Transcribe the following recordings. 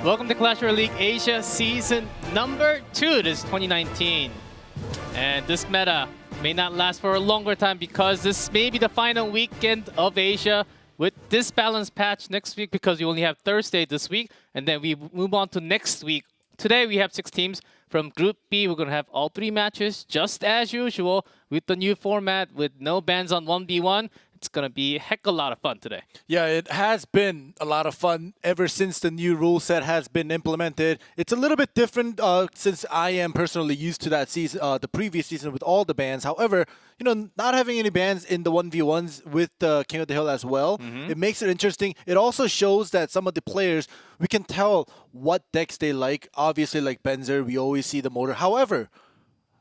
Welcome to Clash Royale League Asia Season number 2. This is 2019. And this meta may not last for a longer time because this may be the final weekend of Asia with this balance patch next week because we only have Thursday this week. And then we move on to next week. Today we have 6 teams. From Group B, we're going to have all 3 matches just as usual with the new format with no bans on 1v1. It's going to be a heck of a lot of fun today. Yeah, it has been a lot of fun ever since the new rule set has been implemented. It's a little bit different since I am personally used to that season, the previous season with all the bans. However, you know, not having any bans in the 1v1s with King of the Hill as well, it makes it interesting. It also shows that some of the players, we can tell what decks they like. Obviously, like Benzer, we always see the motor. However,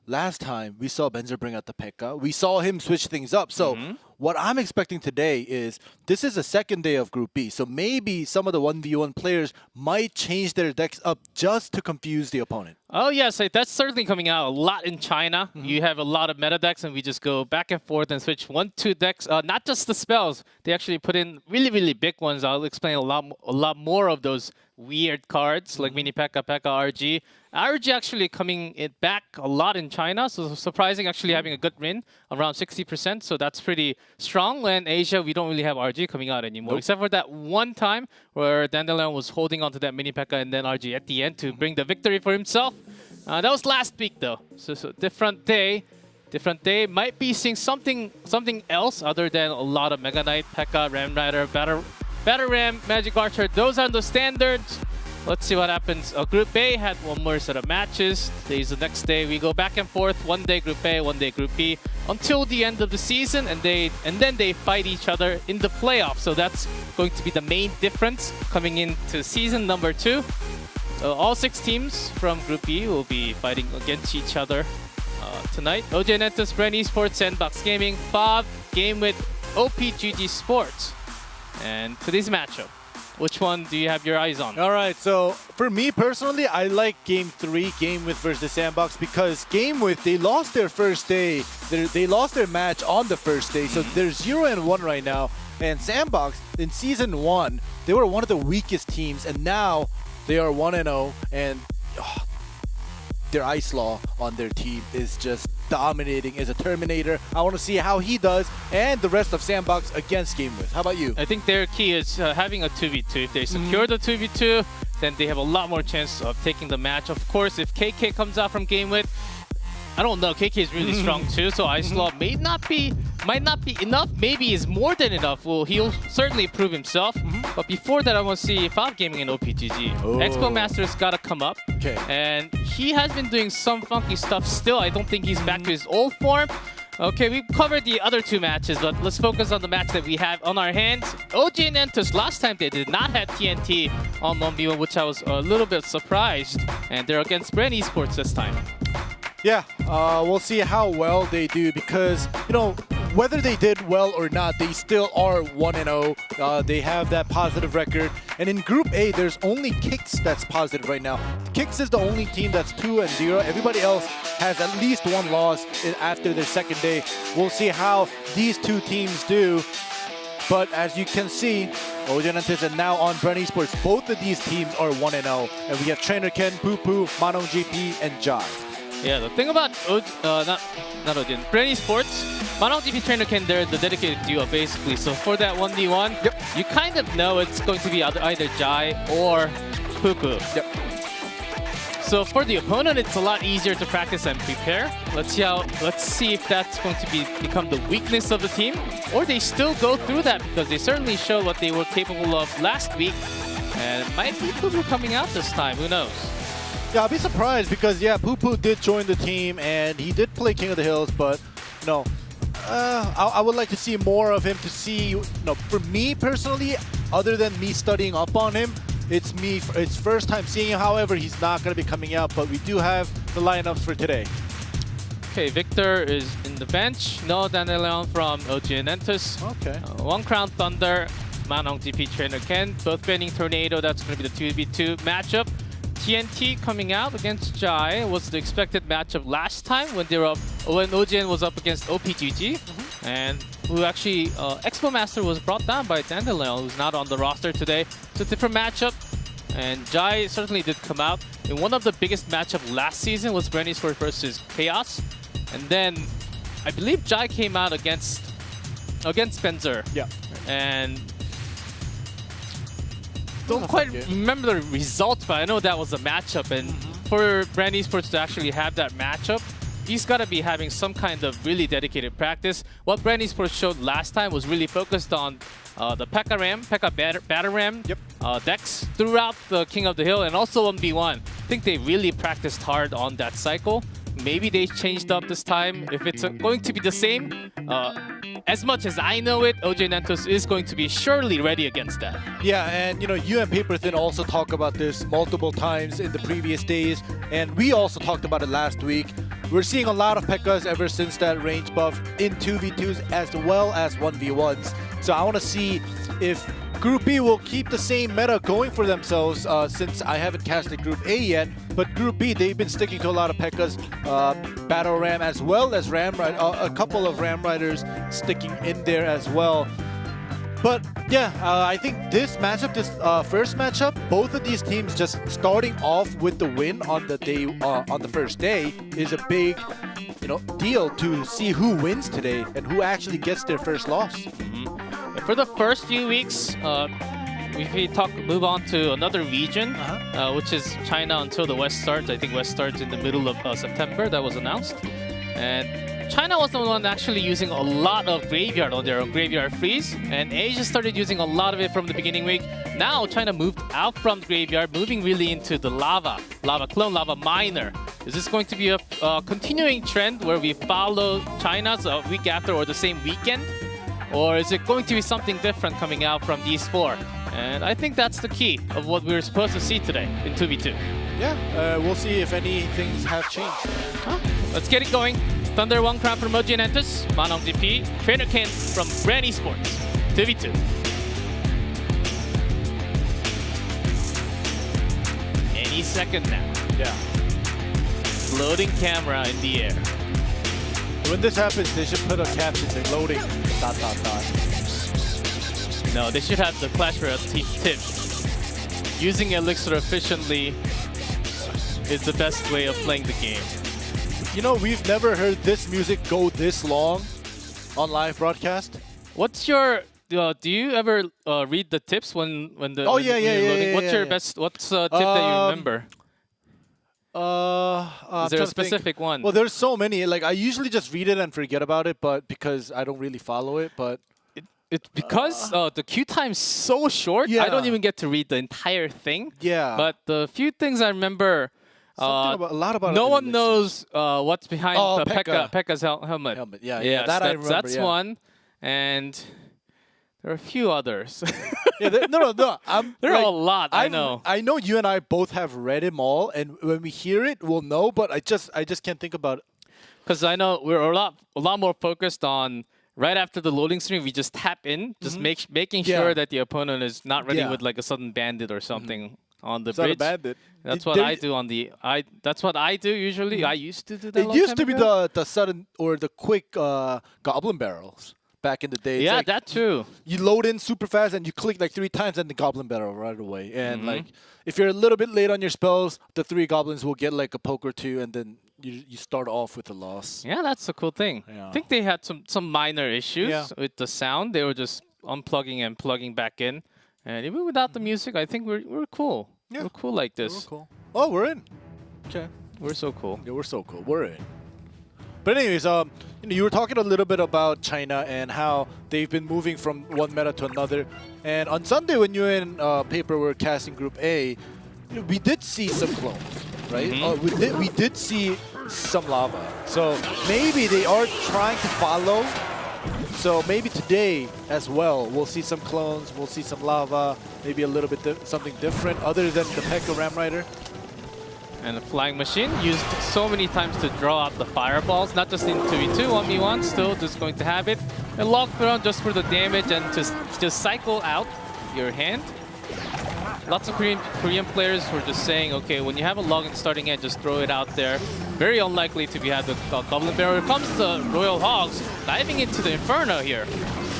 last time we saw Benzer bring out the P.E.K.K.A. We saw him switch things up. So what I'm expecting today is this is the second day of Group B. So maybe some of the 1v1 players might change their decks up just to confuse the opponent. Oh, yes. That's certainly coming out a lot in China. You have a lot of meta decks, and we just go back and forth and switch 1-2 decks. Not just the spells. They actually put in really, really big ones. I'll explain a lot more of those weird cards like Mini P.E.K.K.A, P.E.K.K.A, RG. RG actually coming back a lot in China. So surprising actually having a good win, around 60%. So that's pretty strong. When Asia, we don't really have RG coming out anymore. Except for that one time where Dandelion was holding on to that Mini P.E.K.K.A and then RG at the end to bring the victory for himself. That was last week though. So different day. Different day. Might be seeing something else other than a lot of Mega Knight, P.E.K.K.A, Ram Rider, Battle Ram, Magic Archer. Those are the standards. Let's see what happens. Group A had one more set of matches. Today's the next day. We go back and forth. One day Group A, one day Group B until the end of the season, and then they fight each other in the playoffs. So that's going to be the main difference coming into season number 2. All 6 teams from Group B will be fighting against each other tonight. OJ Netus, Brand Esports, Sandbox Gaming, Bob, Game with OPGG Sports. And today's matchup, which one do you have your eyes on? All right, so for me personally, I like Game 3, Game with versus Sandbox, because Game with, they lost their first day. They lost their match on the first day, so they're 0-1 right now. And Sandbox, in Season 1, they were one of the weakest teams, and now they are 1-0, and their Ice Law on their team is just dominating as a Terminator. I want to see how he does and the rest of Sandbox against Game With. How about you? I think their key is having a 2v2. If they secure the 2v2, then they have a lot more chance of taking the match. Of course, if KK comes out from Game With, I don't know. KK is really strong too, so Ice Law might not be enough. Maybe is more than enough. Well, he'll certainly prove himself. But before that, I want to see Fab Gaming and OPGG. Expo Master's got to come up. Okay. And he has been doing some funky stuff still. I don't think he's back to his old form. Okay, we've covered the other 2 matches, but let's focus on the match that we have on our hands. OJ and Entus, last time they did not have TNT on 1v1, which I was a little bit surprised. And they're against Brand Esports this time. yeah, we'll see how well they do because, you know, whether they did well or not, they still are 1-0. They have that positive record. And in Group A, there's only Kicks that's positive right now. Kicks is the only team that's 2-0. Everybody else has at least 1 loss after their second day. We'll see how these 2 teams do. But as you can see, Ojanantis and now on Brand Esports, both of these teams are 1-0. And we have Trainer Ken, Poo Poo, Manong GP, and Jai. Yeah, the thing about not Odin, Brand Esports, Manong GP, Trainer Ken, they're the dedicated duo basically. So for that 1v1, you kind of know it's going to be either Jai or Poo Poo. So for the opponent, it's a lot easier to practice and prepare. Let's see if that's going to become the weakness of the team, or they still go through that because they certainly showed what they were capable of last week, and it might be Poo Poo coming out this time. Who knows? Yeah, I'll be surprised because, yeah, Poo Poo did join the team and he did play King of the Hills, but, you know, I would like to see more of him to see, you know, for me personally, other than me studying up on him, it's first time seeing him. However, he's not going to be coming out, but we do have the lineups for today. Okay, Victor is in the bench. No Dandelion from OG and Entus. Okay. One Crown Thunder, Manong GP, Trainer Ken, both banning Tornado. That's going to be the 2v2 matchup. TNT coming out against Jai was the expected matchup last time when OGN was up against OPGG, and who actually Expo Master was brought down by Dandelion, who's not on the roster today. So different matchup. And Jai certainly did come out. And one of the biggest matchup last season was Granny Sport versus Chaos. And then I believe Jai came out against Spencer. Yeah. And don't quite remember the results, but I know that was a matchup. And for Brandy Sports to actually have that matchup, he's got to be having some kind of really dedicated practice. What Brandy Sports showed last time was really focused on the P.E.K.K.A. Batter Ram decks throughout the King of the Hill and also 1v1. I think they really practiced hard on that cycle. Maybe they changed up this time. If it's going to be the same, as much as I know it, OJ Nantos is going to be surely ready against that. Yeah, and you and Paperthin also talked about this multiple times in the previous days, and we also talked about it last week. We're seeing a lot of P.E.K.K.A.s ever since that range buff in 2v2s as well as 1v1s. So I want to see if Group B will keep the same meta going for themselves since I haven't casted Group A yet. But Group B, they've been sticking to a lot of P.E.K.K.A.s, Battle Ram as well as Ram Ride, a couple of Ram Riders sticking in there as well. But yeah, I think this matchup, this first matchup, both of these teams just starting off with the win on the day, on the first day, is a big, deal to see who wins today and who actually gets their first loss. For the first few weeks, if we move on to another region, which is China until the West starts. I think West starts in the middle of September. That was announced, and China was the one actually using a lot of Graveyard on their Graveyard Freeze, and Asia started using a lot of it from the beginning week. Now China moved out from the Graveyard, moving really into the Lava Clone, Lava Miner. Is this going to be a continuing trend where we follow China's a week after or the same weekend? Or is it going to be something different coming out from these four? And I think that's the key of what we were supposed to see today in 2v2. Yeah, we'll see if any things have changed. Let's get it going. Thunder 1 Crown from Moji Nantos, Manong GP, Trainer Ken from Granny Sports, 2v2. Any second now. Yeah. Loading camera in the air. When this happens, they should put a caption saying loading, ... No, they should have the Clash Royale tip. Using Elixir efficiently is the best way of playing the game. We've never heard this music go this long on live broadcast. What's your... do you ever read the tips when the... Oh, when yeah. What's your best... What's a tip that you remember? Is there a specific one? Well, there's so many. Like, I usually just read it and forget about it, but because I don't really follow it, but... It's because the queue time's so short, I don't even get to read the entire thing. Yeah. But the few things I remember... a lot about no one knows what's behind the P.E.K.K.A.'s helmet. Yeah, that I remember. That's one. And there are a few others. No. There are a lot, I know. I know you and I both have read them all, and when we hear it, we'll know, but I just can't think about it. Because I know we're a lot more focused on right after the loading screen, we just tap in, just making sure that the opponent is not ready with like a sudden bandit or something. On the bridge. That's what I do on the. That's what I do usually. I used to do that. It used to be the sudden or the quick goblin barrels back in the day. Yeah, that too. You load in super fast and you click like 3 times and the goblin barrel right away. And like if you're a little bit late on your spells, the 3 goblins will get like a poke or 2, and then you start off with a loss. Yeah, that's a cool thing. Yeah. I think they had some minor issues with the sound. They were just unplugging and plugging back in. And even without the music, I think we're cool. Yeah. We're cool like this. We're cool. Oh, we're in. Okay. We're so cool. Yeah, we're so cool. We're in. But anyways, you were talking a little bit about China and how they've been moving from one meta to another. And on Sunday, when you and Paper were casting Group A, we did see some clones, right? We did see some lava. So maybe they are trying to follow. So maybe today as well, we'll see some clones, we'll see some lava, maybe a little bit something different other than the P.E.K.K.A. Ram Rider. And the Flying Machine used so many times to draw out the fireballs, not just in 2v2, 1v1, still just going to have it. And Lock Throne just for the damage and to cycle out your hand. Lots of Korean players were just saying, okay, when you have a login starting end, just throw it out there. Very unlikely to be had the Goblin Barrel. Here comes the Royal Hogs diving into the Inferno here.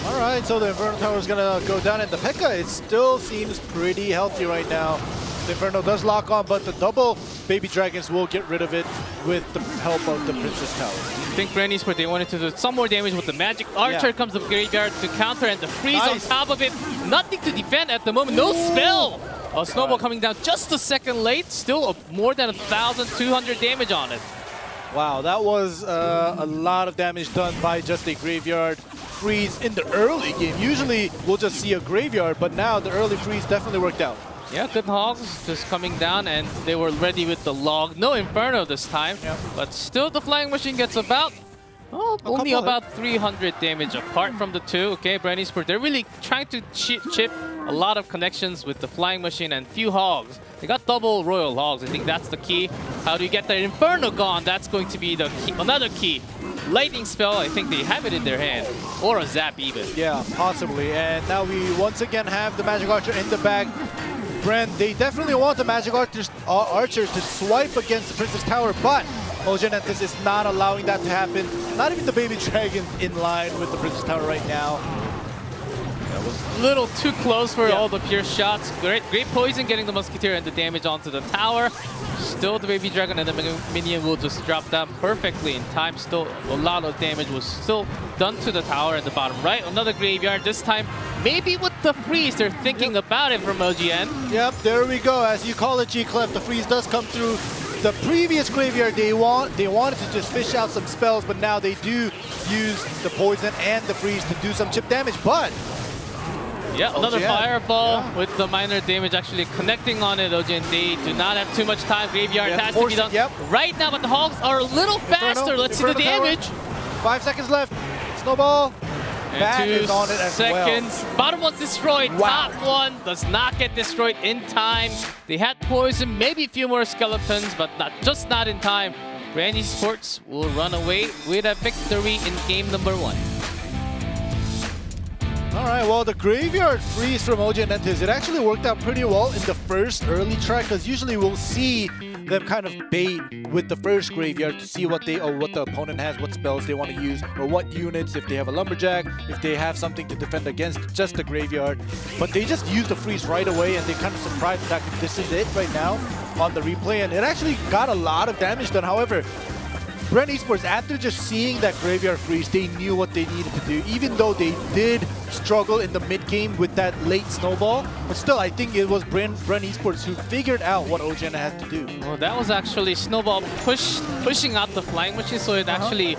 All right, so the Inferno Tower is going to go down, and the P.E.K.K.A. it still seems pretty healthy right now. The Inferno does lock on, but the double Baby Dragons will get rid of it with the help of the Princess Tower. I think Granny's where they wanted to do some more damage with the Magic Archer. Comes the Graveyard to counter, and the freeze on top of it. Nothing to defend at the moment. No spell! A Snowball coming down just a second late. Still more than 1,200 damage on it. Wow, that was a lot of damage done by just a Graveyard freeze in the early game. Usually we'll just see a Graveyard, but now the early freeze definitely worked out. Yeah, good Hogs just coming down, and they were ready with the log. No Inferno this time, but still the Flying Machine gets about only about 300 damage apart from the two. Okay, Brandy Sport, they're really trying to chip a lot of connections with the Flying Machine and few Hogs. They got double Royal Hogs. I think that's the key. How do you get the Inferno gone? That's going to be the key, another key. Lightning spell, I think they have it in their hand. Or a zap even. Yeah, possibly. And now we once again have the Magic Archer in the back. Brent, they definitely want the Magic Archer to swipe against the Princess Tower, but Ogenentis is not allowing that to happen. Not even the Baby Dragons in line with the Princess Tower right now. That was a little too close for all the pure shots. Great poison getting the Musketeer and the damage onto the tower. Still the Baby Dragon and the minion will just drop down perfectly in time. Still a lot of damage was still done to the tower at the bottom right. Another Graveyard this time. Maybe with the freeze, they're thinking about it from OGN. Yep, there we go. As you call it, G-Clef, the freeze does come through. The previous Graveyard, they wanted to just fish out some spells, but now they do use the poison and the freeze to do some chip damage, but yeah, another fireball with the minor damage actually connecting on it. OGN, they do not have too much time. Graveyard has to be done right now, but the Hogs are a little faster. Let's see the damage. 5 seconds left. Snowball. And 2 is on it as seconds. Well. Bottom one's destroyed. Top one does not get destroyed in time. They had poison, maybe a few more skeletons, but not in time. Brandy Sports will run away with a victory in game number 1. All right, well, the Graveyard freeze from Ogenentis, it actually worked out pretty well in the first early try, because usually we'll see them kind of bait with the first Graveyard to see what the opponent has, what spells they want to use, or what units, if they have a Lumberjack, if they have something to defend against just the Graveyard. But they just used the freeze right away, and they kind of surprised that this is it right now on the replay, and it actually got a lot of damage done. However, Brent Esports, after just seeing that Graveyard freeze, they knew what they needed to do, even though they did struggle in the mid-game with that late snowball. But still, I think it was Brent Esports who figured out what OGN had to do. Well, that was actually Snowball pushing out the Flying Machine, so it actually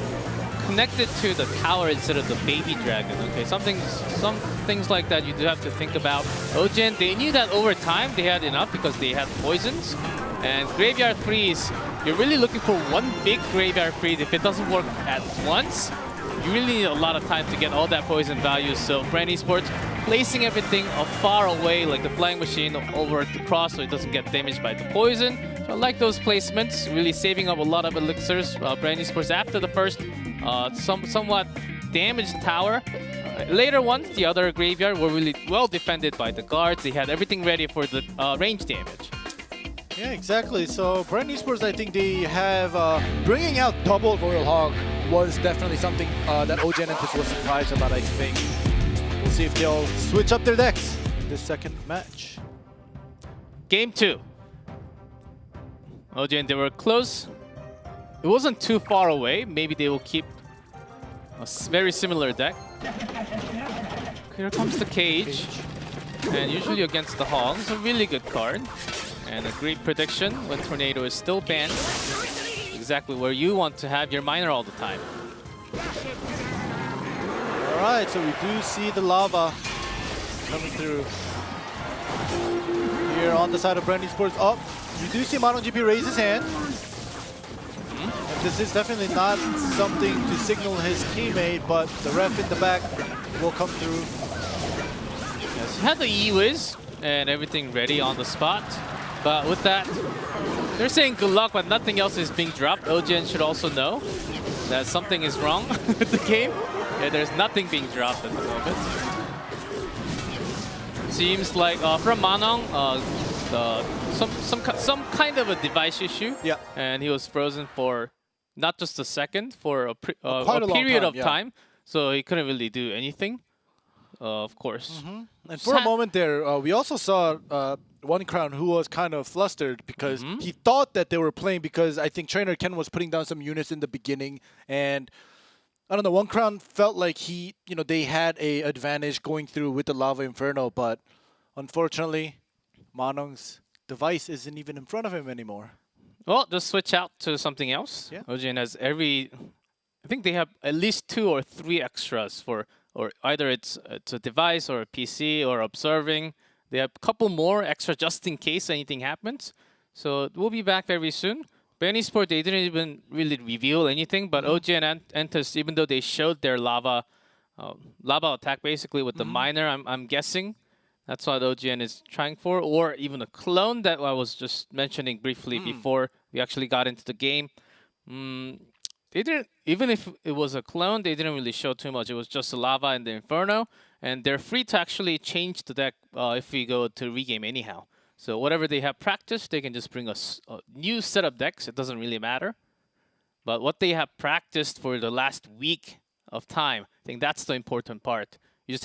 connected to the tower instead of the Baby Dragon. Okay, some things like that you do have to think about. OGN, they knew that over time they had enough because they had poisons. And Graveyard Freeze, you're really looking for one big Graveyard Freeze. If it doesn't work at once, you really need a lot of time to get all that poison value. So Brand Esports placing everything far away, like the Flying Machine over at the cross, so it doesn't get damaged by the poison. So I like those placements, really saving up a lot of elixirs. Brand Esports after the first somewhat damaged tower. Later ones, the other Graveyard were really well defended by the guards. They had everything ready for the range damage. Yeah, exactly. So Brent Esports, I think they have bringing out double Royal Hog was definitely something that Ogenentis was surprised about, I think. We'll see if they'll switch up their decks in this second match. Game 2. OGN, they were close. It wasn't too far away. Maybe they will keep a very similar deck. Here comes the Cage. And usually against the Hogs, a really good card. And a great prediction when Tornado is still banned. Exactly where you want to have your miner all the time. Alright, so we do see the lava coming through. Here on the side of Brand Esports. Oh, you do see MonoGP raise his hand. And this is definitely not something to signal his teammate, but the ref in the back will come through. Yes, he had the E-Wiz and everything ready on the spot. But with that, they're saying good luck, but nothing else is being dropped. OGN should also know that something is wrong with the game. Yeah, there's nothing being dropped at the moment. Seems like from Manong, some kind of a device issue. Yeah. And he was frozen for not just a second, for a period of time. So he couldn't really do anything, of course. And for a moment there, we also saw One Crown, who was kind of flustered because he thought that they were playing because I think Trainer Ken was putting down some units in the beginning, and I don't know, One Crown felt like they had a advantage going through with the Lava Inferno, but unfortunately, Manong's device isn't even in front of him anymore. Well, just switch out to something else. Yeah. OGN has I think they have at least 2 or 3 extras or either it's a device or a PC or observing. They have a couple more extra just in case anything happens. So we'll be back very soon. Benny Sport, they didn't even really reveal anything, but OGN and Entus, even though they showed their lava attack basically with the miner, I'm guessing that's what OGN is trying for, or even a clone that I was just mentioning briefly before we actually got into the game. They didn't, even if it was a clone, they didn't really show too much. It was just the lava and the Inferno, and they're free to actually change the deck if we go to regame anyhow. So whatever they have practiced, they can just bring a new set of decks. It doesn't really matter. But what they have practiced for the last week of time, I think that's the important part. You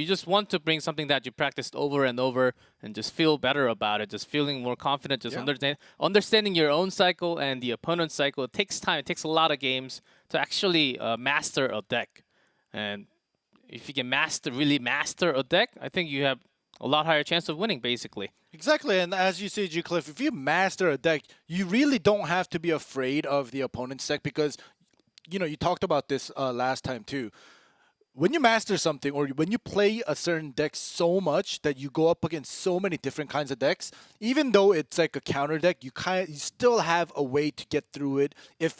just want to bring something that you practiced over and over and just feel better about it, just feeling more confident, just understanding your own cycle and the opponent's cycle. It takes time. It takes a lot of games to actually master a deck. And if you can really master a deck, I think you have a lot higher chance of winning, basically. Exactly, and as you say, G-Cliff, if you master a deck, you really don't have to be afraid of the opponent's deck because, you talked about this last time too. When you master something or when you play a certain deck so much that you go up against so many different kinds of decks, even though it's like a counter deck, you still have a way to get through it if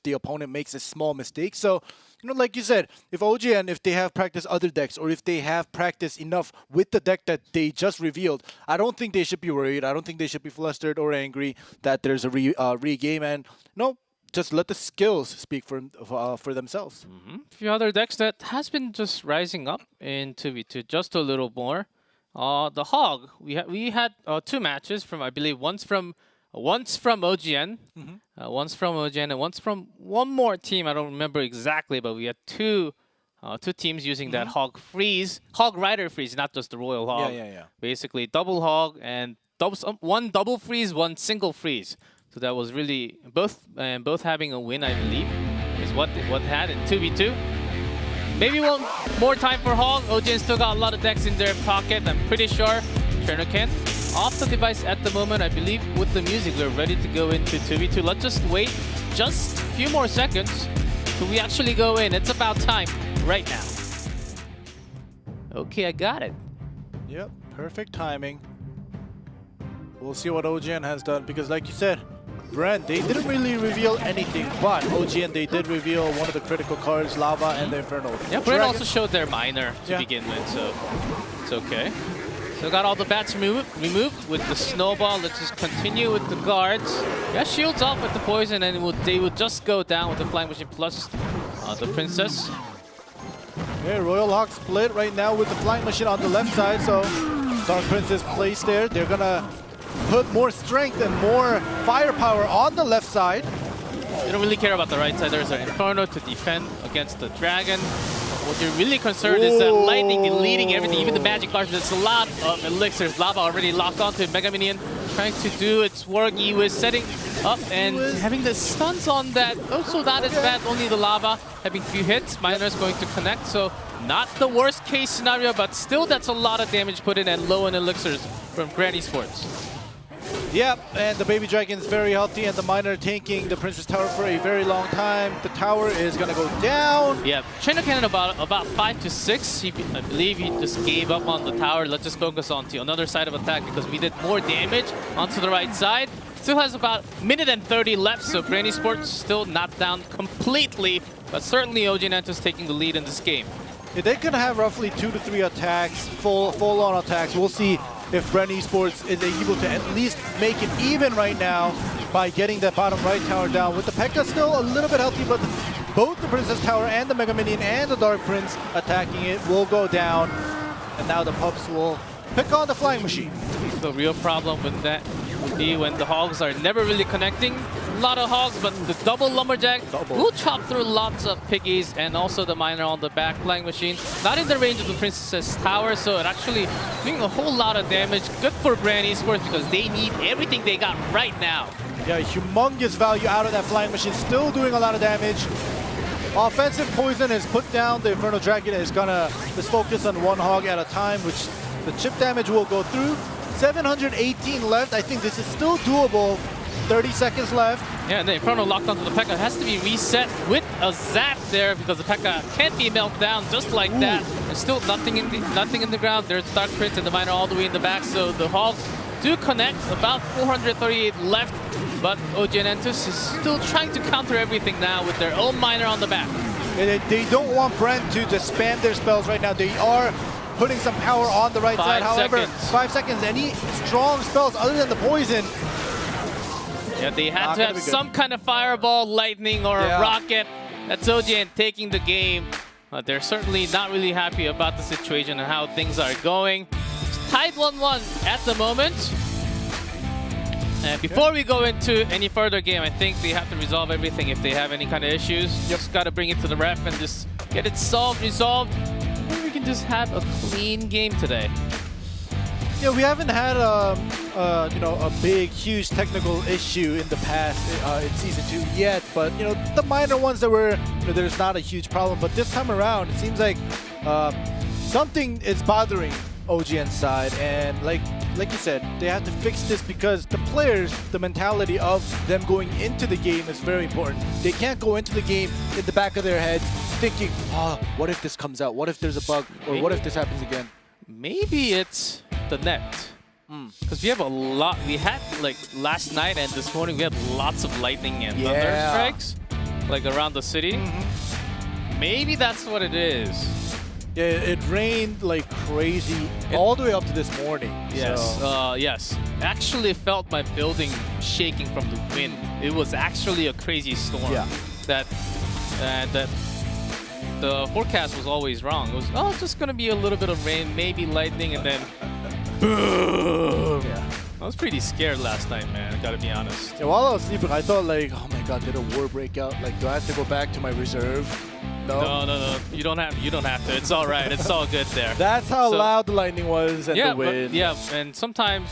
the opponent makes a small mistake. So, like you said, if OGN, if they have practiced other decks or if they have practiced enough with the deck that they just revealed, I don't think they should be worried. I don't think they should be flustered or angry that there's a regame, and just let the skills speak for themselves. A few other decks that has been just rising up in 2v2 just a little more. The Hog, we had 2 matches from, I believe, once from OGN, once from OGN, and once from one more team. I don't remember exactly, but we had two teams using that Hog Rider freeze, not just the Royal Hog. Yeah. Basically, double Hog and one double freeze, one single freeze. So that was really both having a win, I believe, is what had in 2v2. Maybe one more time for Hog. OGN still got a lot of decks in their pocket. I'm pretty sure. Trainer Ken off the device at the moment. I believe with the music, we're ready to go into 2v2. Let's just wait just a few more seconds till we actually go in. It's about time right now. Okay, I got it. Yep, perfect timing. We'll see what OGN has done because, like you said, Brent, they didn't really reveal anything, but OGN, they did reveal one of the critical cards, Lava and the Inferno. Yeah, Brent also showed their miner to begin with, so it's okay. So got all the bats removed with the snowball. Let's just continue with the guards. Yeah, shields off with the poison, and they would just go down with the flying machine plus the princess. Yeah, Royal Hawk split right now with the flying machine on the left side, so Dark Princess placed there. They're gonna put more strength and more firepower on the left side. They don't really care about the right side. There's an Inferno to defend against the Dragon. What they're really concerned is that Lightning deleting everything, even the magic cards. There's a lot of elixirs. Lava already locked onto Mega Minion, trying to do its work. He was setting up and having the stuns on that. Also not as bad, only the Lava having a few hits. Miner's going to connect, so not the worst case scenario, but still that's a lot of damage put in and low on elixirs from Granny Sports. Yep, and the Baby Dragon is very healthy, and the Miner tanking the Princess Tower for a very long time. The tower is gonna go down. Yeah, Trainer Cannon about 5 to 6. I believe he just gave up on the tower. Let's just focus on the another side of attack because we did more damage onto the right side. Still has about a minute and 30 left, so Granny Sports still not down completely, but certainly OGN is taking the lead in this game. Yeah, they're gonna have roughly 2 to 3 attacks, full-on attacks. We'll see if Brent Esports is able to at least make it even right now by getting that bottom right tower down. With the P.E.K.K.A still a little bit healthy, but both the Princess Tower and the Mega Minion and the Dark Prince attacking it will go down. And now the pups will pick on the Flying Machine. The real problem with that would be when the Hogs are never really connecting. lot of hogs, but the double lumberjack Double. will chop through lots of piggies and also the miner on the back flying machine. Not in the range of the Princess Tower, so it actually doing a whole lot of damage. Good for Brand Esports because they need everything they got right now. Yeah, humongous value out of that flying machine. Still doing a lot of damage. Offensive poison has put down the Inferno Dragon. Is gonna just focus on one hog at a time, which the chip damage will go through. 718 left. I think this is still doable. 30 seconds left. Yeah, and the Inferno locked onto the P.E.K.K.A. has to be reset with a zap there because the P.E.K.K.A. can't be melted down just like that. There's still nothing in the ground. There's Dark Prince and the miner all the way in the back, so the hogs do connect. About 438 left, but OG and Entus is still trying to counter everything now with their own miner on the back. They don't want Brent to just spam their spells right now. They are putting some power on the right side. However, 5 seconds. Any strong spells other than the poison. Yeah, they had to have some kind of fireball, lightning, or a rocket. That's OGN taking the game. They're certainly not really happy about the situation and how things are going. It's tied 1-1 at the moment. And before we go into any further game, I think they have to resolve everything if they have any kind of issues. Just got to bring it to the ref and just get it resolved. Maybe we can just have a clean game today. Yeah, we haven't had a big, huge technical issue in the past in Season 2 yet, but the minor ones that were, there's not a huge problem. But this time around, it seems like something is bothering OGN's side, and like you said, they have to fix this because the players, the mentality of them going into the game is very important. They can't go into the game in the back of their heads thinking, oh, what if this comes out? What if there's a bug? Or what if this happens again? Maybe it's the net. Because we have a lot. We had, like, last night and this morning, we had lots of lightning and thunder strikes, like, around the city. Maybe that's what it is. Yeah, it rained like crazy all the way up to this morning. Yes, so. yes. Actually felt my building shaking from the wind. It was actually a crazy storm. Yeah. That the forecast was always wrong. It was, oh, it's just gonna be a little bit of rain, maybe lightning, and then boom. Yeah. I was pretty scared last night, man. I gotta be honest. Yeah, while I was sleeping, I thought like, oh my god, did a war break out? Like, do I have to go back to my reserve? No. You don't have to. It's all right. It's all good there. That's how loud the lightning was and the wind. And sometimes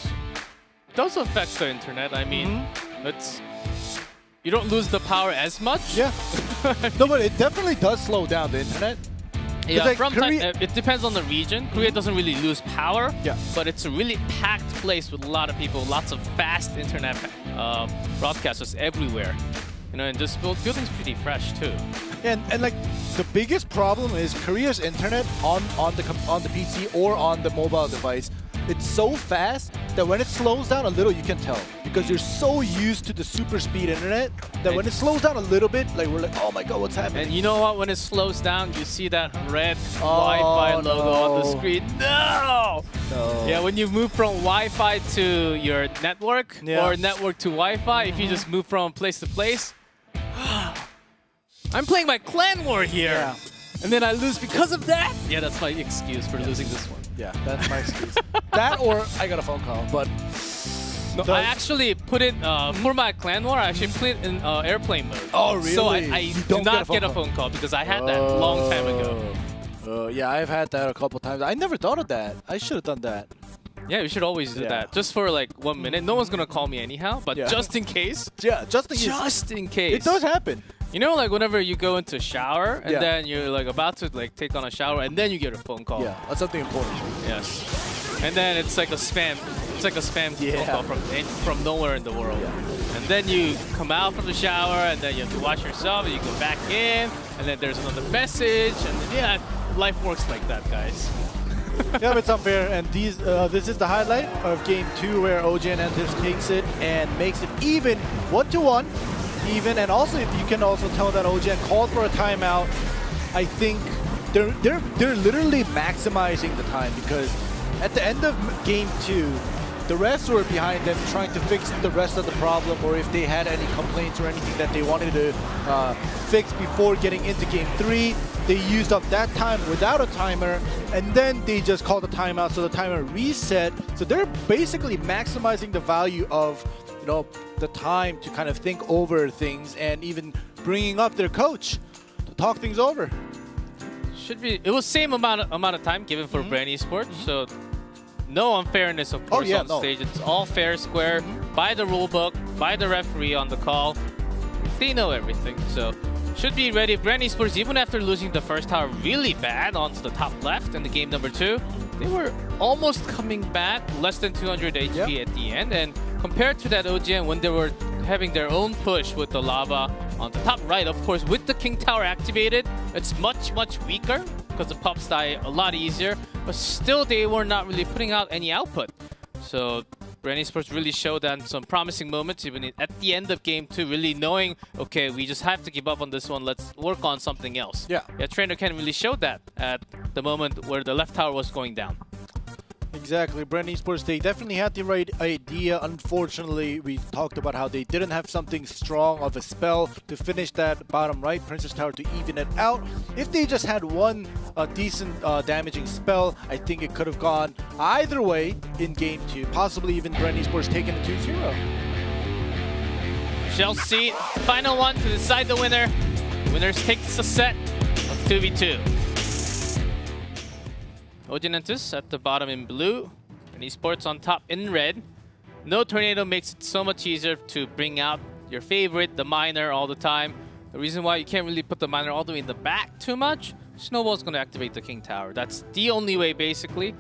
it does affect the internet. I mean, you don't lose the power as much. Yeah. No, but it definitely does slow down the internet. Yeah, like it depends on the region. Korea doesn't really lose power, but it's a really packed place with a lot of people, lots of fast internet broadcasters everywhere. And this building's pretty fresh too. And like the biggest problem is Korea's internet on the PC or on the mobile device. It's so fast that when it slows down a little, you can tell because you're so used to the super speed internet that when it slows down a little bit, like we're like, oh my god, what's happening? And you know what? When it slows down, you see that red Wi-Fi logo on the screen. No! Yeah, when you move from Wi-Fi to your network or network to Wi-Fi, if you just move from place to place, I'm playing my clan war here, and then I lose because of that. Yeah, that's my excuse for losing this one. Yeah, that's my excuse. That or I got a phone call, but no, I actually put it for my clan war. I actually put it in airplane mode. Oh, really? So I do not get a phone call because I had that a long time ago. Yeah, I've had that a couple times. I never thought of that. I should have done that. Yeah, we should always do that. Just for like 1 minute. No one's gonna call me anyhow, but just in case. Yeah, just in case. Just in case. It does happen. You know, like whenever you go into a shower and then you're like about to like take on a shower and then you get a phone call. Yeah, that's something important. Yes. And then it's like a spam. It's like a spam phone call from nowhere in the world. Yeah. And then you come out from the shower and then you have to wash yourself and you go back in and then there's another message and then, life works like that, guys. Yeah, it's unfair. And this is the highlight of Game 2 where OGN Entus takes it and makes it even 1-1. Even, and also if you can also tell that OGN called for a timeout, I think they're literally maximizing the time because at the end of Game 2, the rest were behind them trying to fix the rest of the problem, or if they had any complaints or anything that they wanted to fix before getting into Game 3, they used up that time without a timer, and then they just called a timeout, so the timer reset. So they're basically maximizing the value of the time to kind of think over things and even bringing up their coach to talk things over. Should be. It was same amount of time given for Brand Esports, so no unfairness of course on stage. It's all fair, square, by the rule book, by the referee on the call. They know everything, so should be ready. Brand Esports, even after losing the first tower really bad onto the top left in the game number 2, they were almost coming back, less than 200 HP at the end. And compared to that OGN when they were having their own push with the lava on the top right, of course, with the King Tower activated, it's much weaker because the pups die a lot easier. But still, they were not really putting out any output. So Brand Esports really showed that some promising moments, even at the end of game 2, really knowing, okay, we just have to give up on this one. Let's work on something else. Yeah, Trainer Ken really showed that at the moment where the left tower was going down. Exactly. Brand Esports, they definitely had the right idea. Unfortunately, we talked about how they didn't have something strong of a spell to finish that bottom right Princess Tower to even it out. If they just had one decent damaging spell, I think it could have gone either way in game 2. Possibly even Brand Esports taking a 2-0. Shall see. Final one to decide the winner. The winner takes a set of 2v2. Ogenentus at the bottom in blue, and Esports on top in red. No tornado makes it so much easier to bring out your favorite, the miner, all the time. The reason why you can't really put the miner all the way in the back too much, Snowball's going to activate the King Tower. That's the only way, basically.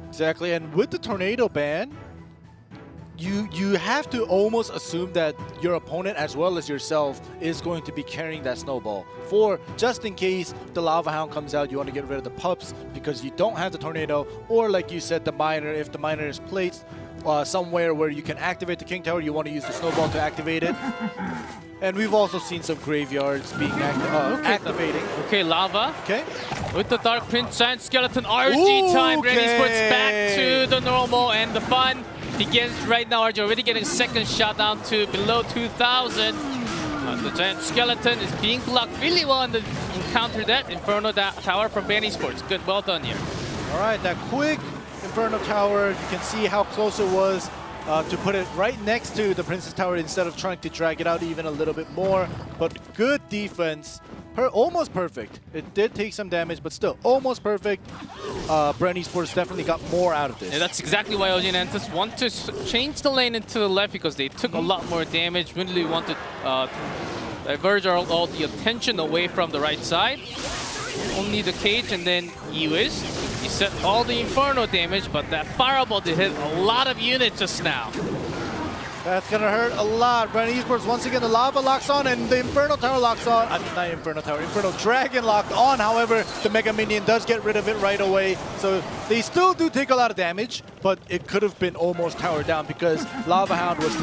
Exactly, and with the tornado ban, you have to almost assume that your opponent as well as yourself is going to be carrying that snowball. For just in case the Lava Hound comes out, you want to get rid of the pups because you don't have the tornado, or like you said, the miner. If the miner is placed somewhere where you can activate the King Tower, you want to use the snowball to activate it. And we've also seen some graveyards being activating. Okay, Lava. Okay. With the Dark Prince Giant Skeleton RG time, Brand Esports back to the normal, and the fun begins right now. RG already getting second shot down to below 2,000. The Giant Skeleton is being blocked really well in the encounter that Inferno Tower from Brand Esports. Good, well done here. All right, that quick Inferno Tower, you can see how close it was to put it right next to the Princess Tower instead of trying to drag it out even a little bit more. But good defense. Almost perfect. It did take some damage, but still almost perfect. Brand Esports definitely got more out of this. Yeah, that's exactly why Ogenentus want to change the lane into the left, because they took a lot more damage. Really want to diverge all the attention away from the right side. Only the cage and then Ewis. He set all the Inferno damage, but that Fireball did hit a lot of units just now. That's gonna hurt a lot. Brand Esports, once again, the Lava locks on and the Inferno Tower locks on. I mean, not Inferno Tower, Inferno Dragon locked on. However, the Mega Minion does get rid of it right away. So they still do take a lot of damage, but it could have been almost tower down because Lava Hound was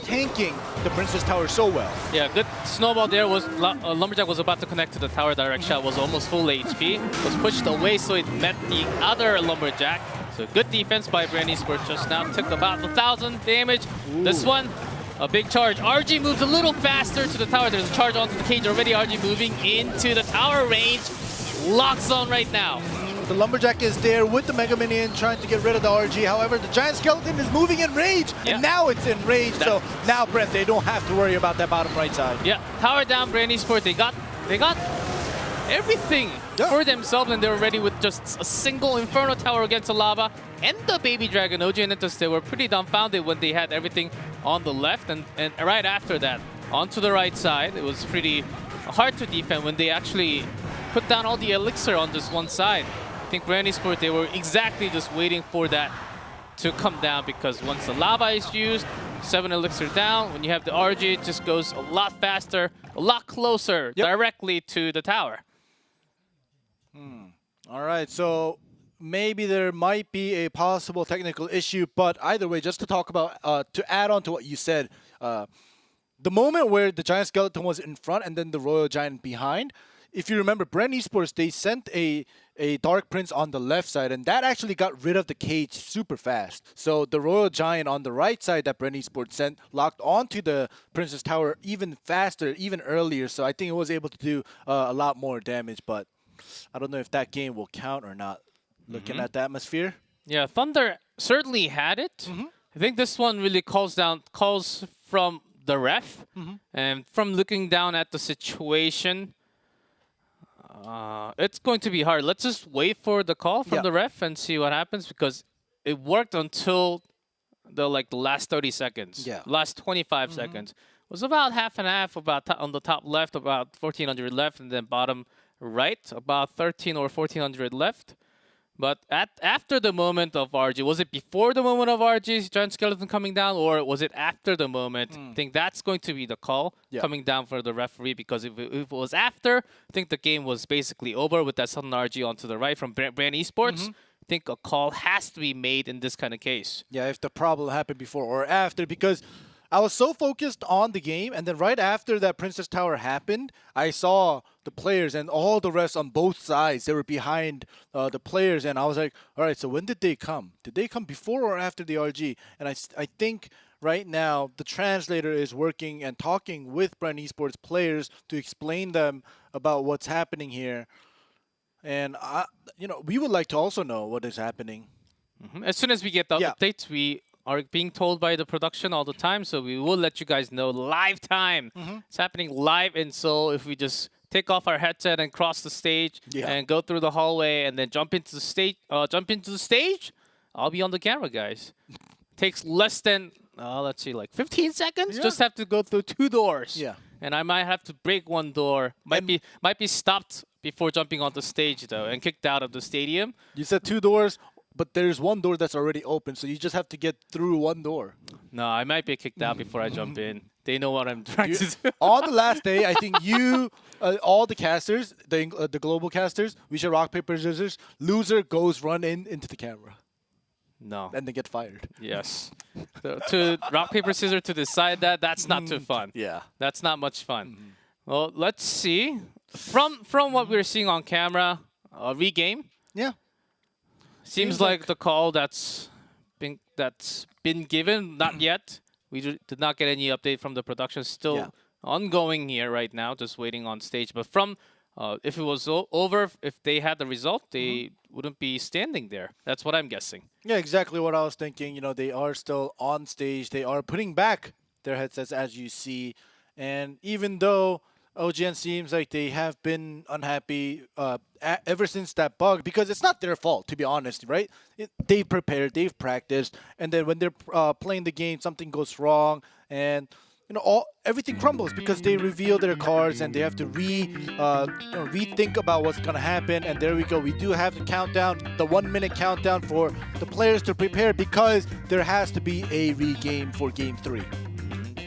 tanking the Princess Tower so well. Yeah, good snowball there. Lumberjack was about to connect to the tower. Direct shot was almost full HP. Was pushed away so it met the other Lumberjack. So good defense by Brand Esports just now. Took about 1,000 damage. Ooh. This one, a big charge. RG moves a little faster to the tower. There's a charge onto the cage already. RG moving into the tower range. Lock zone right now. The Lumberjack is there with the Mega Minion trying to get rid of the RG. However, the Giant Skeleton is moving in rage. Yeah. And now it's in rage. So now, Brent, they don't have to worry about that bottom right side. Yeah, tower down, Brand Esports. They got everything for themselves, and they were ready with just a single Inferno Tower against the Lava and the Baby Dragon. Ogenentus, they were pretty dumbfounded when they had everything on the left, and right after that, onto the right side, it was pretty hard to defend when they actually put down all the elixir on just one side. I think Brand Esports, they were exactly just waiting for that to come down, because once the Lava is used, 7 elixir down, when you have the RG, it just goes a lot faster, a lot closer directly to the tower. All right, so maybe there might be a possible technical issue, but either way, just to talk about, to add on to what you said, the moment where the Giant Skeleton was in front and then the Royal Giant behind, if you remember, Brand Esports, they sent a Dark Prince on the left side, and that actually got rid of the cage super fast. So the Royal Giant on the right side that Brand Esports sent locked onto the Princess Tower even faster, even earlier. So I think it was able to do a lot more damage, but I don't know if that game will count or not. Looking at the atmosphere. Yeah, Thunder certainly had it. I think this one really calls from the ref, and from looking down at the situation, it's going to be hard. Let's just wait for the call from the ref and see what happens, because it worked until the last 30 seconds. Yeah. Last 25 seconds. It was about half and half, about on the top left, about 1400 left, and then bottom right, about 13 or 1400 left. But after the moment of RG, was it before the moment of RG's Giant Skeleton coming down, or was it after the moment? I think that's going to be the call coming down for the referee, because if it was after, I think the game was basically over with that sudden RG onto the right from Brand Esports. I think a call has to be made in this kind of case. Yeah, if the problem happened before or after, because I was so focused on the game, and then right after that Princess Tower happened, I saw the players and all the rest on both sides. They were behind the players, and I was like, all right, so when did they come? Did they come before or after the RG? And I think right now the translator is working and talking with Brand Esports players to explain them about what's happening here. And we would like to also know what is happening. As soon as we get the updates, we are being told by the production all the time, so we will let you guys know live time. It's happening live in Seoul. If we just take off our headset and cross the stage and go through the hallway and then jump into the stage, I'll be on the camera, guys. Takes less than let's see, like 15 seconds. Just have to go through 2 doors. Yeah. And I might have to break 1 door. Might be stopped before jumping on the stage though, and kicked out of the stadium. You said 2 doors, but there's 1 door that's already open, so you just have to get through 1 door. No, I might be kicked out before I jump in. They know what I'm trying to do. On the last day, I think you, all the casters, the global casters, we should rock, paper, scissors. Loser goes run into the camera. No. And they get fired. Yes. To rock, paper, scissors to decide that's not too fun. Yeah. That's not much fun. Well, let's see. From what we're seeing on camera, regame. Yeah. Seems like the call that's been given, not yet. We did not get any update from the production. Still ongoing here right now, just waiting on stage. But from if it was over, if they had the result, they wouldn't be standing there. That's what I'm guessing. Yeah, exactly what I was thinking. You know, they are still on stage. They are putting back their headsets, as you see. And even though OGN seems like they have been unhappy ever since that bug, because it's not their fault, to be honest, right? They've prepared, they've practiced, and then when they're playing the game, something goes wrong, and everything crumbles because they reveal their cards and they have to rethink about what's gonna happen. And there we go. We do have the countdown, the 1-minute countdown for the players to prepare, because there has to be a regame for Game 3.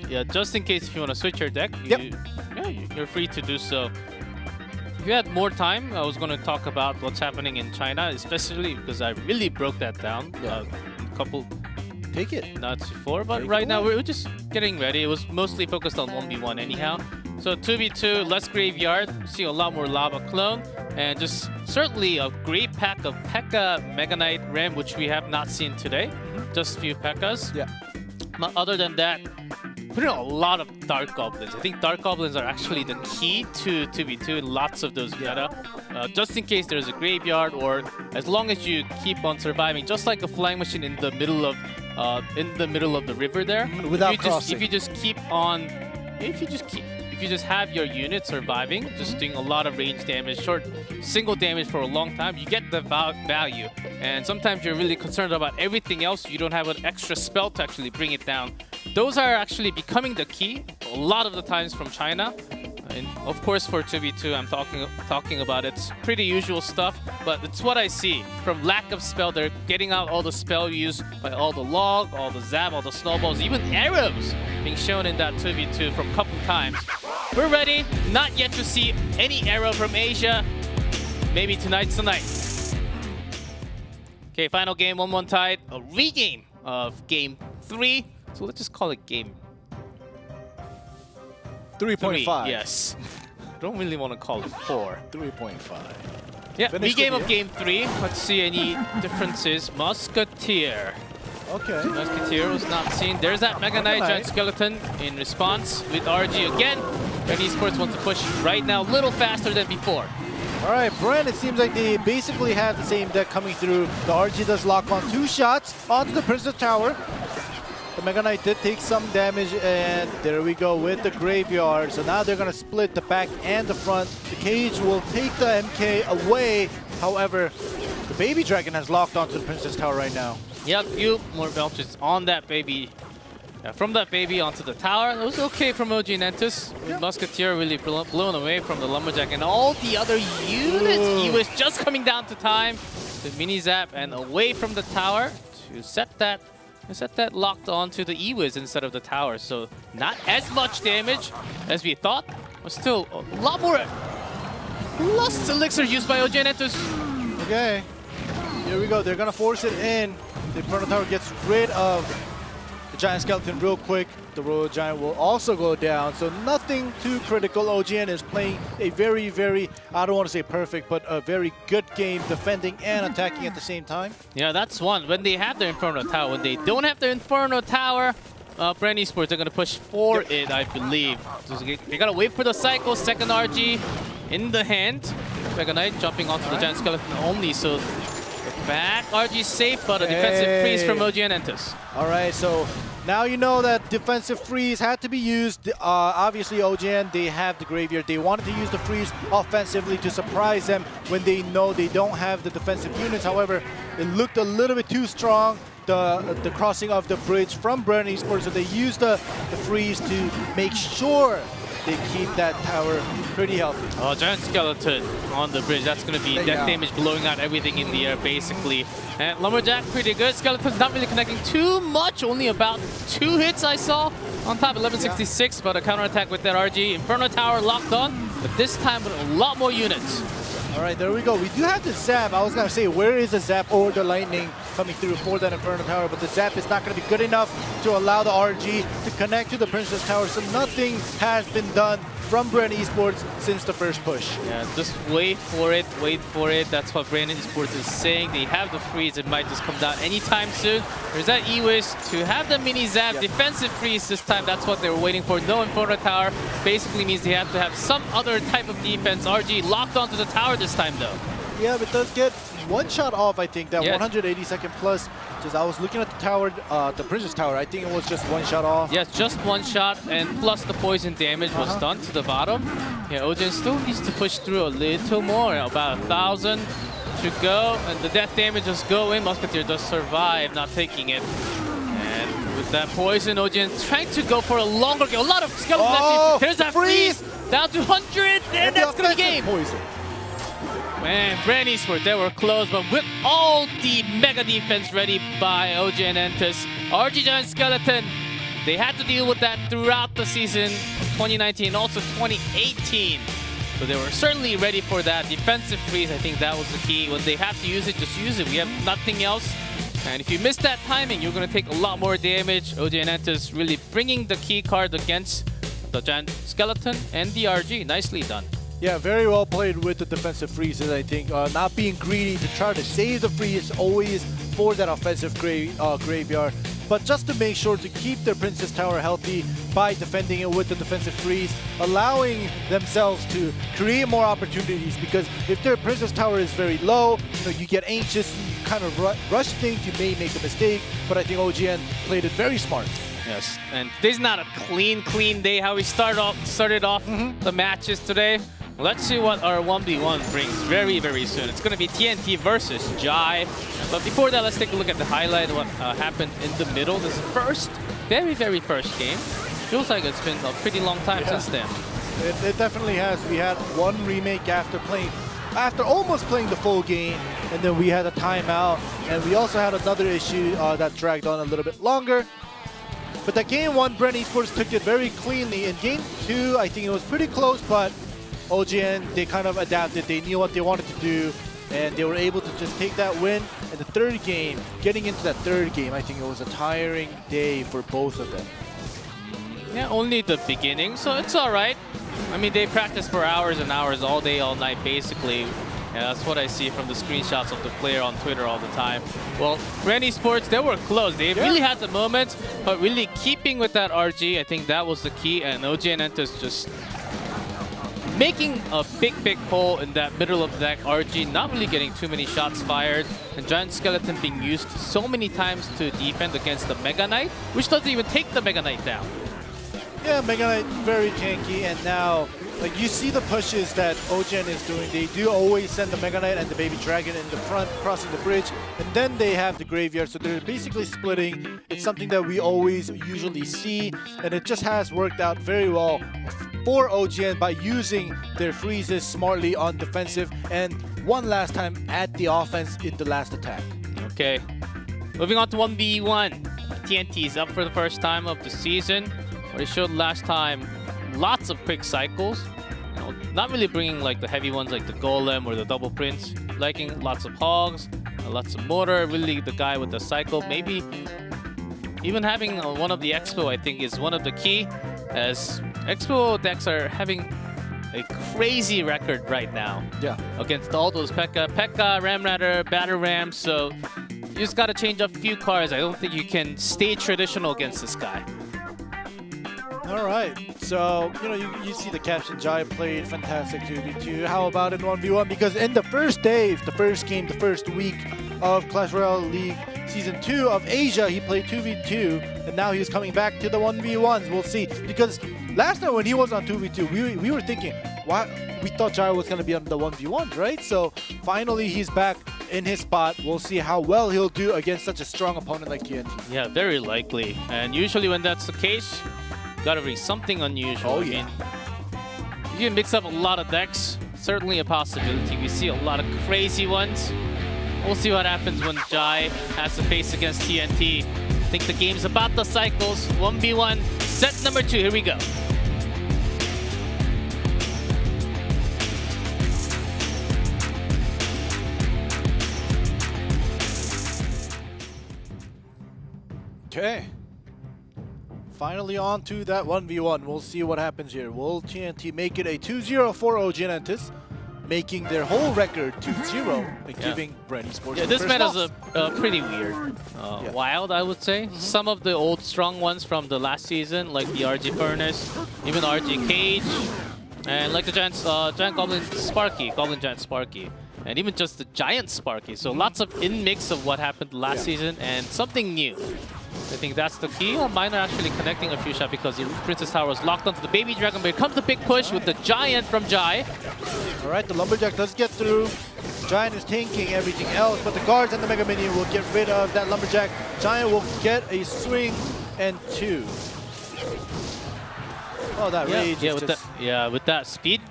Yeah, just in case if you want to switch your deck, you're free to do so. If you had more time, I was going to talk about what's happening in China, especially because I really broke that down a couple nuts before. But right now, we're just getting ready. It was mostly focused on 1v1 anyhow. So 2v2, less graveyard, see a lot more lava clone, and just certainly a great pack of P.E.K.K.A. Mega Knight Ram, which we have not seen today. Just a few P.E.K.K.A.s. Yeah. But other than that, put in a lot of Dark Goblins. I think Dark Goblins are actually the key to 2v2 in lots of those meta. Just in case there's a graveyard, or as long as you keep on surviving, just like a flying machine in the middle of the river there. Without crossing. If you just have your unit surviving, just doing a lot of range damage, single damage for a long time, you get the value. And sometimes you're really concerned about everything else. You don't have an extra spell to actually bring it down. Those are actually becoming the key a lot of the times from China. And of course for 2v2, I'm talking about it's pretty usual stuff, but it's what I see. From lack of spell, they're getting out all the spell used by all the log, all the zap, all the snowballs, even arrows being shown in that 2v2 from a couple times. We're ready, not yet to see any arrow from Asia. Maybe tonight's the night. Okay, final game, 1-1 tied. A regame of Game 3. So let's just call it Game 3.5. Yes. I don't really want to call it 4. 3.5. Yeah, regame of Game 3. Let's see any differences. Musketeer. Okay. Musketeer was not seen. There's that Mega Knight Giant Skeleton in response with RG again. Brand Esports wants to push right now a little faster than before. All right, Brand, it seems like they basically have the same deck coming through. The RG does lock on 2 shots onto the Princess Tower. The Mega Knight did take some damage, and there we go with the Graveyard. So now they're going to split the back and the front. The Cage will take the MK away. However, the Baby Dragon has locked onto the Princess Tower right now. Yeah, a few more belches on that baby. From that baby onto the tower. It was okay from OG Nentus. With Musketeer really blown away from the Lumberjack and all the other units. He was just coming down to time. The mini zap and away from the tower to set that locked onto the E-Wiz instead of the tower. So not as much damage as we thought, but still a lot more plus elixir used by OG Nentus. Okay, here we go. They're gonna force it in. The Inferno Tower gets rid of the Giant Skeleton real quick. The Royal Giant will also go down, so nothing too critical. OGN is playing a very, very, I don't want to say perfect, but a very good game, defending and attacking at the same time. Yeah, that's one. When they have their Inferno Tower, when they don't have their Inferno Tower, Brand Esports are going to push for it, I believe. They got to wait for the cycle, second RG in the hand. Mega Knight jumping onto the Giant Skeleton only, so the back RG safe, but a defensive freeze from OGN Entus. All right, so now you know that defensive freeze had to be used. Obviously, OGN, they have the Graveyard. They wanted to use the freeze offensively to surprise them when they know they don't have the defensive units. However, it looked a little bit too strong, the crossing of the bridge from Burn Esports, so they used the freeze to make sure they keep that tower pretty healthy. Oh, Giant Skeleton on the bridge. That's going to be death damage, blowing out everything in the air, basically. And Lumberjack, pretty good. Skeleton's not really connecting too much. Only about 2 hits I saw. On top, 1166, but a counterattack with that RG. Inferno Tower locked on, but this time with a lot more units. All right, there we go. We do have the Zap. I was going to say, where is the Zap or the Lightning coming through for that Inferno Tower? But the Zap is not going to be good enough to allow the RG to connect to the Princess Tower. So nothing has been done from Brand Esports since the first push. Yeah, just wait for it, wait for it. That's what Brand Esports is saying. They have the freeze. It might just come down anytime soon. There's that E-Wish to have the mini Zap. Defensive freeze this time. That's what they were waiting for. No Inferno Tower. Basically means they have to have some other type of defense. RG locked onto the tower this time, though. Yeah, but it does get one shot off, I think. That 180-second plus. Just I was looking at the tower, the Princess Tower. I think it was just one shot off. Yes, just one shot, and plus the poison damage was done to the bottom. Yeah, Ojin still needs to push through a little more. About 1,000 to go, and the death damage just go in. Musketeer does survive, not taking it. And with that poison, Ojin trying to go for a longer game. A lot of skeletons actually. There's that freeze! Down to 100, and that's gonna be game. Poison. Man, Brand Esports, they were close, but with all the mega defense ready by OG and Entus, RG Giant Skeleton, they had to deal with that throughout the season of 2019 and also 2018. So they were certainly ready for that defensive freeze. I think that was the key. When they have to use it, just use it. We have nothing else. And if you miss that timing, you're going to take a lot more damage. OG and Entus really bringing the key card against the Giant Skeleton and the RG. Nicely done. Yeah, very well played with the defensive freezes, I think. Not being greedy to try to save the freeze always for that offensive graveyard. But just to make sure to keep their Princess Tower healthy by defending it with the defensive freeze, allowing themselves to create more opportunities. Because if their Princess Tower is very low, you get anxious, you kind of rush things, you may make a mistake. But I think OGN played it very smart. Yes, and this is not a clean day how we started off the matches today. Let's see what our 1v1 brings very, very soon. It's going to be TNT versus Jai. But before that, let's take a look at the highlight of what happened in the middle. This very, very first game. Feels like it's been a pretty long time since then. It definitely has. We had one remake after almost playing the full game, and then we had a timeout. And we also had another issue that dragged on a little bit longer. But that game 1, Brand Esports took it very cleanly. In game 2, I think it was pretty close, but OGN, they kind of adapted. They knew what they wanted to do, and they were able to just take that win. And the third game, getting into that third game, I think it was a tiring day for both of them. Yeah, only the beginning, so it's all right. I mean, they practice for hours and hours, all day, all night, basically. Yeah, that's what I see from the screenshots of the player on Twitter all the time. Well, Brand Esports, they were close. They really had the moment, but really keeping with that RG, I think that was the key. And OG and Entus just making a big hole in that middle of the deck. RG not really getting too many shots fired, and Giant Skeleton being used so many times to defend against the Mega Knight, which doesn't even take the Mega Knight down. Yeah, Mega Knight very tanky, and now like you see the pushes that OGN is doing. They do always send the Mega Knight and the Baby Dragon in the front, crossing the bridge, and then they have the graveyard. So they're basically splitting. It's something that we always usually see, and it just has worked out very well for OGN by using their freezes smartly on defensive and one last time at the offense in the last attack. Okay, moving on to 1v1. TNT is up for the first time of the season. What they showed last time, lots of quick cycles. You know, not really bringing like the heavy ones like the Golem or the Double Prince. Liking lots of Hogs, lots of Mortar. Really the guy with the cycle. Maybe even having one of the Expo, I think, is one of the key. As Expo decks are having a crazy record right now. Yeah. Against all those P.E.K.K.A, Ramradder, Batter Ram. So you just got to change up a few cards. I don't think you can stay traditional against this guy. All right, so you see the caption, Jai played fantastic 2v2. How about in 1v1? Because in the first day, the first game, the first week of Clash Royale League Season 2 of Asia, he played 2v2, and now he's coming back to the 1v1s. We'll see. Because last time when he was on 2v2, we were thinking, why? We thought Jai was going to be on the 1v1s, right? So finally he's back in his spot. We'll see how well he'll do against such a strong opponent like TNT. Yeah, very likely. And usually when that's the case, gotta bring something unusual. Oh, yeah. I mean, you can mix up a lot of decks. Certainly a possibility. We see a lot of crazy ones. We'll see what happens when Jai has to face against TNT. I think the game's about the cycles. 1v1, set number 2. Here we go. Okay. Finally on to that 1v1. We'll see what happens here. Will TNT make it a 2-0 for OGN, making their whole record 2-0 and giving Brand Esports Yeah, this meta is pretty weird. Wild, I would say. Some of the old strong ones from the last season, like the RG Furnace, even RG Cage, and like the Giant Goblin Giant Sparky, and even just the Giant Sparky. So lots of in-mix of what happened last season and something new. I think that's the key. Miner actually connecting a few shots because the Princess Tower was locked onto the Baby Dragon, but here comes the big push with the Giant from Jai. All right, the Lumberjack does get through. Giant is tanking everything else, but the guards and the Mega Minion will get rid of that Lumberjack. Giant will get a swing and 2. Oh, that rage is just... with that speed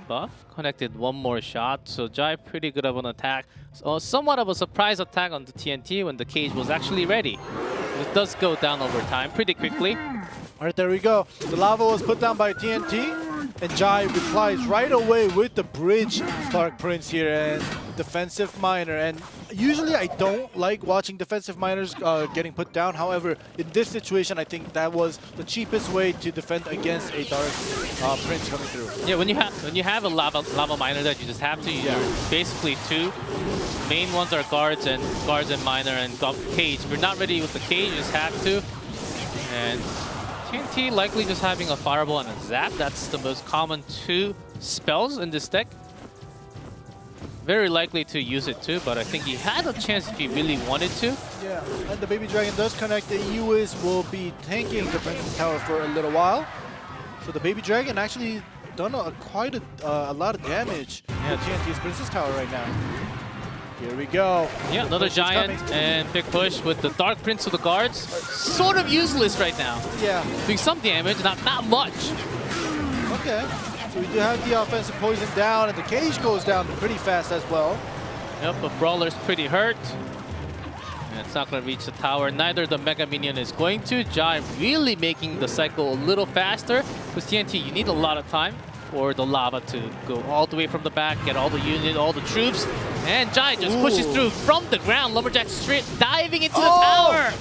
buff, connected one more shot. So Jai pretty good of an attack. So somewhat of a surprise attack on the TNT when the cage was actually ready. It does go down over time pretty quickly. All right, there we go. The lava was put down by TNT, and Jai replies right away with the bridge Dark Prince here and defensive miner. And usually I don't like watching defensive miners getting put down. However, in this situation, I think that was the cheapest way to defend against a Dark Prince coming through. Yeah, when you have a lava miner that you just have to, you're basically 2. Main ones are guards and miner and cage. If you're not ready with the cage, you just have to. And TNT likely just having a fireball and a zap. That's the most common 2 spells in this deck. Very likely to use it too, but I think he had a chance if he really wanted to. Yeah, and the Baby Dragon does connect. The Ewiz will be tanking the Princess Tower for a little while. So the Baby Dragon actually done quite a lot of damage to TNT's Princess Tower right now. Here we go. Yeah, another Giant and big push with the Dark Prince of the guards. Sort of useless right now. Yeah. Doing some damage, not much. Okay. So we do have the offensive poison down, and the cage goes down pretty fast as well. Yep, but Brawler's pretty hurt. And it's not going to reach the tower. Neither the Mega Minion is going to. Jai really making the cycle a little faster. With TNT, you need a lot of time for the lava to go all the way from the back, get all the unit, all the troops. And Jai just pushes through from the ground. Lumberjack straight diving into the tower.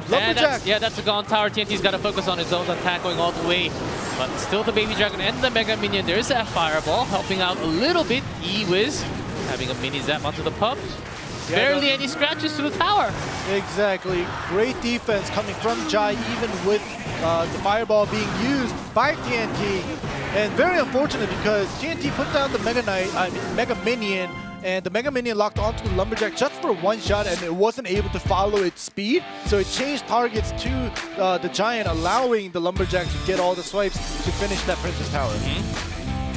Lumberjack. That's a gone tower. TNT's got to focus on his own attack going all the way. But still the Baby Dragon and the Mega Minion. There's that fireball helping out a little bit. Ewiz having a mini zap onto the pups. barely any scratches to the tower. Exactly. Great defense coming from Jai, even with the fireball being used by TNT. And very unfortunate because TNT put down the Mega Minion, and the Mega Minion locked onto the Lumberjack just for one shot, and it wasn't able to follow its speed. So it changed targets to the Giant, allowing the Lumberjack to get all the swipes to finish that Princess Tower.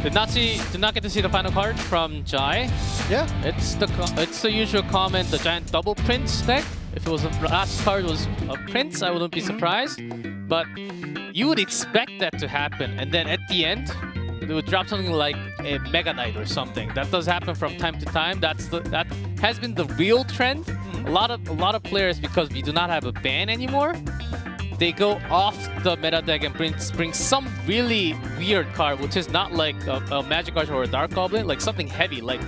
Did not get to see the final card from Jai. Yeah. It's the usual comment, the Giant double Prince deck. If it was the last card was a Prince, I wouldn't be surprised. But you would expect that to happen, and then at the end, they would drop something like a Mega Knight or something. That does happen from time to time. That has been the real trend. A lot of players, because we do not have a ban anymore, they go off the meta deck and bring some really weird card, which is not like a Magic Card or a Dark Goblin, like something heavy, like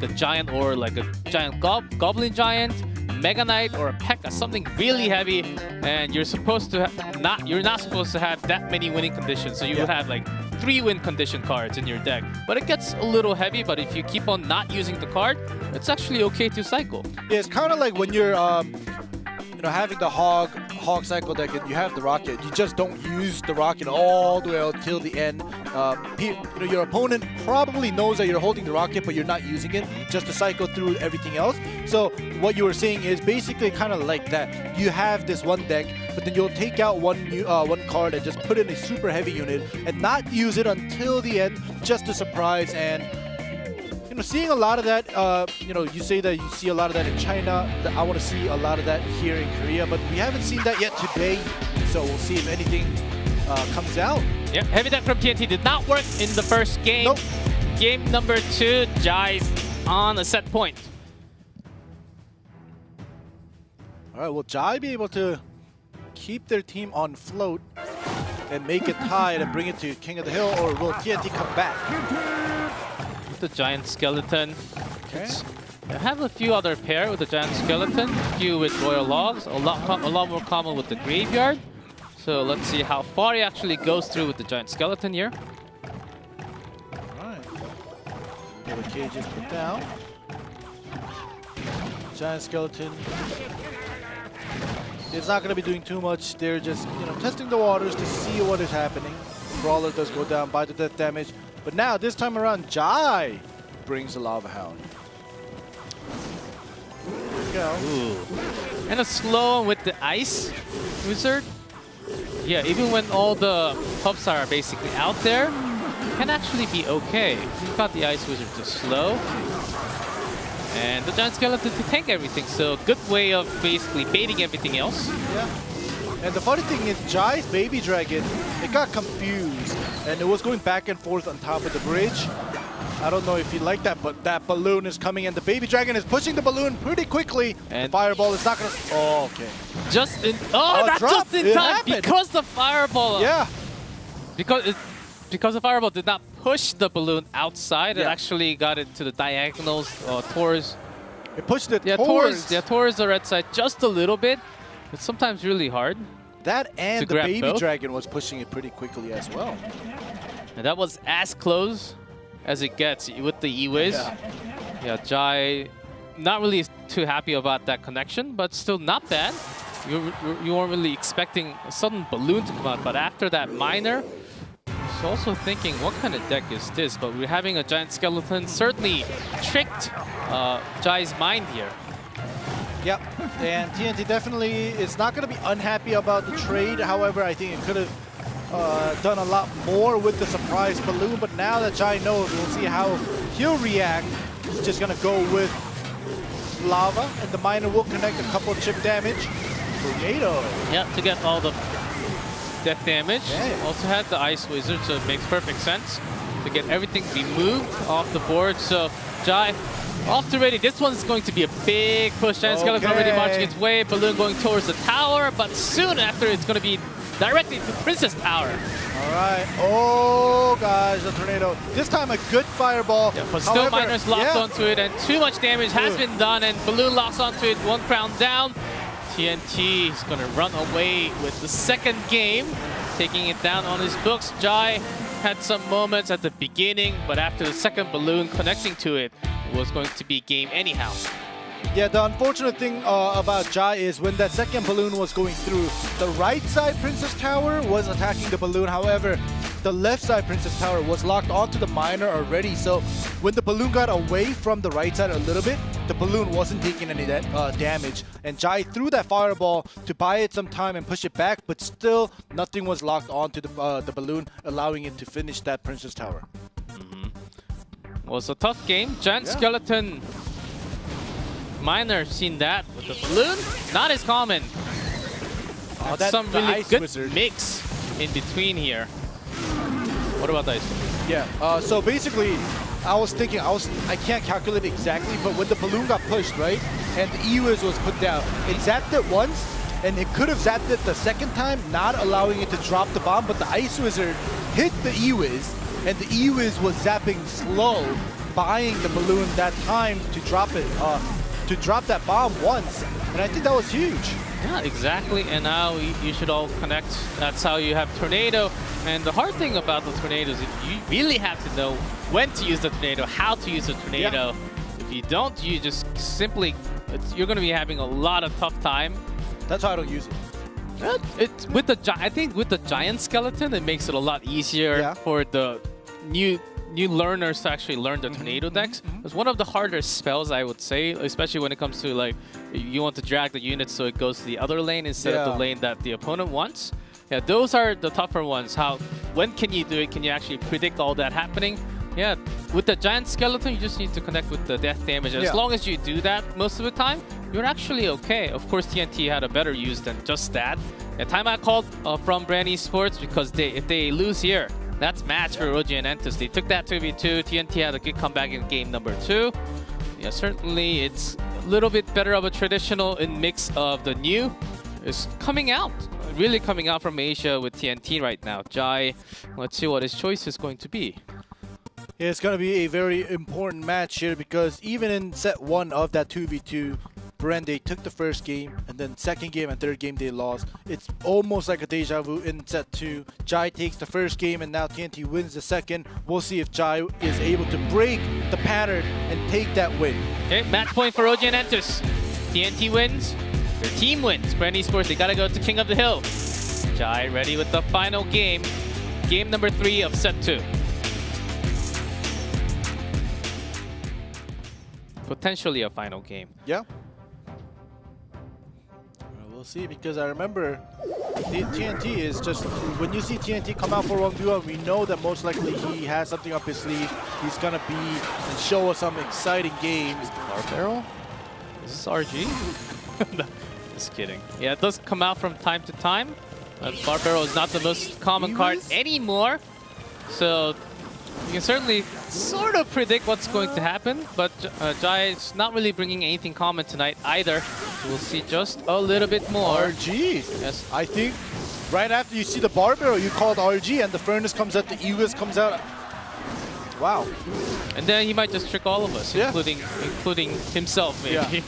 a Giant or like a Giant Goblin Giant, Mega Knight or a P.E.K.K.A, something really heavy, and you're not supposed to have that many winning conditions. So you would have like 3 win condition cards in your deck. But it gets a little heavy, but if you keep on not using the card, it's actually okay to cycle. Yeah, it's kind of like when you're having the hog cycle deck and you have the rocket, you just don't use the rocket all the way until the end. Your opponent probably knows that you're holding the rocket, but you're not using it just to cycle through everything else. So what you were saying is basically kind of like that. You have this one deck, but then you'll take out one card and just put in a super heavy unit and not use it until the end, just to surprise. And seeing a lot of that, you say that you see a lot of that in China. I want to see a lot of that here in Korea, but we haven't seen that yet today. So we'll see if anything comes out. Yeah, heavy deck from TNT did not work in the first game. Nope. Game number 2, Jai's on a set point. All right, will Jai be able to keep their team on float and make it tied and bring it to King of the Hill, or will TNT come back? The Giant Skeleton. Okay. I have a few other pair with the Giant Skeleton, a few with Royal Logs, a lot more common with the Graveyard. So let's see how far he actually goes through with the Giant Skeleton here. Alright. Get the cages put down. Giant Skeleton. It's not going to be doing too much. They're just, testing the waters to see what is happening. Brawler does go down by the death damage. But now, this time around, Jai brings the Lava Hound. There we go. Ooh. And a slow with the Ice Wizard. Yeah, even when all the pups are basically out there, can actually be okay. You've got the Ice Wizard to slow. And the Giant Skeleton to tank everything. So good way of basically baiting everything else. Yeah. And the funny thing is, Jai's Baby Dragon, it got confused. And it was going back and forth on top of the bridge. I don't know if you like that, but that balloon is coming and the Baby Dragon is pushing the balloon pretty quickly. And the Fireball is not going to... Oh, okay. Just in... Oh, that's just in time! Happened. Because the Fireball... Yeah. Because the Fireball did not push the balloon outside, it actually got it to the diagonals towards... It pushed it towards... towards the red side just a little bit. It's sometimes really hard. That and the Baby both. Dragon was pushing it pretty quickly as well. And that was as close as it gets with the E-Wiz. Yeah, Jai not really too happy about that connection, but still not bad. You weren't really expecting a sudden balloon to come out, but after that Miner, I was also thinking, what kind of deck is this? But we're having a Giant Skeleton certainly tricked Jai's mind here. Yep, and TNT definitely is not going to be unhappy about the trade. However, I think it could have done a lot more with the surprise balloon. But now that Jai knows, we'll see how he'll react. He's just going to go with Lava, and the Miner will connect a couple of chip damage. Tornado. Yeah, to get all the death damage. Yeah. Also had the Ice Wizard, so it makes perfect sense to get everything removed off the board. So Jai off to ready. This one's going to be a big push. Giant Skeleton already marching its way. Balloon going towards the tower, but soon after it's going to be directly to Princess Tower. All right. Oh, gosh, the Tornado. This time a good Fireball. Yeah, but still Miner's locked onto it, and too much damage has been done, and Balloon locks onto it. 1 crown down. TNT is going to run away with the second game, taking it down on his books. Jai had some moments at the beginning, but after the second balloon connecting to it, it was going to be game anyhow. Yeah, the unfortunate thing about Jai is when that second balloon was going through, the right side Princess Tower was attacking the balloon. However, the left side Princess Tower was locked onto the miner already. So when the balloon got away from the right side a little bit, the balloon wasn't taking any damage. And Jai threw that fireball to buy it some time and push it back, but still nothing was locked onto the balloon, allowing it to finish that Princess Tower. Well, it's a tough game. Giant Skeleton Miner, seen that with the balloon. Not as common. That's some really good mix in between here. What about the Ice Wizard? Yeah, so basically, I was thinking, I can't calculate exactly, but when the balloon got pushed, right, and the E-Wiz was put down, it zapped it once, and it could have zapped it the second time, not allowing it to drop the bomb, but the Ice Wizard hit the E-Wiz, and the E-Wiz was zapping slow, buying the balloon that time to drop it, to drop that bomb once, and I think that was huge. Yeah, exactly, and now you should all connect. That's how you have Tornado. And the hard thing about the Tornado is you really have to know when to use the Tornado, how to use the Tornado. Yeah. If you don't, you just simply, you're going to be having a lot of tough time. That's why I don't use it. I think with the Giant Skeleton, it makes it a lot easier for the new learners to actually learn the Tornado decks. It's one of the harder spells, I would say, especially when it comes to like you want to drag the units so it goes to the other lane instead of the lane that the opponent wants. Yeah, those are the tougher ones. When can you do it? Can you actually predict all that happening? Yeah, with the Giant Skeleton, you just need to connect with the death damage. As long as you do that most of the time, you're actually okay. Of course, TNT had a better use than just that. A timeout called from Brand Esports because if they lose here, that's match for Roji and Entus. They took that 2v2. TNT had a good comeback in game number 2. Yeah, certainly it's a little bit better of a traditional mix of the new. Is coming out, really coming out from Asia with TNT right now. Jai, let's see what his choice is going to be. Yeah, it's going to be a very important match here because even in set 1 of that 2v2, they took the first game, and then second game and third game they lost. It's almost like a deja vu in set 2. Jai takes the first game, and now TNT wins the second. We'll see if Jai is able to break the pattern and take that win. Okay, match point for Roji and Entus. TNT wins. Their team wins. Brand Esports, they gotta go to King of the Hill. Jai ready with the final game. Game number 3 of set 2. Potentially a final game. Yeah. We'll see, because I remember TNT is just, when you see TNT come out for 1v1, we know that most likely he has something up his sleeve. He's gonna be and show us some exciting games. Bar Barrel? Is this RG? No, just kidding. Yeah, it does come out from time to time. Bar Barrel is not the most common card anymore. So you can certainly sort of predict what's going to happen, but Jai is not really bringing anything common tonight either. So we'll see just a little bit more. RG. Yes. I think right after you see the Bar Barrel, you called RG, and the Furnace comes out, the E-Wiz comes out. Wow. And then he might just trick all of us, including himself, maybe. Yeah.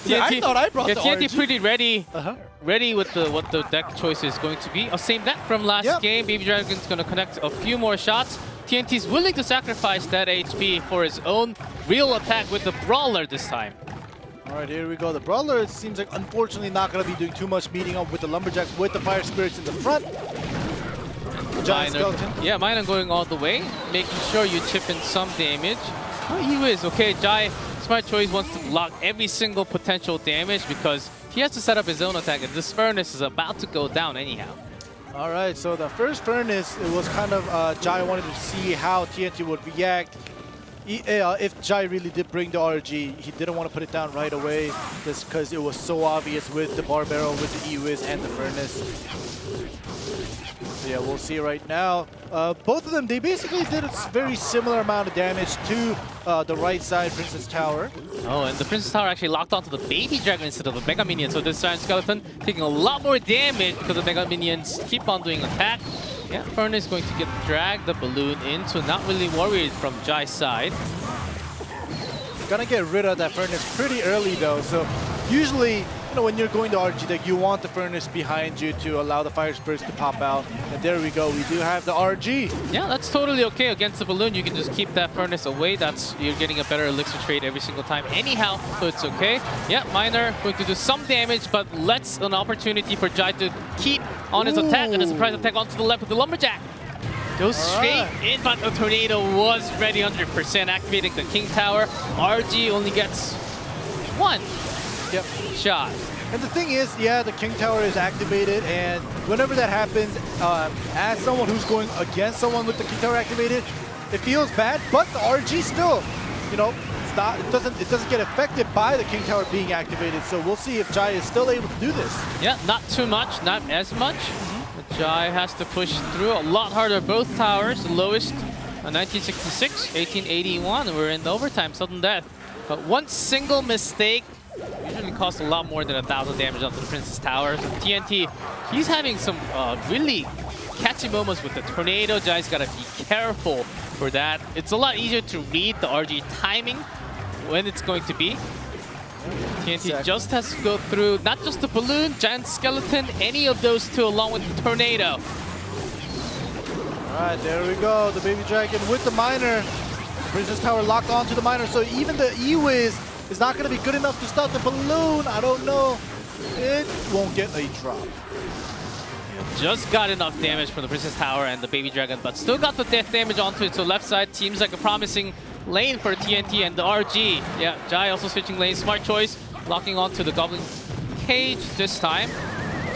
TNT, I thought I brought the TNT RG. pretty ready with what the deck choice is going to be. Same deck from last game. Baby Dragon's going to connect a few more shots. TNT's willing to sacrifice that HP for his own real attack with the Brawler this time. All right, here we go. The Brawler, it seems like, unfortunately, not going to be doing too much meeting up with the Lumberjack with the Fire Spirits in the front. Giant Skeleton. Yeah, Miner going all the way, making sure you chip in some damage. Oh, he is. Okay, Jai, smart choice, wants to block every single potential damage because he has to set up his own attack, and this Furnace is about to go down anyhow. All right, so the first Furnace, it was kind of Jai wanted to see how TNT would react. If Jai really did bring the RG, he didn't want to put it down right away just because it was so obvious with the Bar Barrel, with the E-Wiz, and the Furnace. So yeah, we'll see right now. Both of them, they basically did a very similar amount of damage to the right side Princess Tower. Oh, and the Princess Tower actually locked onto the Baby Dragon instead of the Mega Minion. So this Giant Skeleton taking a lot more damage because the Mega Minions keep on doing attack. Yeah, Furnace is going to drag the balloon in, so not really worried from Jai's side. Gonna get rid of that Furnace pretty early though, so usually you know, when you're going to RG deck, you want the furnace behind you to allow the fire spirits to pop out. And there we go. We do have the RG. Yeah, that's totally okay against the balloon. You can just keep that furnace away. You're getting a better elixir trade every single time anyhow, so it's okay. Yeah, Miner going to do some damage, but lets an opportunity for Jai to keep on his attack, and a surprise attack onto the left with the Lumberjack. Goes straight in, but the Tornado was ready 100%, activating the King Tower. RG only gets one shot. And the thing is, yeah, the King Tower is activated, and whenever that happens, as someone who's going against someone with the King Tower activated, it feels bad, but the RG still, you know, it doesn't get affected by the King Tower being activated. So we'll see if Jai is still able to do this. Yeah, not too much, not as much. But Jai has to push through a lot harder. Both towers, the lowest 1966, 1881. We're in the overtime, sudden death. But one single mistake usually costs a lot more than 1,000 damage onto the Princess Tower. So TNT, he's having some really catchy moments with the Tornado. Jai's got to be careful for that. It's a lot easier to read the RG timing when it's going to be. TNT just has to go through not just the balloon, giant skeleton, any of those two along with the Tornado. All right, there we go. The Baby Dragon with the Miner. The Princess Tower locked onto the Miner, so even the E-Wiz is not going to be good enough to stop the balloon. I don't know. It won't get a drop. Just got enough damage from the Princess Tower and the Baby Dragon, but still got the death damage onto it. So left side seems like a promising lane for TNT and the RG. Yeah, Jai also switching lanes. Smart choice. Locking onto the Goblin Cage this time.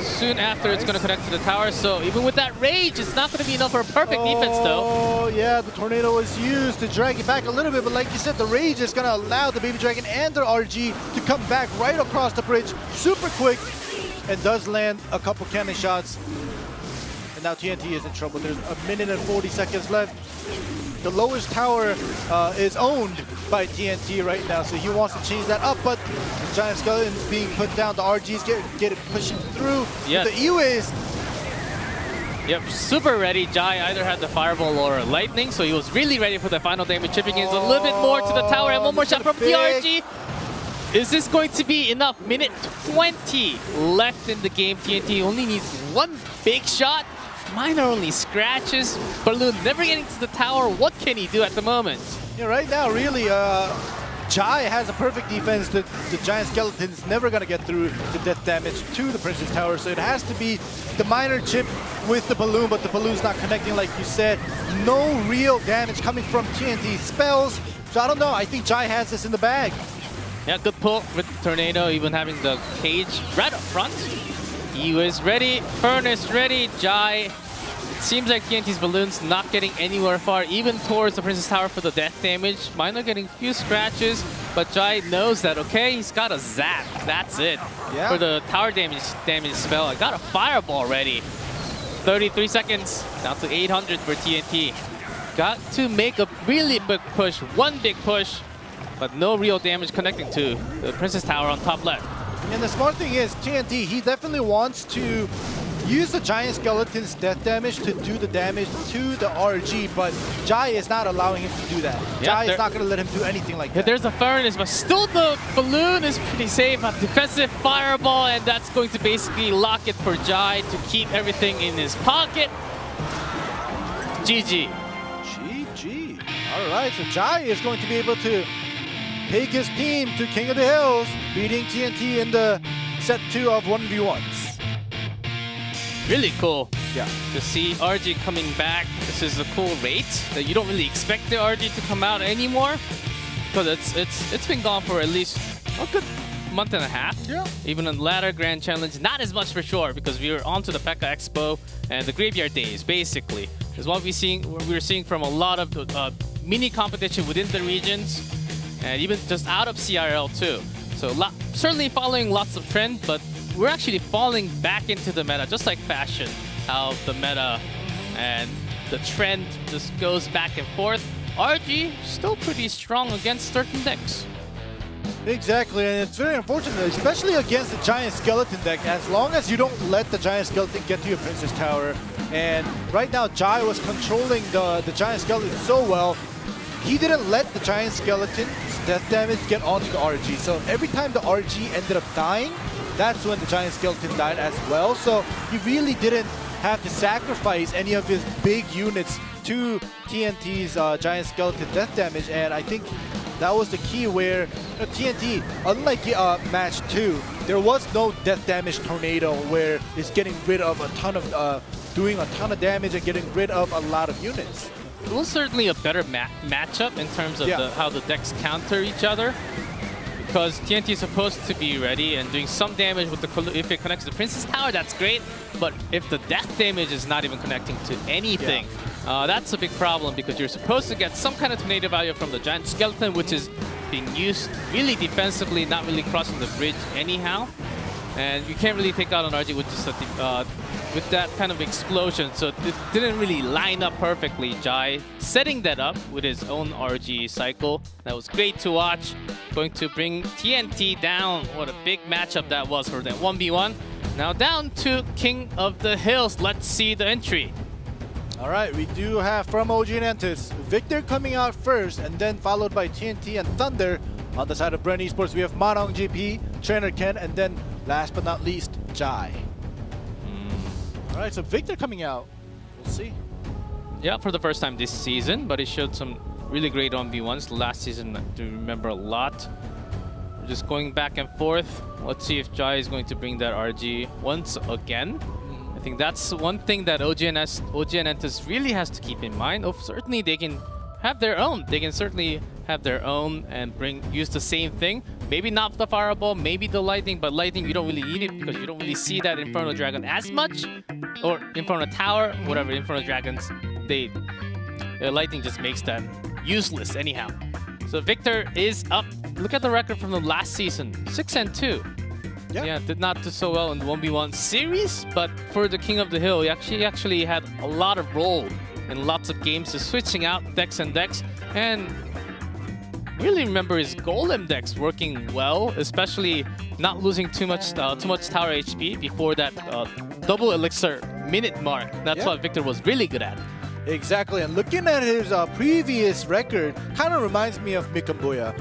Soon after, it's going to connect to the tower. So even with that rage, it's not going to be enough for a perfect defense, though. Oh, yeah, the Tornado was used to drag it back a little bit. But like you said, the rage is going to allow the Baby Dragon and the RG to come back right across the bridge super quick. And does land a couple cannon shots. And now TNT is in trouble. There's a minute and 40 seconds left. The lowest tower is owned by TNT right now, so he wants to change that up, but the Giant Skeleton is being put down. The RG's get it pushing through. Yeah. The E-Wiz. Yep, super ready. Jai either had the Fireball or Lightning, so he was really ready for the final damage, chipping in a little bit more to the tower, and one more shot from the RG. Is this going to be enough? Minute 20 left in the game. TNT only needs one big shot. Miner only scratches. Balloon never getting to the tower. What can he do at the moment? Yeah, right now, really, Jai has a perfect defense. The Giant Skeleton's never going to get through the death damage to the Princess Tower, so it has to be the Miner chip with the Balloon, but the Balloon's not connecting like you said. No real damage coming from TNT spells. So I don't know. I think Jai has this in the bag. Yeah, good pull with the Tornado, even having the cage right up front. He was ready, Furnace ready, Jai. It seems like TNT's Balloon's not getting anywhere far, even towards the Princess Tower for the death damage. Miner getting a few scratches, but Jai knows that, okay, he's got a zap. That's it. Yeah. For the tower damage spell. I got a Fireball ready. 33 seconds, down to 800 for TNT. Got to make a really big push, one big push, but no real damage connecting to the Princess Tower on top left. And the smart thing is, TNT, he definitely wants to use the Giant Skeleton's death damage to do the damage to the RG, but Jai is not allowing him to do that. Yeah, Jai is not going to let him do anything like that. There's a Furnace, but still the Balloon is pretty safe. A defensive Fireball, and that's going to basically lock it for Jai to keep everything in his pocket. GG. GG. All right, so Jai is going to be able to take his team to King of the Hills, beating TNT in the set 2 of 1v1s. Really cool. Yeah. To see RG coming back. This is a cool rate that you don't really expect the RG to come out anymore, because it's been gone for at least a good month and a half. Yeah. Even on the latter Grand Challenge, not as much for sure, because we were on to the P.E.K.K.A Expo and the Graveyard Days, basically. Is what we're seeing from a lot of mini competition within the regions, and even just out of CRL too. So certainly following lots of trend, but we're actually falling back into the meta, just like fashion, how the meta and the trend just goes back and forth. RG still pretty strong against certain decks. Exactly, and it's very unfortunate, especially against the Giant Skeleton deck, as long as you don't let the Giant Skeleton get to your Princess Tower. And right now, Jai was controlling the Giant Skeleton so well, he didn't let the Giant Skeleton's death damage get onto the RG. So every time the RG ended up dying, that's when the Giant Skeleton died as well. So he really didn't have to sacrifice any of his big units to TNT's Giant Skeleton death damage, and I think that was the key where TNT, unlike match 2, there was no death damage tornado where it's getting rid of a ton of, doing a ton of damage and getting rid of a lot of units. It was certainly a better matchup in terms of how the decks counter each other. Because TNT is supposed to be ready and doing some damage with the if it connects to the Princess Tower, that's great. But if the death damage is not even connecting to anything, that's a big problem because you're supposed to get some kind of tornado value from the Giant Skeleton, which is being used really defensively, not really crossing the bridge anyhow. And you can't really take out an RG with just with that kind of explosion, so it didn't really line up perfectly. Jai setting that up with his own RG cycle. That was great to watch. Going to bring TNT down. What a big matchup that was for them. 1v1. Now down to King of the Hills. Let's see the entry. All right, we do have from OG Nantes, Victor coming out first, and then followed by TNT and Thunder. On the side of Bren Esports, we have Manong GP, Trainer Ken, and then last but not least, Jai. All right, so Victor coming out. We'll see. Yeah, for the first time this season, but he showed some really great 1v1s. Last season, I do remember a lot. We're just going back and forth. Let's see if Jai is going to bring that RG once again. I think that's one thing that OG Nantes really has to keep in mind. Certainly, they can have their own. They can certainly have their own and use the same thing. Maybe not the fireball, maybe the lightning, but lightning you don't really need it because you don't really see that Inferno Dragon as much. Or Inferno Tower, whatever, Inferno Dragons, lightning just makes that useless anyhow. So Victor is up. Look at the record from the last season, 6-2. Yeah, did not do so well in the 1v1 series, but for the King of the Hill, he actually had a lot of role in lots of games, just switching out decks and really remember his Golem decks working well, especially not losing too much tower HP before that double elixir minute mark. That's what Victor was really good at. Exactly, and looking at his previous record, kind of reminds me of Mikambuya,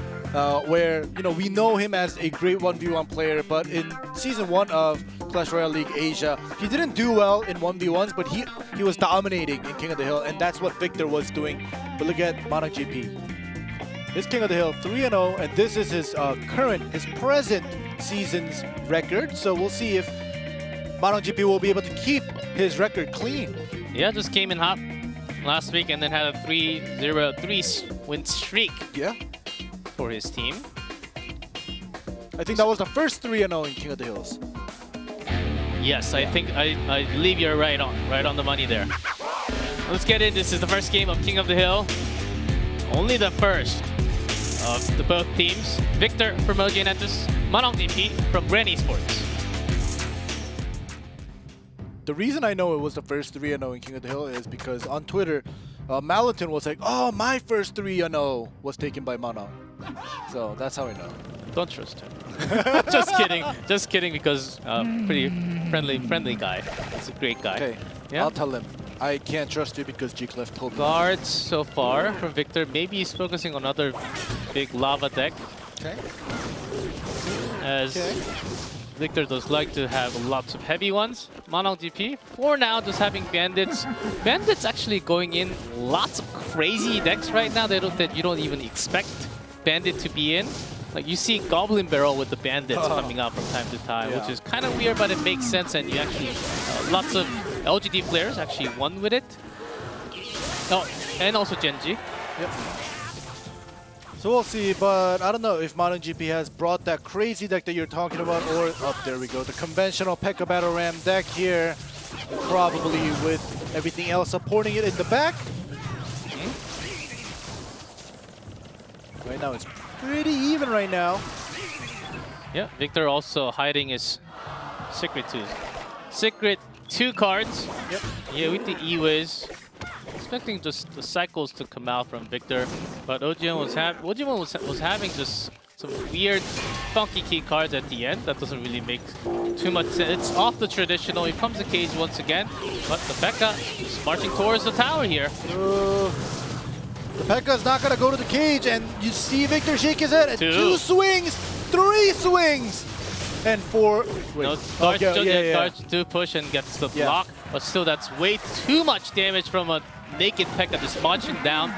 where we know him as a great 1v1 player, but in Season 1 of Clash Royale League Asia, he didn't do well in 1v1s, but he was dominating in King of the Hill, and that's what Victor was doing. But look at Manong GP. This King of the Hill, 3-0, and this is his present season's record. So we'll see if Manong GP will be able to keep his record clean. Yeah, just came in hot last week and then had a 3-0 win streak. Yeah. For his team. I think that was the first 3-0 in King of the Hills. Yes, I think I believe you're right on the money there. Let's get in. This is the first game of King of the Hill. Only the first of the both teams. Victor from OG Nantes, Manong DP from Bren Esports. The reason I know it was the first 3-0 in King of the Hill is because on Twitter, Malaton was like, "Oh, my first 3-0 was taken by Manong." So that's how I know. Don't trust him. Just kidding. Because pretty friendly guy. He's a great guy. Okay, yeah? I'll tell him. I can't trust you because G-Clef told me. Guards so far from Victor. Maybe he's focusing on another big lava deck. Okay. As Victor does like to have lots of heavy ones. Manong DP, for now, just having bandits. Bandits actually going in lots of crazy decks right now that you don't even expect bandit to be in. Like you see Goblin Barrel with the bandits coming out from time to time, which is kind of weird, but it makes sense. And you actually, lots of LGD players actually won with it. Oh, and also Genji. Yep. So we'll see, but I don't know if Manong GP has brought that crazy deck that you're talking about, or there we go, the conventional P.E.K.K.A. Battle Ram deck here, probably with everything else supporting it in the back. Right now it's pretty even right now. Yeah, Victor also hiding his Secret 2 cards. Yep. Yeah, with the E-Wiz. Expecting just the cycles to come out from Victor, but OG1 was having just some weird, funky key cards at the end. That doesn't really make too much sense. It's off the traditional. Here comes the cage once again, but the P.E.K.K.A. is marching towards the tower here. The P.E.K.K.A. is not going to go to the cage, and you see Victor shake his head at 2 swings, 3 swings. And for No, okay, Darch do push and gets the Yeah. block, but still that's way too much damage from a naked Pekka just marching down.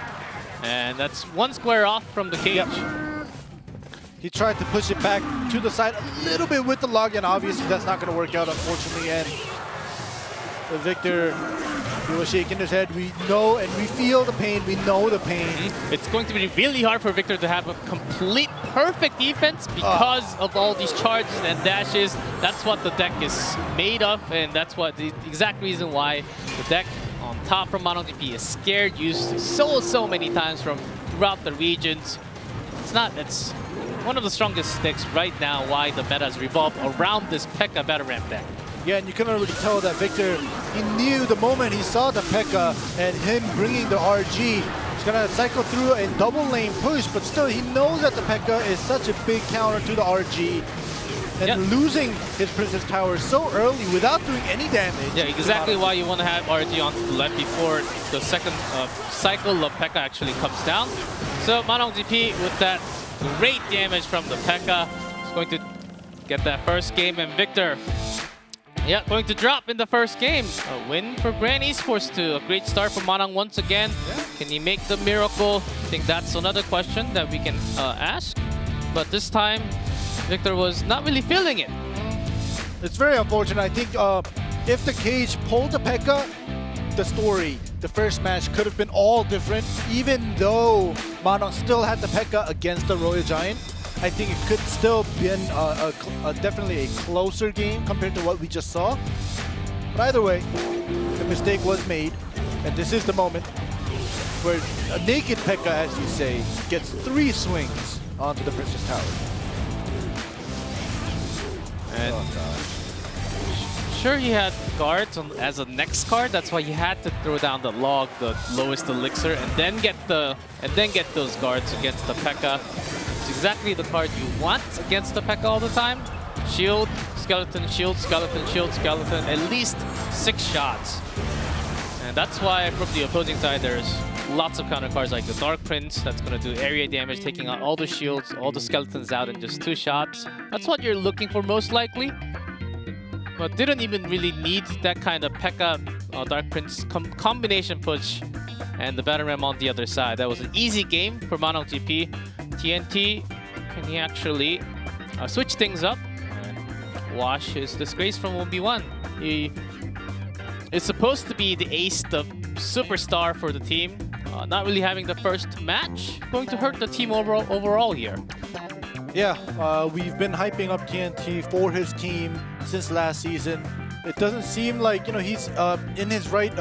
And that's one square off from the cage. Yep. He tried to push it back to the side a little bit with the log, and obviously that's not going to work out, unfortunately. And Victor, he was shaking his head. We know and we feel the pain. We know the pain. It's going to be really hard for Victor to have a complete perfect defense because of all these charges and dashes. That's what the deck is made of, and that's what the exact reason why the deck on top from MonoGP is scared, used so many times from throughout the regions. It's one of the strongest decks right now, why the meta has revolved around this Pekka battle ramp deck. Yeah, and you can already tell that Victor, he knew the moment he saw the Pekka and him bringing the RG, he's going to cycle through a double lane push, but still he knows that the Pekka is such a big counter to the RG. And losing his Princess Tower so early without doing any damage. Yeah, exactly why you want to have RG onto the left before the second cycle of Pekka actually comes down. So MonoGP with that great damage from the Pekka is going to get that first game, and Victor, yeah, going to drop in the first game. A win for Grand Esports too. A great start for Manong once again. Yeah. Can he make the miracle? I think that's another question that we can ask. But this time, Victor was not really feeling it. It's very unfortunate. I think if the cage pulled the Pekka, the story, the first match could have been all different. Even though Manong still had the Pekka against the Royal Giant, I think it could still been definitely a closer game compared to what we just saw. But either way, the mistake was made, and this is the moment where a naked Pekka, as you say, gets 3 swings onto the Princess Tower. And sure, he had guards as a next card. That's why he had to throw down the log, the lowest elixir, and then get those guards against the Pekka. It's exactly the card you want against the Pekka all the time. Shield, skeleton, shield, skeleton, shield, skeleton. At least 6 shots. And that's why from the opposing side, there's lots of counter cards like the Dark Prince that's going to do area damage, taking out all the shields, all the skeletons out in just 2 shots. That's what you're looking for most likely. But didn't even really need that kind of Pekka Dark Prince combination push and the Battle Ram on the other side. That was an easy game for MonoGP. TNT, can he actually switch things up and wash his disgrace from 1v1? He is supposed to be the ace, the superstar for the team. Not really having the first match, going to hurt the team overall here. Yeah, we've been hyping up TNT for his team since last season. It doesn't seem like he's in his right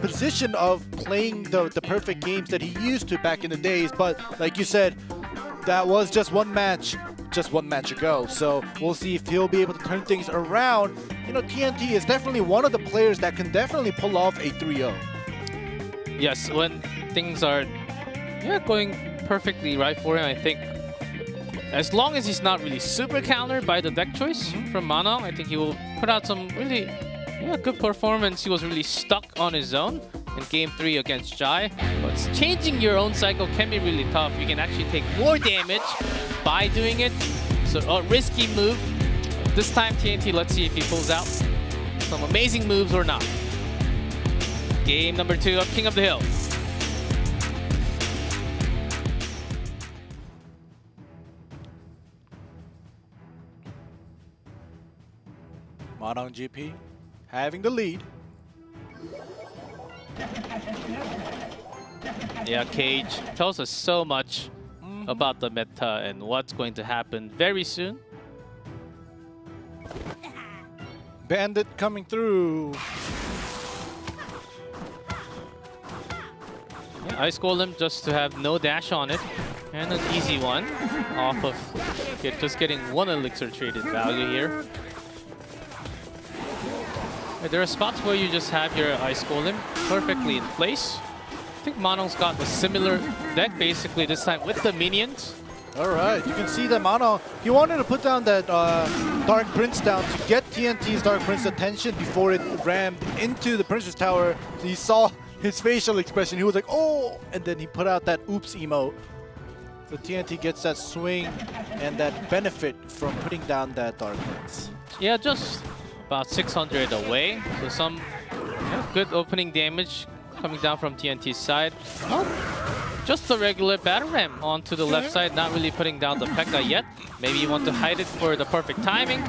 position of playing the perfect games that he used to back in the days. But like you said, that was just one match ago. So we'll see if he'll be able to turn things around. TNT is definitely one of the players that can definitely pull off a 3-0. Yes, when things are going perfectly right for him, I think as long as he's not really super countered by the deck choice from Mono, I think he will put out some really good performance. He was really stuck on his own in Game 3 against Jai. But changing your own cycle can be really tough. You can actually take more damage by doing it. So a risky move. This time TNT, let's see if he pulls out some amazing moves or not. Game number 2 of King of the Hill. MonoGP having the lead. Yeah, Cage tells us so much about the meta and what's going to happen very soon. Bandit coming through. Yeah, Ice Golem just to have no dash on it. And an easy one off of just getting 1 elixir traded value here. There are spots where you just have your Ice Golem perfectly in place. I think Mono's got a similar deck basically this time with the minions. Alright, you can see that Mono, he wanted to put down that Dark Prince down to get TNT's Dark Prince attention before it rammed into the Princess Tower. So you saw his facial expression, he was like, oh! And then he put out that oops emote. So TNT gets that swing and that benefit from putting down that Dark Prince. Yeah, just about 600 away. So some good opening damage coming down from TNT's side. Oh, just a regular battle ram onto the left side, not really putting down the P.E.K.K.A yet. Maybe you want to hide it for the perfect timing.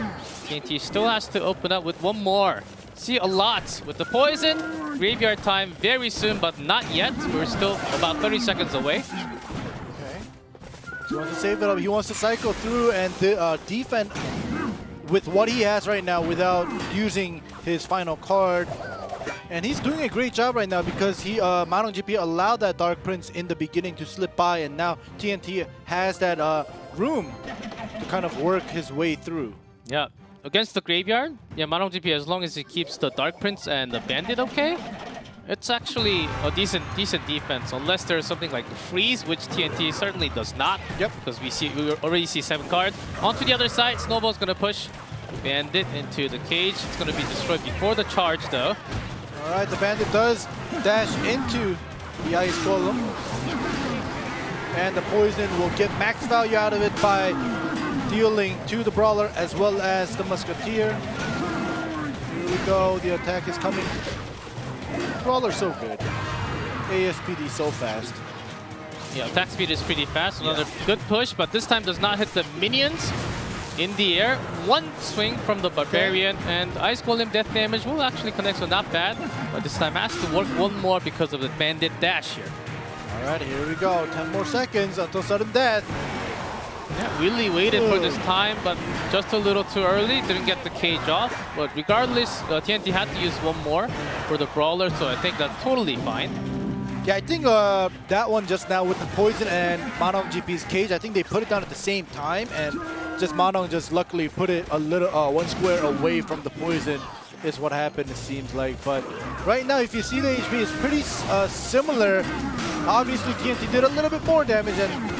TNT still has to open up with one more. See a lot with the poison. Graveyard time very soon, but not yet. We're still about 30 seconds away. Okay. He wants to save it up. He wants to cycle through and defend with what he has right now without using his final card. And he's doing a great job right now because he Manong GP allowed that Dark Prince in the beginning to slip by, and now TNT has that room to kind of work his way through. Yeah, against the Graveyard, yeah, Manong GP, as long as he keeps the Dark Prince and the Bandit okay, it's actually a decent defense, unless there's something like Freeze, which TNT certainly does not. Yep. Because we already see 7 cards. Onto the other side, Snowball's gonna push Bandit into the cage. It's gonna be destroyed before the charge though. Alright, the Bandit does dash into the Ice Golem. And the Poison will get max value out of it by dealing to the Brawler as well as the Musketeer. Here we go, the attack is coming. Brawler's so good. ASPD so fast. Yeah, attack speed is pretty fast. Another good push, but this time does not hit the minions in the air. One swing from the Barbarian, and Ice Golem death damage will actually connect, so not bad. But this time has to work one more because of the Bandit dash here. Alright, here we go. 10 more seconds until sudden death. Yeah, really waited for this time, but just a little too early. Didn't get the cage off. But regardless, TNT had to use one more for the Brawler, so I think that's totally fine. Yeah, I think that one just now with the Poison and Manong GP's cage, I think they put it down at the same time, and just Manong just luckily put it a little one square away from the Poison is what happened, it seems like. But right now, if you see the HP, it's pretty similar. Obviously, TNT did a little bit more damage and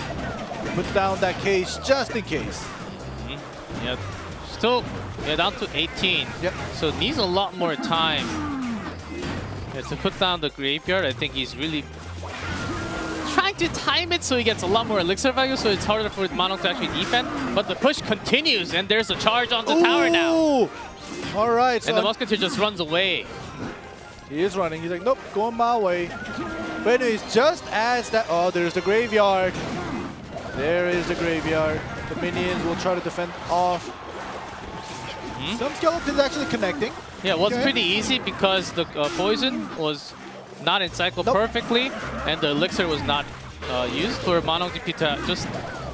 put down that cage just in case. Yeah, still down to 18. Yep. So needs a lot more time. Yeah, to put down the Graveyard. I think he's really trying to time it so he gets a lot more elixir value, so it's harder for Manong to actually defend. But the push continues, and there's a charge on the tower now. All right. So and the Musketeer just runs away. He is running. He's like, nope, going my way. But anyways, just as that... Oh, there's the Graveyard. There is the Graveyard. The minions will try to defend off. Some skeletons actually connecting. Yeah, it was pretty easy because the Poison was not in cycle perfectly, and the elixir was not used for Manong GP to just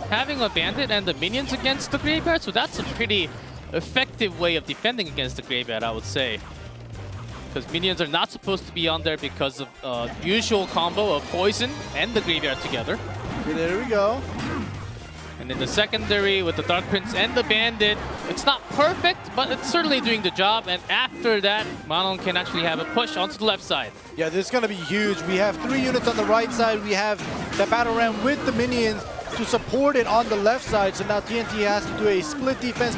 having a Bandit and the minions against the Graveyard. So that's a pretty effective way of defending against the Graveyard, I would say. Because minions are not supposed to be on there because of usual combo of Poison and the Graveyard together. Okay, there we go. And in the secondary with the Dark Prince and the Bandit, it's not perfect, but it's certainly doing the job. And after that, Manong can actually have a push onto the left side. Yeah, this is going to be huge. We have 3 units on the right side. We have the Battle Ram with the minions to support it on the left side. So now TNT has to do a split defense.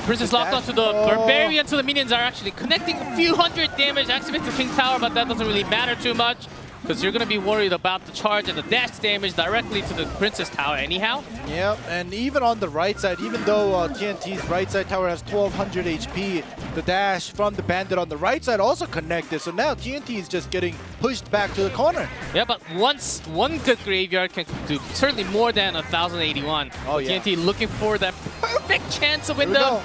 Prince is locked onto the Barbarian, so the minions are actually connecting a few hundred damage. Activates the King Tower, but that doesn't really matter too much, because you're going to be worried about the charge and the dash damage directly to the Princess Tower anyhow. Yep, and even on the right side, even though TNT's right side tower has 1200 HP, the dash from the Bandit on the right side also connected. So now TNT is just getting pushed back to the corner. Yeah, but once one good Graveyard can do certainly more than 1081. Oh, yeah. TNT looking for that perfect chance to win them.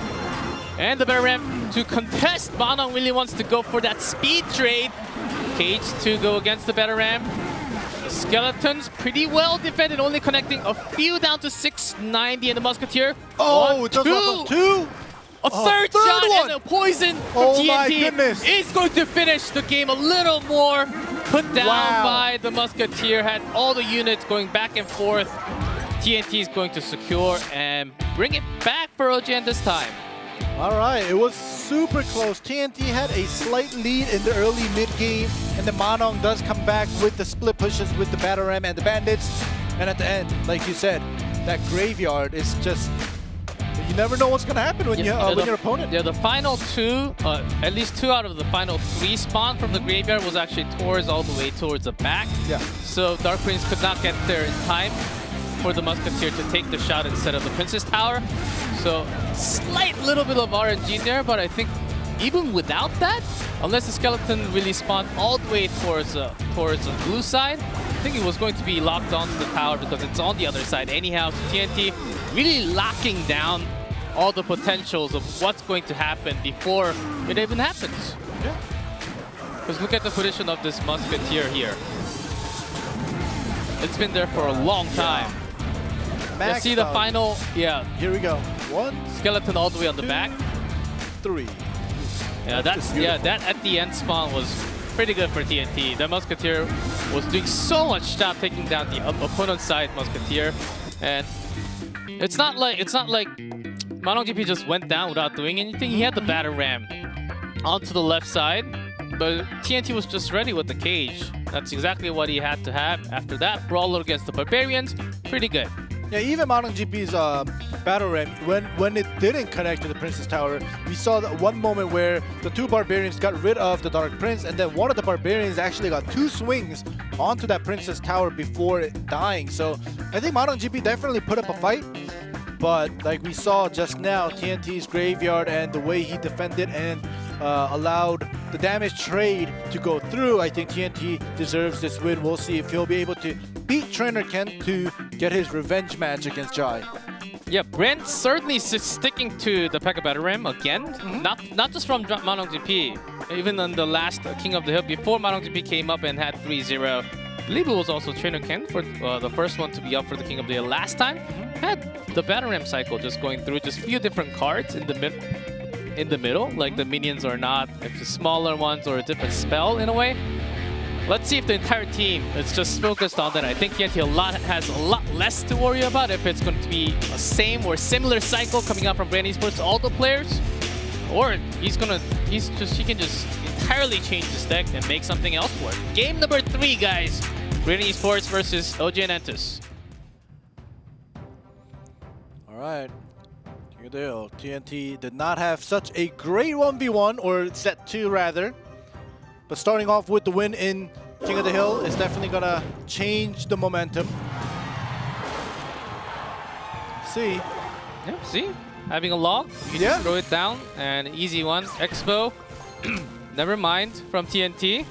And the Battle Ram to contest. Manong really wants to go for that speed trade. Cage to go against the Battle Ram. The Skeletons pretty well defended, only connecting a few down to 690, and the Musketeer. Oh, One, just off of 2. A third shot one. and a Poison from Oh my TNT goodness. is going to finish the game a little more. Put down by the Musketeer. Had all the units going back and forth. TNT is going to secure and bring it back for OGN this time. All right, it was super close. TNT had a slight lead in the early mid-game, and the Manong does come back with the split pushes with the Battle Ram and the Bandits. And at the end, like you said, that Graveyard is just... You never know what's going to happen when, when your opponent... Yeah, the final 2, at least 2 out of the final 3 spawn from the Graveyard was actually all the way towards the back. Yeah. So Dark Prince could not get there in time. for the Musketeer to take the shot instead of the Princess Tower. So slight little bit of RNG there, but I think even without that, unless the Skeleton really spawned all the way towards the blue side, I think it was going to be locked onto the tower because it's on the other side anyhow. So TNT really locking down all the potentials of what's going to happen before it even happens. Yeah. Because look at the position of this Musketeer here. It's been there for a long time. Let's see the final, yeah. Here we go. 1, Skeleton all the way on the 2, back. 3. Yeah, that at the end spawn was pretty good for TNT. The Musketeer was doing so much job taking down the opponent's side Musketeer, and it's not like Manong GP just went down without doing anything. He had the batter ram onto the left side, but TNT was just ready with the cage. That's exactly what he had to have. After that, brawler against the Barbarians, pretty good. Yeah, even Manong GP's battle ram, when it didn't connect to the Princess Tower, we saw that one moment where the 2 Barbarians got rid of the Dark Prince, and then one of the Barbarians actually got 2 swings onto that Princess Tower before it dying. So I think Manong GP definitely put up a fight, but like we saw just now, TNT's Graveyard and the way he defended and allowed the damage trade to go through, I think TNT deserves this win. We'll see if he'll be able to beat Trainer Ken to get his revenge match against Jai. Yeah, Brent certainly sticking to the P.E.K.K.A. Battle Ram again. Not just from Manong GP. Even on the last King of the Hill, before Manong GP came up and had 3-0. I believe it was also Trainer Ken for the first one to be up for the King of the Hill last time. Had the Battle Ram cycle just going through just a few different cards in the middle, like the minions or not, if the smaller ones or a different spell in a way. Let's see if the entire team is just focused on that. I think TNT has a lot less to worry about if it's going to be a same or similar cycle coming out from Brand Esports to all the players, or he can just entirely change his deck and make something else work. Game number 3, guys. Brand Esports versus OG and Entus. All right. Deal. TNT did not have such a great 1v1, or set 2 rather. But starting off with the win in King of the Hill is definitely gonna change the momentum. See. Yeah, see? Having a log, you can just throw it down, and easy one. Expo, never mind, from TNT.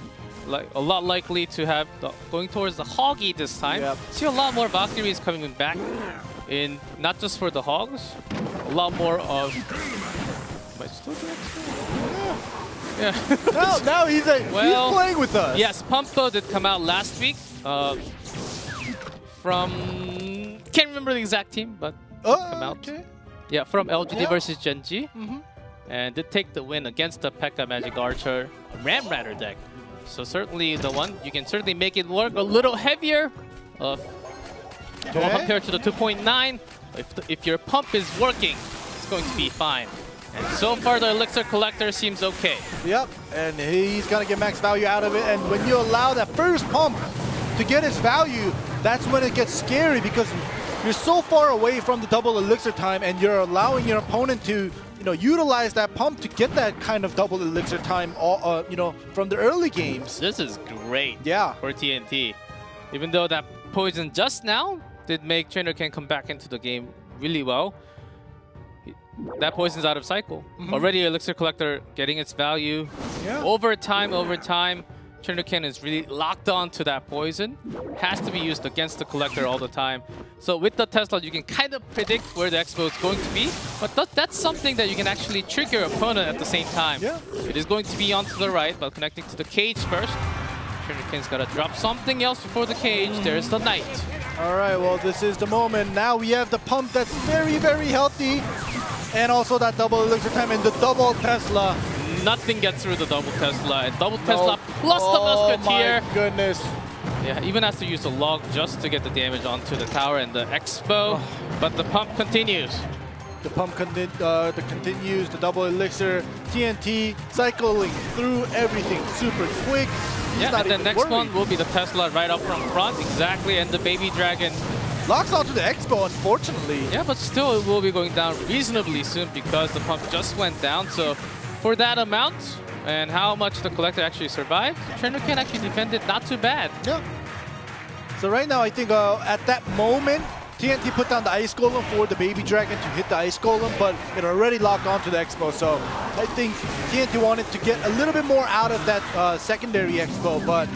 Like a lot likely to have going towards the Hoggy this time. Yep. See a lot more Valkyries coming back in, not just for the Hogs. A lot more of. Am I still doing Expo? Yeah. now he's playing with us. Yes, Pumpo did come out last week from, can't remember the exact team, but come out. Okay. Yeah, from LGD versus Genji, and did take the win against the P.E.K.K.A. Magic Archer Ram Rider deck. So certainly the one you can certainly make it work a little heavier, compared to the 2.9. If your pump is working, it's going to be fine. And so far, the Elixir Collector seems okay. Yep, and he's gonna get max value out of it. And when you allow that first pump to get its value, that's when it gets scary, because you're so far away from the double elixir time, and you're allowing your opponent to, utilize that pump to get that kind of double elixir time, from the early games. This is great. Yeah. For TNT, even though that poison just now did make Trainer Ken come back into the game really well. That poison's out of cycle. Already Elixir Collector getting its value. Yeah. Over time, Trainer Ken is really locked on to that poison. Has to be used against the Collector all the time. So with the Tesla, you can kind of predict where the Expo is going to be, but that's something that you can actually trick your opponent at the same time. Yeah. It is going to be onto the right, but connecting to the cage first. Trainer Ken's got to drop something else before the cage. There's the Knight. All right, well, this is the moment. Now we have the pump that's very, very healthy. And also that double elixir time and the double Tesla. Nothing gets through the double Tesla. And double Tesla plus the Musketeer. Oh my goodness. Yeah, even has to use the log just to get the damage onto the tower and the Expo. But the pump continues. The pump continues, the double elixir. TNT cycling through everything super quick. Yeah, and the next one will be the Tesla right up from front. Exactly, and the Baby Dragon locks onto the Expo, unfortunately. Yeah, but still it will be going down reasonably soon because the pump just went down. So for that amount and how much the Collector actually survived, Trainer Ken actually defended not too bad. Yeah. So right now, I think at that moment, TNT put down the Ice Golem for the Baby Dragon to hit the Ice Golem, but it already locked onto the Expo. So I think TNT wanted to get a little bit more out of that secondary Expo, but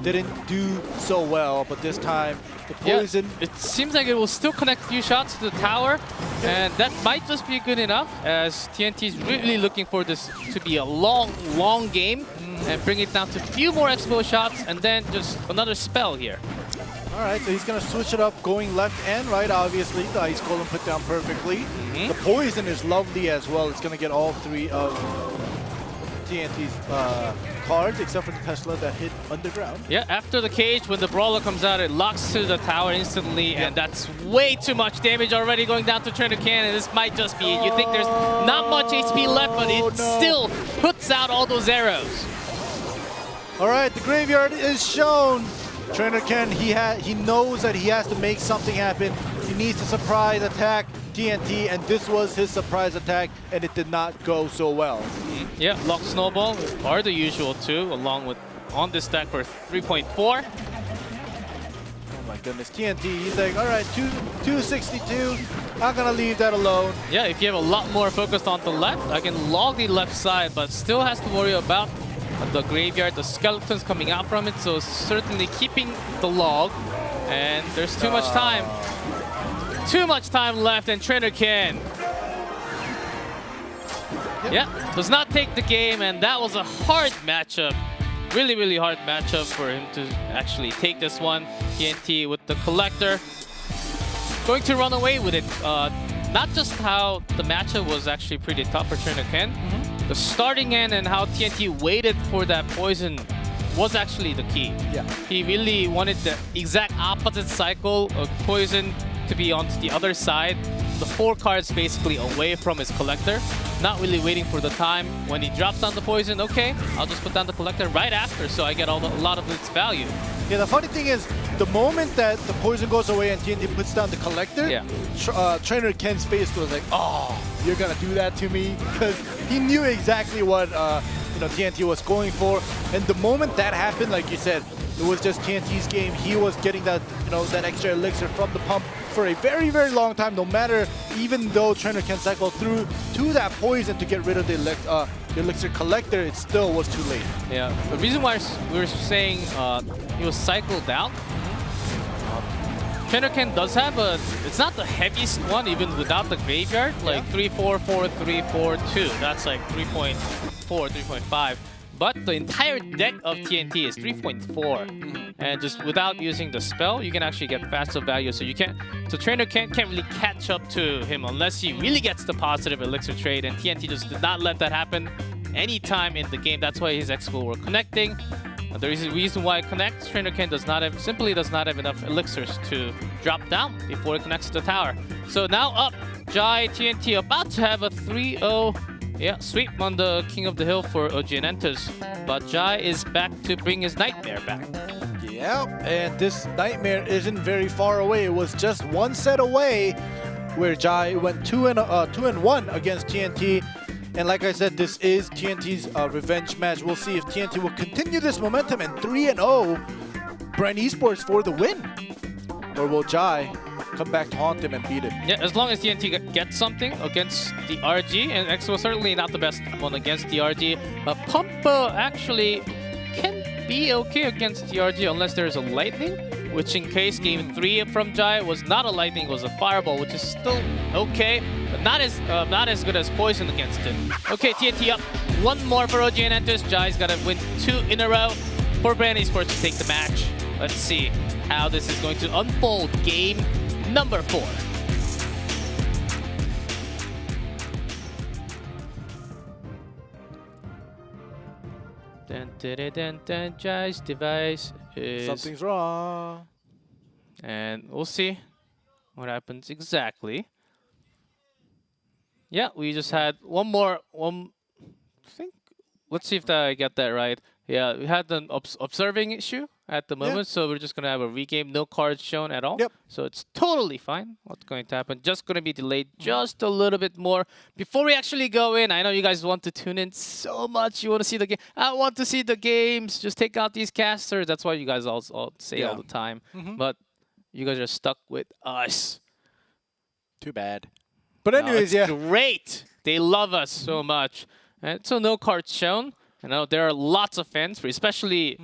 didn't do so well. But this time, the Poison... Yeah, it seems like it will still connect a few shots to the tower, and that might just be good enough, as TNT is really looking for this to be a long game, and bring it down to a few more Expo shots, and then just another spell here. All right, so he's going to switch it up, going left and right, obviously. The Ice Golem put down perfectly. The Poison is lovely as well. It's going to get all three of TNT's cards, except for the Tesla that hit underground. Yeah, after the cage, when the Brawler comes out, it locks to the tower instantly, and that's way too much damage already going down to Trainer Can, and this might just be it. You think there's not much HP left, but it still puts out all those arrows. All right, the graveyard is shown. Trainer Ken, he knows that he has to make something happen. He needs to surprise attack TNT, and this was his surprise attack, and it did not go so well. Yeah, Lock Snowball are the usual too, along with on this deck for 3.4. Oh my goodness, TNT, he's like, all right, 262, I'm gonna leave that alone. Yeah, if you have a lot more focused on the left, I can log the left side, but still has to worry about the graveyard, the skeletons coming out from it, so certainly keeping the log. And there's too much time. Too much time left, and Trainer Ken. Yeah, does not take the game, and that was a hard matchup. Really hard matchup for him to actually take this one. TNT with the Collector. Going to run away with it. Not just how the matchup was actually pretty tough for Trainer Ken. The starting end and how TNT waited for that poison was actually the key. Yeah. He really wanted the exact opposite cycle of poison to be onto the other side. The 4 cards basically away from his collector. Not really waiting for the time. When he drops down the poison, okay, I'll just put down the collector right after so I get a lot of its value. Yeah, the funny thing is, the moment that the poison goes away and TNT puts down the collector, Trainer Ken's face was like, oh, you're gonna do that to me? Because he knew exactly what TNT was going for. And the moment that happened, like you said, it was just TNT's game. He was getting that, that extra elixir from the pump for a very long time, no matter, even though Trainer Ken cycled through to that poison to get rid of the elixir collector, it still was too late. Yeah, the reason why we were saying he was cycled out, Trainer Ken does have it's not the heaviest one even without the graveyard, like 3-4-4, 3-4-2, that's like 3.4, 3.5. But the entire deck of TNT is 3.4, and just without using the spell, you can actually get faster value. So Trainer Ken can't really catch up to him unless he really gets the positive elixir trade, and TNT just did not let that happen anytime in the game. That's why his Expo were connecting. There is a reason why it connects. Trainer Ken simply does not have enough elixirs to drop down before it connects to the tower. So now up, Jai TNT about to have a 3-0. Yeah, sweep on the King of the Hill for Ojianentus, but Jai is back to bring his Nightmare back. Yeah, and this Nightmare isn't very far away. It was just one set away, where Jai went 2-1 against TNT. And like I said, this is TNT's revenge match. We'll see if TNT will continue this momentum and 3-0 Brand Esports for the win, or will Jai come back to haunt him and beat him? Yeah, as long as TNT gets something against the RG, and Expo certainly not the best one against the RG. Pump actually can be okay against the RG unless there's a Lightning, which in case Game 3 from Jai was not a Lightning, it was a Fireball, which is still okay, but not as good as Poison against it. Okay, TNT up. One more for Ojianentus. Jai's got to win 2 in a row for Brand Esports to take the match. Let's see how this is going to unfold. Game number 4. Dun, Jai's device is... Something's wrong. And we'll see what happens exactly. Yeah, we just had one more. I think. Let's see if I get that right. Yeah, we had an observing issue at the moment, so we're just going to have a regame. No cards shown at all. Yep. So it's totally fine. What's going to happen? Just going to be delayed just a little bit more. Before we actually go in, I know you guys want to tune in so much. You want to see the game. I want to see the games. Just take out these casters. That's why you guys all say all the time. But you guys are stuck with us. Too bad. But anyways, it's great. They love us so much. And so no cards shown. I know there are lots of fans, especially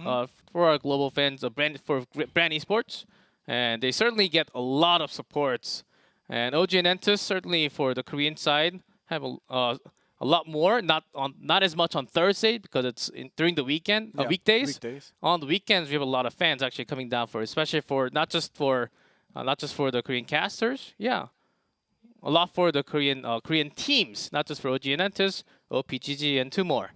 for our global fans of Brand Esports, and they certainly get a lot of supports. And OG and Entus certainly for the Korean side have a lot more. Not as much on Thursday because it's during the weekend, weekdays. On the weekends, we have a lot of fans actually coming down for, especially for not just for the Korean casters. Yeah, a lot for the Korean teams, not just for OG and Entus, OPGG, and 2 more.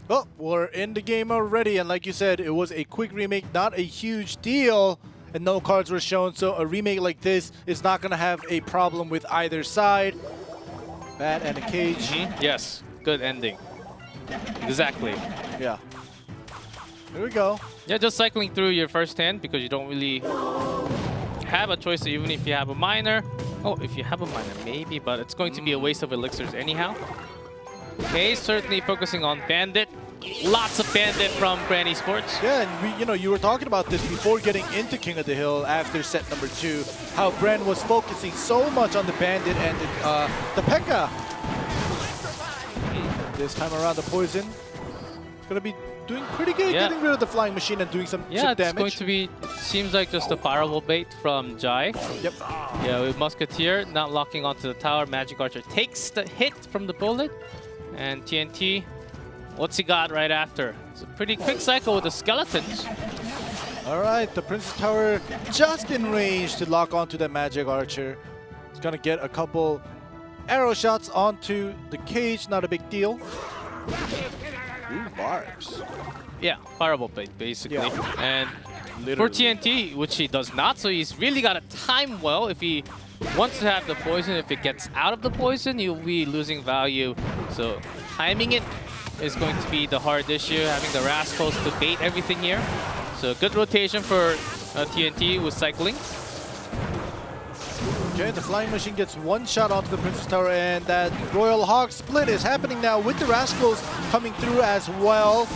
Well, we're in the game already, and like you said, it was a quick remake, not a huge deal, and no cards were shown, so a remake like this is not going to have a problem with either side. Bat and a cage. Yes, good ending. Exactly. Yeah. Here we go. Yeah, just cycling through your first hand because you don't really have a choice, even if you have a minor. Oh, if you have a minor, maybe, but it's going to be a waste of elixirs anyhow. Okay, certainly focusing on Bandit. Lots of Bandit from Brand Esports. Yeah, and you were talking about this before getting into King of the Hill after set number 2, how Brand was focusing so much on the Bandit and the P.E.K.K.A. This time around, the Poison gonna be doing pretty good, getting rid of the Flying Machine and doing some chip damage. It's going to be, it seems like just a fireable bait from Jai. Yep. Yeah, with Musketeer not locking onto the tower, Magic Archer takes the hit from the bullet. And TNT, what's he got right after? It's a pretty quick cycle with the skeletons. All right, the Princess Tower just in range to lock onto the Magic Archer. He's gonna get a couple arrow shots onto the cage, not a big deal. Ooh, barbs. Yeah, fireball bait basically. Yeah. And for TNT, which he does not, so he's really got to time well. If he wants to have the poison, if it gets out of the poison, you'll be losing value. So timing it is going to be the hard issue, having the Rascals to bait everything here. So good rotation for TNT with cycling. Okay, the Flying Machine gets one shot onto the Princess Tower, and that Royal Hog split is happening now with the Rascals coming through as well.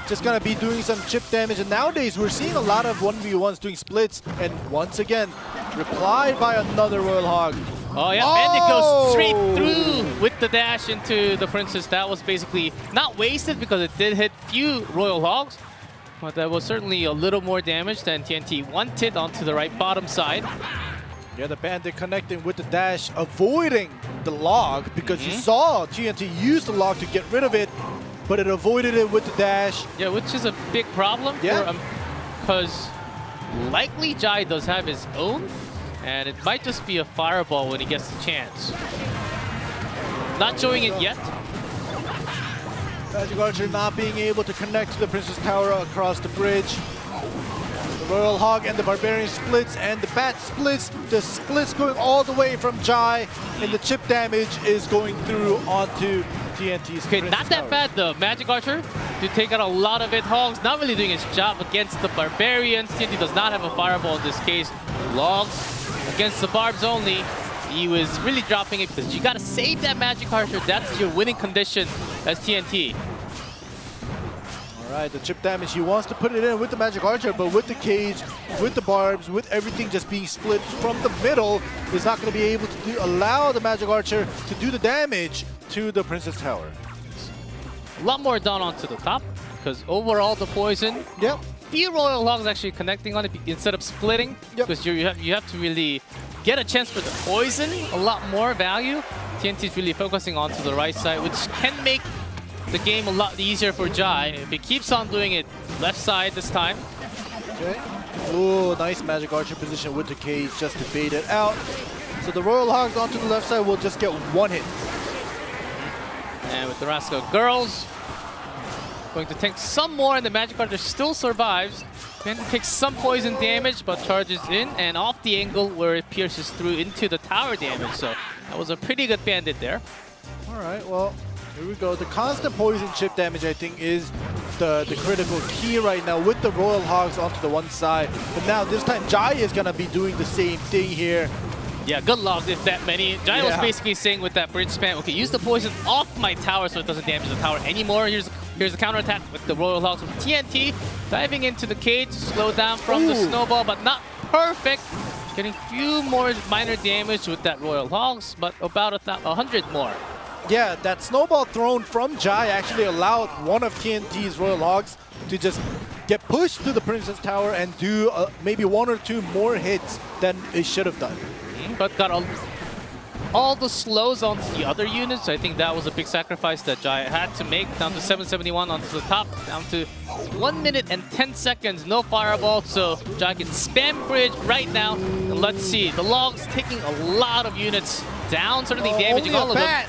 Just gonna be doing some chip damage, and nowadays we're seeing a lot of 1v1s doing splits, and once again, replied by another Royal Hog. Oh yeah, and it goes straight through with the dash into the Princess. That was basically not wasted because it did hit few Royal Hogs, but that was certainly a little more damage than TNT wanted onto the right bottom side. Yeah, the Bandit connecting with the dash, avoiding the log because you saw TNT use the log to get rid of it, but it avoided it with the dash. Yeah, which is a big problem for because likely Jai does have his own, and it might just be a fireball when he gets the chance. Not showing it yet. Magic Archer not being able to connect to the Princess Tower across the bridge. The Royal Hog and the Barbarian splits, and the Bat splits. The splits going all the way from Jai, and the chip damage is going through onto TNT's Okay, Princess not that Tower. bad though. Magic Archer to take out a lot of hit hogs, not really doing his job against the Barbarians. TNT does not have a fireball in this case. Logs against the Barbs only. He was really dropping it because you gotta save that Magic Archer. That's your winning condition as TNT. Alright, the chip damage, he wants to put it in with the Magic Archer, but with the cage, with the barbs, with everything just being split from the middle, is not going to be able to allow the Magic Archer to do the damage to the Princess Tower. A lot more down onto the top because overall the poison. Yep. Few Royal Hogs actually connecting on it instead of splitting, because you have to really get a chance for the poison, a lot more value. TNT is really focusing onto the right side, which can make the game a lot easier for Jai if he keeps on doing it left side this time. Okay. Ooh, nice Magic Archer position with the cage just to bait it out. So the Royal Hogs onto the left side will just get one hit. And with the Rascal Girls, going to take some more, and the Magic Archer still survives. Bandit takes some poison damage, but charges in and off the angle where it pierces through into the tower damage. So that was a pretty good Bandit there. All right, well, here we go. The constant poison chip damage, I think, is the critical key right now with the Royal Hogs onto the one side. But now this time, Jai is going to be doing the same thing here. Yeah, good logs if that many. Jai was basically saying with that bridge spam, okay, use the poison off my tower so it doesn't damage the tower anymore. Here's the counterattack with the Royal Hogs from TNT. Diving into the cage, slow down from the snowball, but not perfect. getting few more minor damage with that Royal Hogs, but about 100 more. Yeah, that snowball thrown from Jai actually allowed one of TNT's Royal Hogs to just get pushed to the Princess Tower and do maybe 1 or 2 more hits than it should have done. But got all the slows onto the other units. I think that was a big sacrifice that Jai had to make. Down to 771 onto the top, down to 1 minute and 10 seconds, no fireball. So Jai can spam bridge right now. And let's see, the Logs taking a lot of units down, certainly damaging all of them.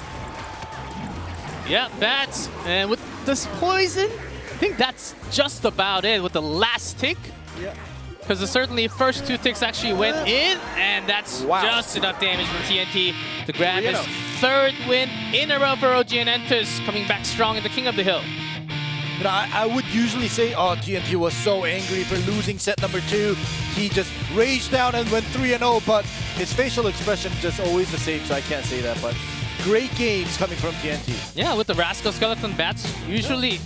Yeah, bats. And with this poison, I think that's just about it with the last tick. Yeah. Because certainly first 2 ticks actually went in, and that's just enough damage from TNT to grab his 3rd win in a row for OGN Entus, coming back strong in the King of the Hill. You know, I would usually say, oh, TNT was so angry for losing set number 2. He just raged out and went 3-0, but his facial expression just always the same, so I can't say that. But great games coming from TNT. Yeah, with the Rascal Skeleton Bats, usually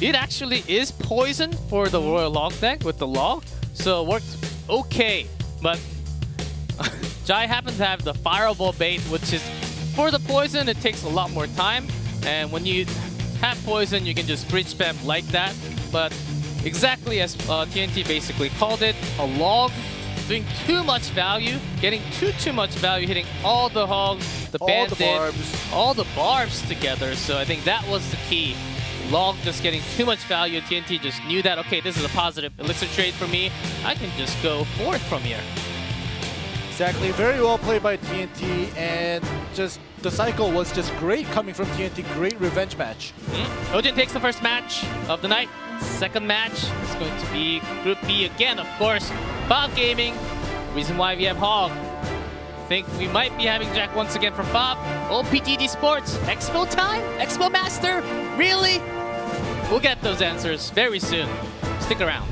it actually is poison for the Royal Log deck with the Log. So it worked okay, but Jai happens to have the Fireball bait, which is, for the poison, it takes a lot more time. And when you have poison, you can just bridge spam like that. But exactly as TNT basically called it, a Log doing too much value, getting too much value, hitting all the Hogs, the Bandit, all the barbs together. So I think that was the key. Log just getting too much value. TNT just knew that, okay, this is a positive elixir trade for me. I can just go forth from here. Exactly. Very well played by TNT, and just the cycle was just great coming from TNT. Great revenge match. Ojin takes the first match of the night. Second match is going to be Group B again, of course. Bob Gaming. Reason why we have Hog. Think we might be having Jack once again from Bob. OPTD Sports. Expo time? Expo Master? Really? We'll get those answers very soon. Stick around.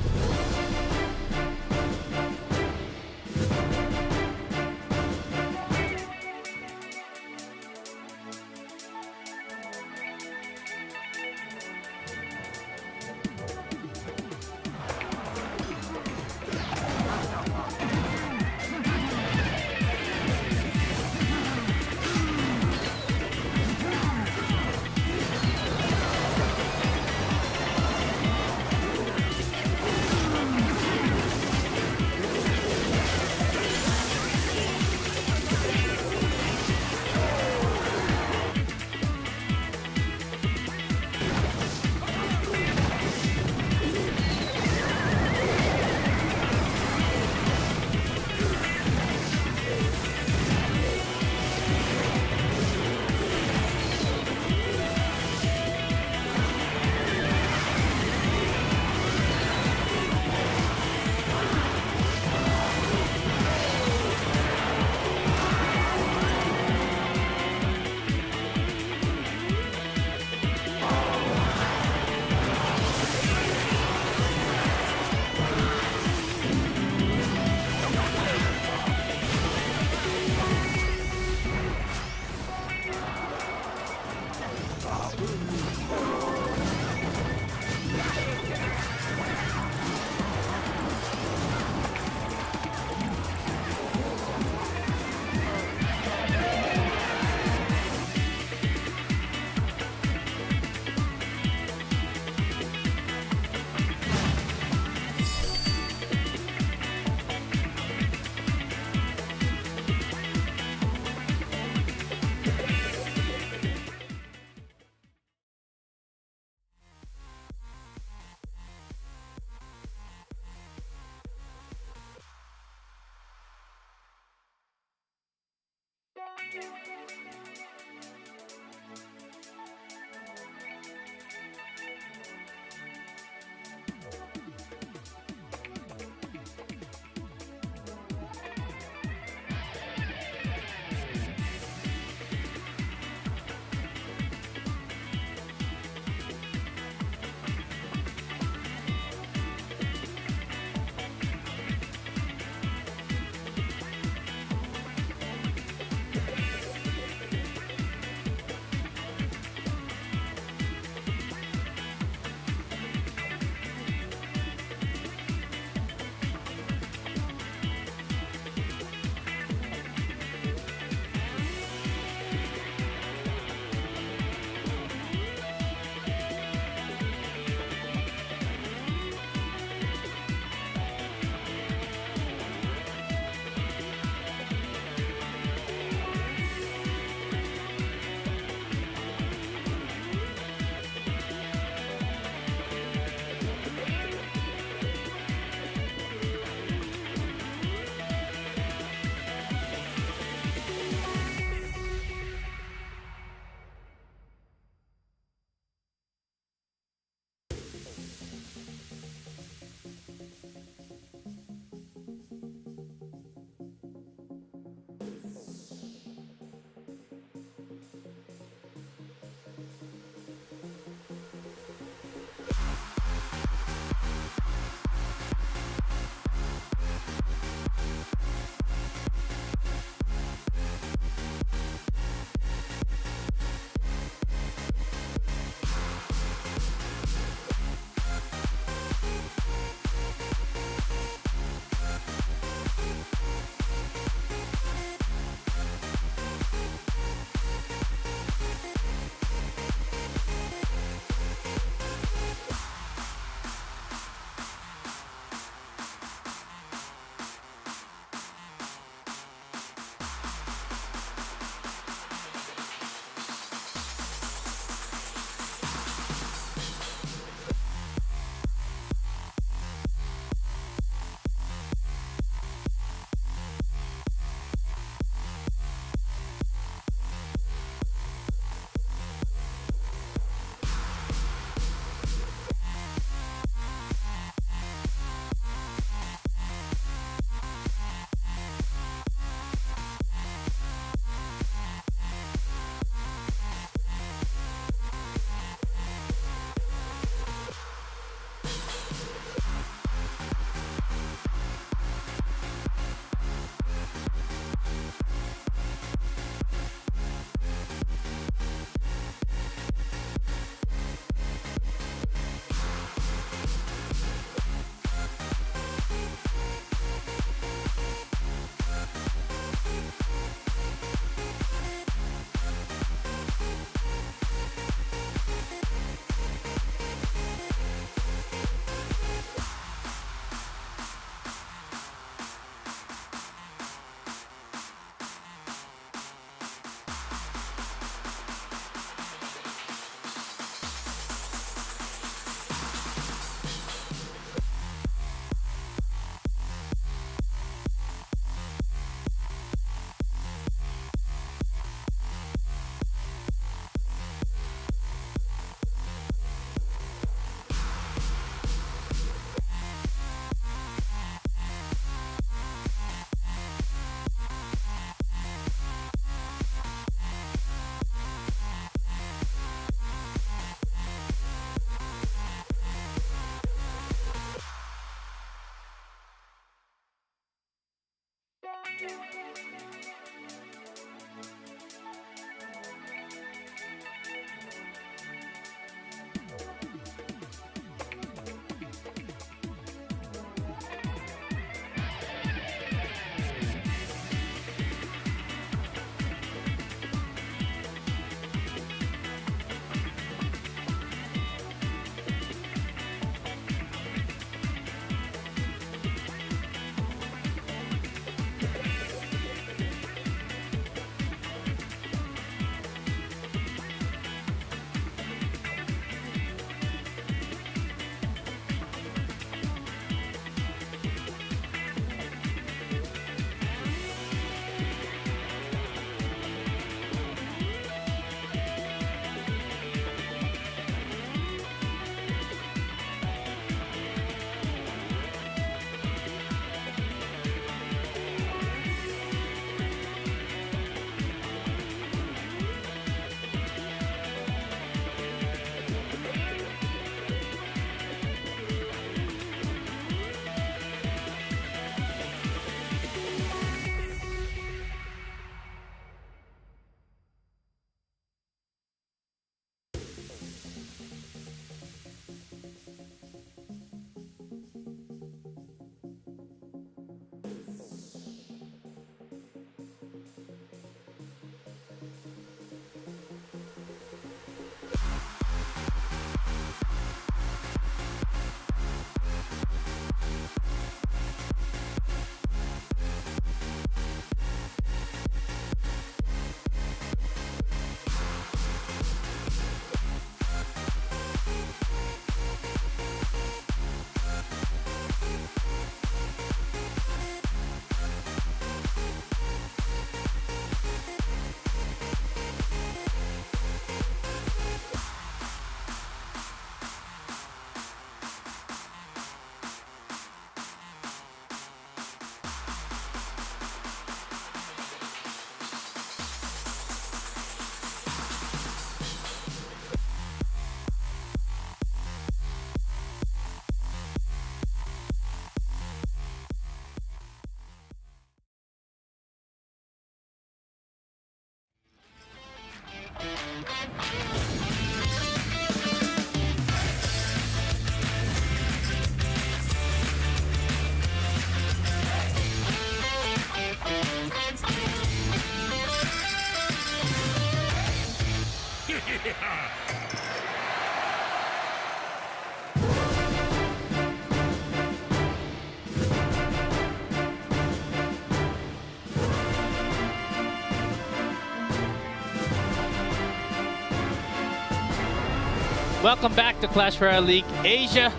Welcome back to Clash Royale League Asia.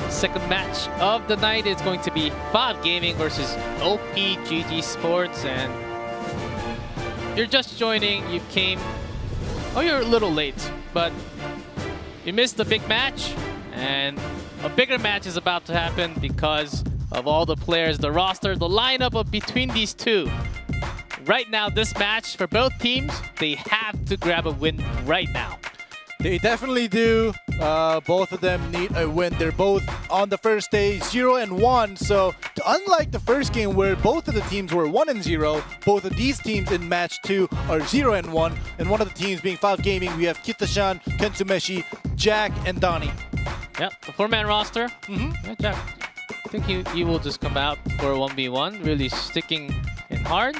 Second match of the night is going to be FAV Gaming versus OPGG Sports. And if you're just joining, you came... Oh, you're a little late, but you missed the big match. And a bigger match is about to happen because of all the players, the roster, the lineup of between these two. Right now, this match, for both teams, they have to grab a win right now. They definitely do. Both of them need a win. They're both on the first day 0-1. So unlike the first game where both of the teams were 1-0, both of these teams in match 2 are 0-1. And one of the teams being FAV Gaming, we have Kita-shan, Kentsumeshi, Jack, and Donnie. Yep, the 4-man roster. Yeah, Jack, I think you will just come out for a 1v1, really sticking in hard,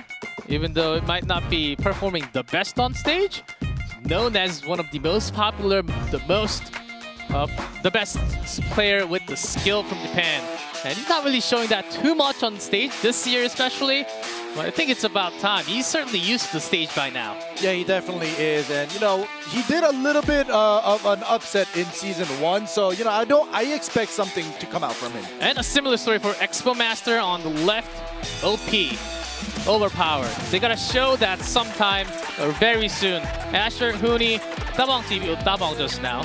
even though it might not be performing the best on stage. Known as one of the most popular, the best player with the skill from Japan. And he's not really showing that too much on stage this year especially. But I think it's about time. He's certainly used to the stage by now. Yeah, he definitely is. And, you know, he did a little bit of an upset in Season 1. So, you know, I expect something to come out from him. And a similar story for Expo Master on the left. OP. Overpowered. They gotta show that sometime or very soon. Asher, Hooney, Dabong TV, Dabong just now.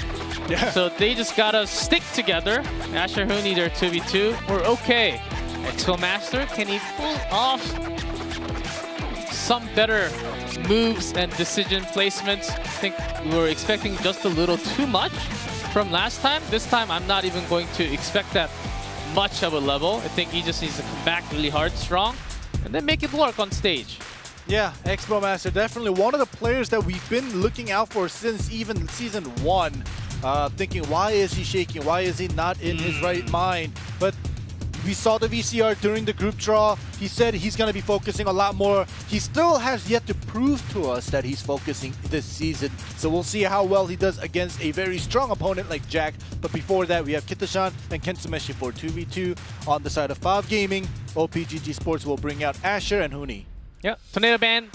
Yeah. So they just gotta stick together. Asher, Hooney, they're 2v2. We're okay. Expo Master, can he pull off some better moves and decision placements? I think we were expecting just a little too much from last time. This time, I'm not even going to expect that much of a level. I think he just needs to come back really hard, strong. and then make it work on stage. Yeah, Expo Master, definitely one of the players that we've been looking out for since even Season 1. Thinking, why is he shaking? Why is he not in his right mind? But we saw the VCR during the group draw. He said he's going to be focusing a lot more. He still has yet to prove to us that he's focusing this season. So we'll see how well he does against a very strong opponent like Jack. But before that, we have Kita-san and Kensumeshi for 2v2. On the side of Valve Gaming, OPGG Sports will bring out Asher and Huni. Yeah, Tornado ban,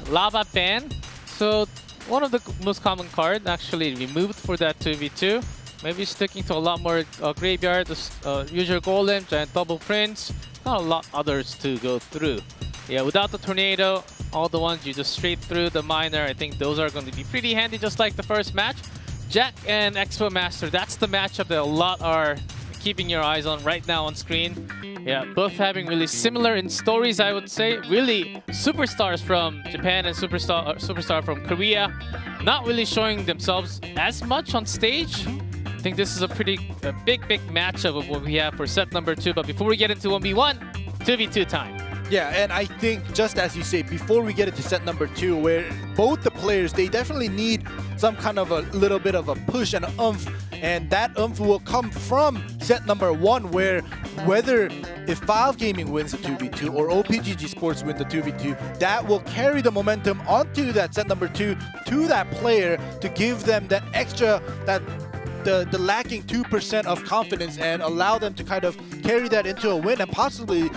Lava ban. So one of the most common cards actually removed for that 2v2. Maybe sticking to a lot more graveyard, usual Golem, Giant Double Prince. Not a lot others to go through. Yeah, without the Tornado, all the ones you just straight through the Miner, I think those are going to be pretty handy, just like the first match. Jack and Expo Master, that's the matchup that a lot are keeping your eyes on right now on screen. Yeah, both having really similar in stories, I would say. Really superstars from Japan and superstar from Korea. Not really showing themselves as much on stage. I think this is a big matchup of what we have for set number 2. But before we get into 1v1, 2v2 time. Yeah, and I think just as you say, before we get into set number 2, where both the players, they definitely need some kind of a little bit of a push and oomph, and that oomph will come from set number 1, where whether if Valve Gaming wins the 2v2 or OPGG Sports win the 2v2, that will carry the momentum onto that set number 2 to that player to give them that extra, the lacking 2% of confidence and allow them to kind of carry that into a win and possibly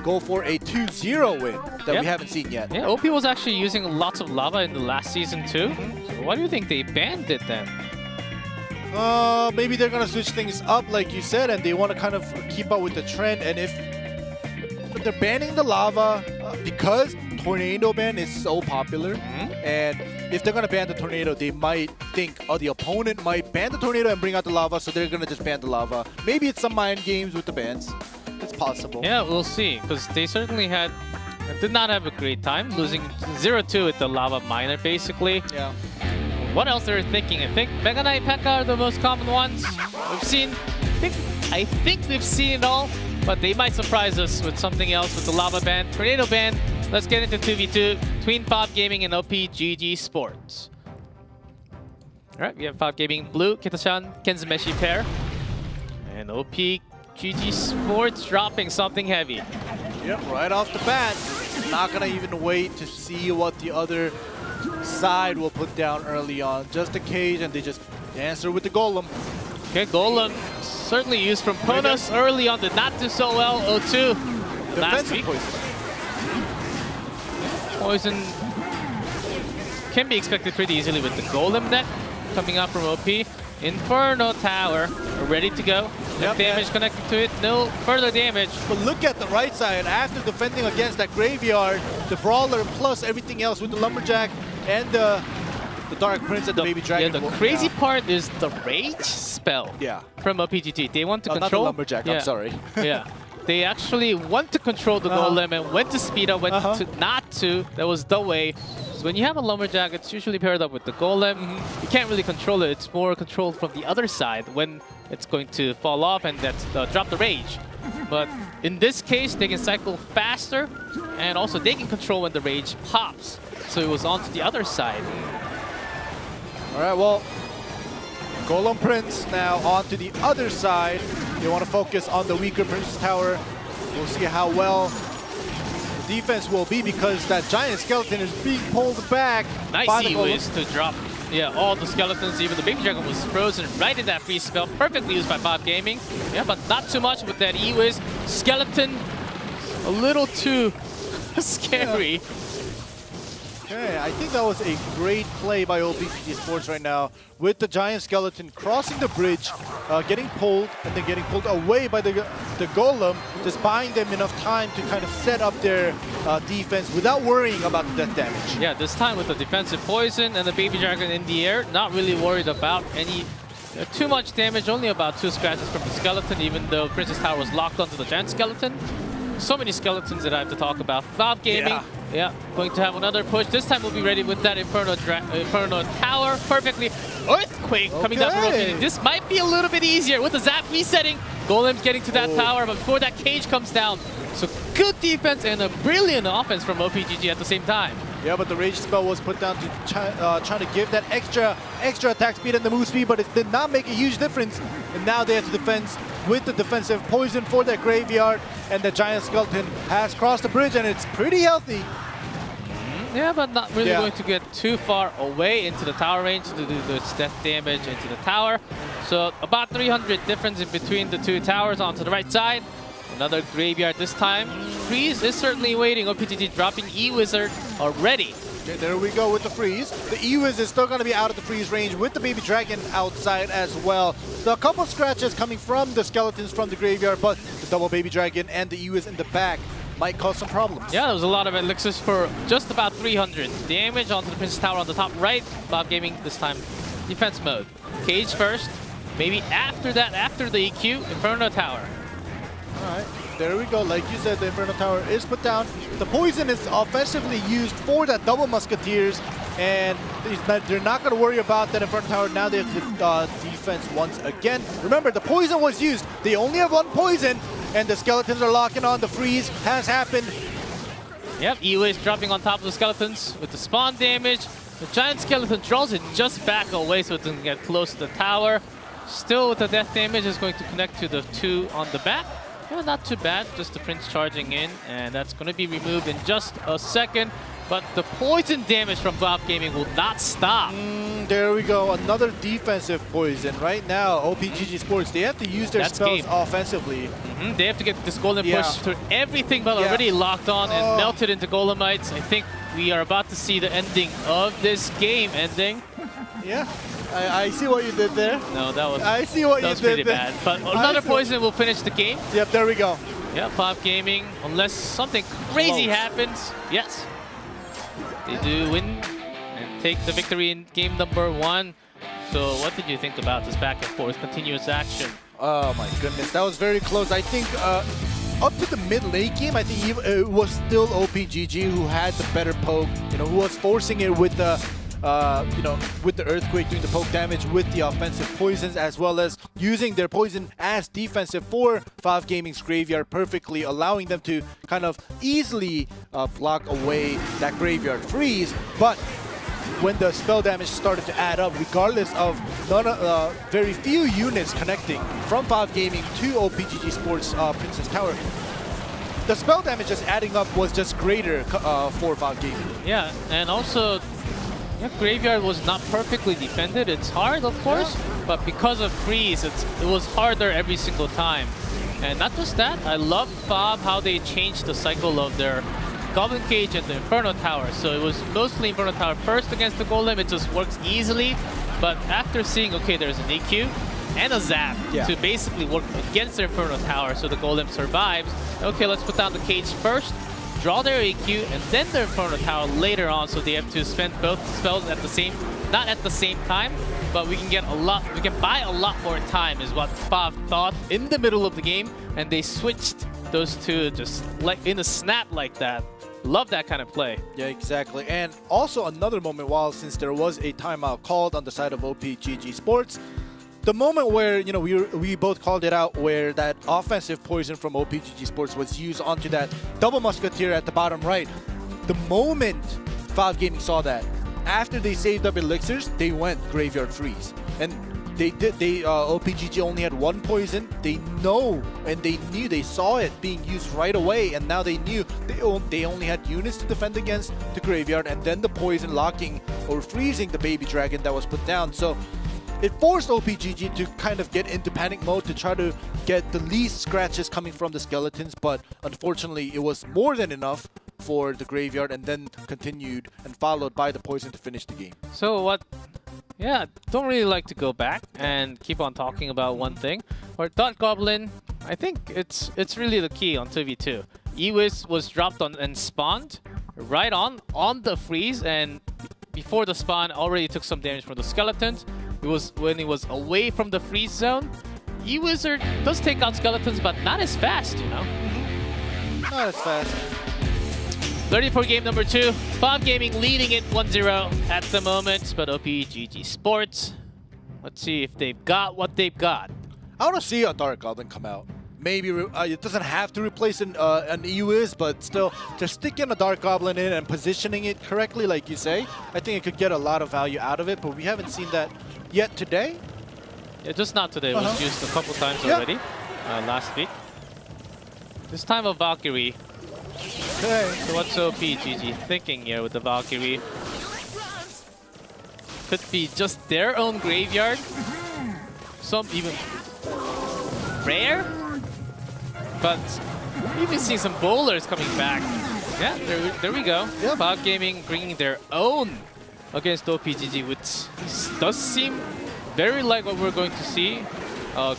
go for a 2-0 win that we haven't seen yet. Yeah, OP was actually using lots of lava in the last season too. So why do you think they banned it then? Maybe they're gonna switch things up like you said, and they want to kind of keep up with the trend. And if they're banning the lava because Tornado ban is so popular, and if they're gonna ban the Tornado, they might think, oh, the opponent might ban the Tornado and bring out the lava, so they're gonna just ban the lava. Maybe it's some mind games with the bans. It's possible. Yeah, we'll see, because they certainly did not have a great time, losing 0-2 with the lava miner, basically. Yeah. What else they're thinking? I think Mega Knight P.E.K.K.A are the most common ones. We've seen, I think we've seen it all, but they might surprise us with something else with the lava ban, Tornado ban. Let's get into 2v2 between Valve Gaming and OPGG Sports. Alright, we have Valve Gaming blue, Kita-san, Kenzumeshi pair. And OPGG Sports dropping something heavy. Yep, right off the bat. Not gonna even wait to see what the other side will put down early on. Just a cage, and they just answer with the Golem. Okay, Golem certainly used from Pronos early on, did not do so well. 0-2 last week. Poison can be expected pretty easily with the Golem deck coming out from OP. Inferno Tower ready to go. No damage connected to it, no further damage. But look at the right side. After defending against that graveyard, the Brawler plus everything else with the Lumberjack and the Dark Prince and the Baby Dragon. Yeah, the crazy part is the Rage spell from OPGG. They want to control... Not the Lumberjack, I'm sorry. Yeah. They actually want to control the Golem and went to speed up, went to not to. That was the way. So when you have a Lumberjack, it's usually paired up with the Golem. You can't really control it. It's more controlled from the other side when it's going to fall off, and that's drop the Rage. But in this case, they can cycle faster, and also they can control when the Rage pops. So it was onto the other side. All right, well, Golem Prince now onto the other side. They want to focus on the weaker Princess Tower. We'll see how well the defense will be, because that giant skeleton is being pulled back. Nice E-Wiz to drop all the skeletons. Even the Baby Dragon was frozen right in that free spell. Perfectly used by Valve Gaming. Yeah, but not too much with that E-Wiz. Skeleton, a little too scary. Okay, I think that was a great play by OPGG Sports right now, with the giant skeleton crossing the bridge, getting pulled, and then getting pulled away by the Golem, just buying them enough time to kind of set up their defense without worrying about the death damage. Yeah, this time with the defensive poison and the Baby Dragon in the air, not really worried about any too much damage, only about 2 scratches from the skeleton, even though Princess Tower was locked onto the giant skeleton. So many skeletons that I have to talk about. Valve Gaming, going to have another push. This time we'll be ready with that Inferno Tower. Perfectly. Earthquake coming down from OPGG. This might be a little bit easier with the zap resetting. Golem's getting to that tower, but before that cage comes down. So good defense and a brilliant offense from OPGG at the same time. Yeah, but the Rage spell was put down to trying to give that extra attack speed and the move speed, but it did not make a huge difference. And now they have to defend with the defensive poison for that graveyard, and the giant skeleton has crossed the bridge, and it's pretty healthy. Yeah, but not really going to get too far away into the tower range to do this death damage into the tower. So about 300 difference in between the two towers onto the right side. Another graveyard this time. Freeze is certainly waiting. OPGG dropping E-Wizard already. Okay, there we go with the freeze. The E-Wiz is still going to be out of the freeze range with the baby dragon outside as well. So a couple scratches coming from the skeletons from the graveyard, but the double baby dragon and the E-Wiz in the back might cause some problems. Yeah, there was a lot of elixirs for just about 300 damage onto the Princess Tower on the top right. Bob Gaming this time defense mode. Cage first, maybe after that, after the EQ, Inferno Tower. Alright, there we go. Like you said, the Inferno Tower is put down. The poison is offensively used for that double Musketeers, and they're not going to worry about that Inferno Tower. Now they have to defense once again. Remember, the poison was used. They only have one poison, and the skeletons are locking on. The freeze has happened. Yep, E-Wiz dropping on top of the skeletons with the spawn damage. The giant skeleton draws it just back away so it doesn't get close to the tower. Still with the death damage, is going to connect to the two on the back. Yeah, not too bad, just the Prince charging in, and that's going to be removed in just a second. But the poison damage from Bob Gaming will not stop. There we go, another defensive poison. Right now, OPGG Sports, they have to use their spells offensively. They have to get this golem push through everything, but already locked on and melted into golemites. I think we are about to see the ending of this game ending. Yeah. I see what you did there. No, that was. I see what you did pretty there. bad. But another poison will finish the game. Yep, there we go. Yeah, Bob Gaming, unless something crazy happens, yes, they do win and take the victory in game number 1. So, what did you think about this back and forth continuous action? Oh my goodness, that was very close. I think up to the mid-late game, I think it was still OPGG who had the better poke. You know, who was forcing it with the. With the Earthquake doing the poke damage with the offensive poisons, as well as using their poison as defensive for Bob Gaming's graveyard, perfectly allowing them to kind of easily block away that graveyard freeze. But when the spell damage started to add up, regardless of very few units connecting from Bob Gaming to OPGG Sports Princess Tower, the spell damage just adding up was just greater for Bob Gaming. Yeah, and also graveyard was not perfectly defended. It's hard, of course, but because of freeze, it was harder every single time. And not just that, I love Bob how they changed the cycle of their Goblin Cage and the Inferno Tower. So it was mostly Inferno Tower first against the Golem. It just works easily. But after seeing, okay, there's an EQ and a Zap to basically work against the Inferno Tower so the Golem survives. Okay, let's put down the Cage first, draw their EQ, and then their Inferno Tower later on, so they have to spend both spells at the same, not at the same time, but we can get a lot, we can buy a lot more time is what Bob thought in the middle of the game, and they switched those two just like in a snap like that. Love that kind of play. Yeah, exactly. And also another moment, since there was a timeout called on the side of OPGG Sports, the moment where, you know, we both called it out, where that offensive poison from OPGG Sports was used onto that double Musketeer at the bottom right. The moment Bob Gaming saw that, after they saved up elixirs, they went Graveyard Freeze. And OPGG only had one poison. They know, and they knew, they saw it being used right away, and now they knew they only had units to defend against the graveyard, and then the poison locking or freezing the baby dragon that was put down. So it forced OPGG to kind of get into panic mode to try to get the least scratches coming from the skeletons, but unfortunately it was more than enough for the graveyard, and then continued and followed by the poison to finish the game. So what? Yeah, don't really like to go back and keep on talking about one thing. Or Dot Goblin, I think it's really the key on 2v2. E-Wiz was dropped on and spawned right on the freeze, and before the spawn already took some damage from the skeletons. It was when he was away from the freeze zone. E-Wizard does take out skeletons, but not as fast, you know? Not as fast. 30 for game number 2. Bob Gaming leading it 1-0 at the moment, but OPGG Sports, let's see if they've got what they've got. I want to see a Dark Goblin come out. maybe it doesn't have to replace an EUIS, but still, just sticking a Dark Goblin in and positioning it correctly, like you say, I think it could get a lot of value out of it, but we haven't seen that yet today. Yeah, just not today. It was used a couple times already last week. This time of Valkyrie. Okay. So what's OPGG thinking here with the Valkyrie? Could be just their own graveyard. Some even rare. But even seeing some bowlers coming back. Yeah, there we go. Yeah. Cloud Gaming bringing their own against OPGG, which does seem very like what we're going to see.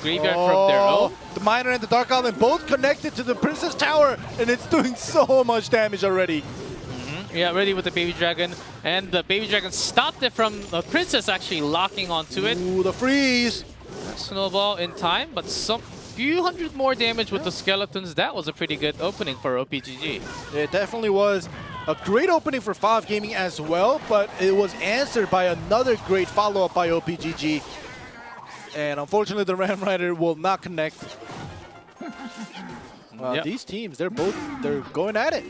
Graveyard from their own. The Miner and the Dark Goblin both connected to the Princess Tower, and it's doing so much damage already. Yeah, ready with the Baby Dragon. And the Baby Dragon stopped it from the Princess actually locking onto it. Ooh, the freeze. Snowball in time, but some few hundred more damage with the skeletons. That was a pretty good opening for OPGG. It definitely was a great opening for Valve Gaming as well, but it was answered by another great follow-up by OPGG. And unfortunately, the Ram Rider will not connect. These teams, they're going at it.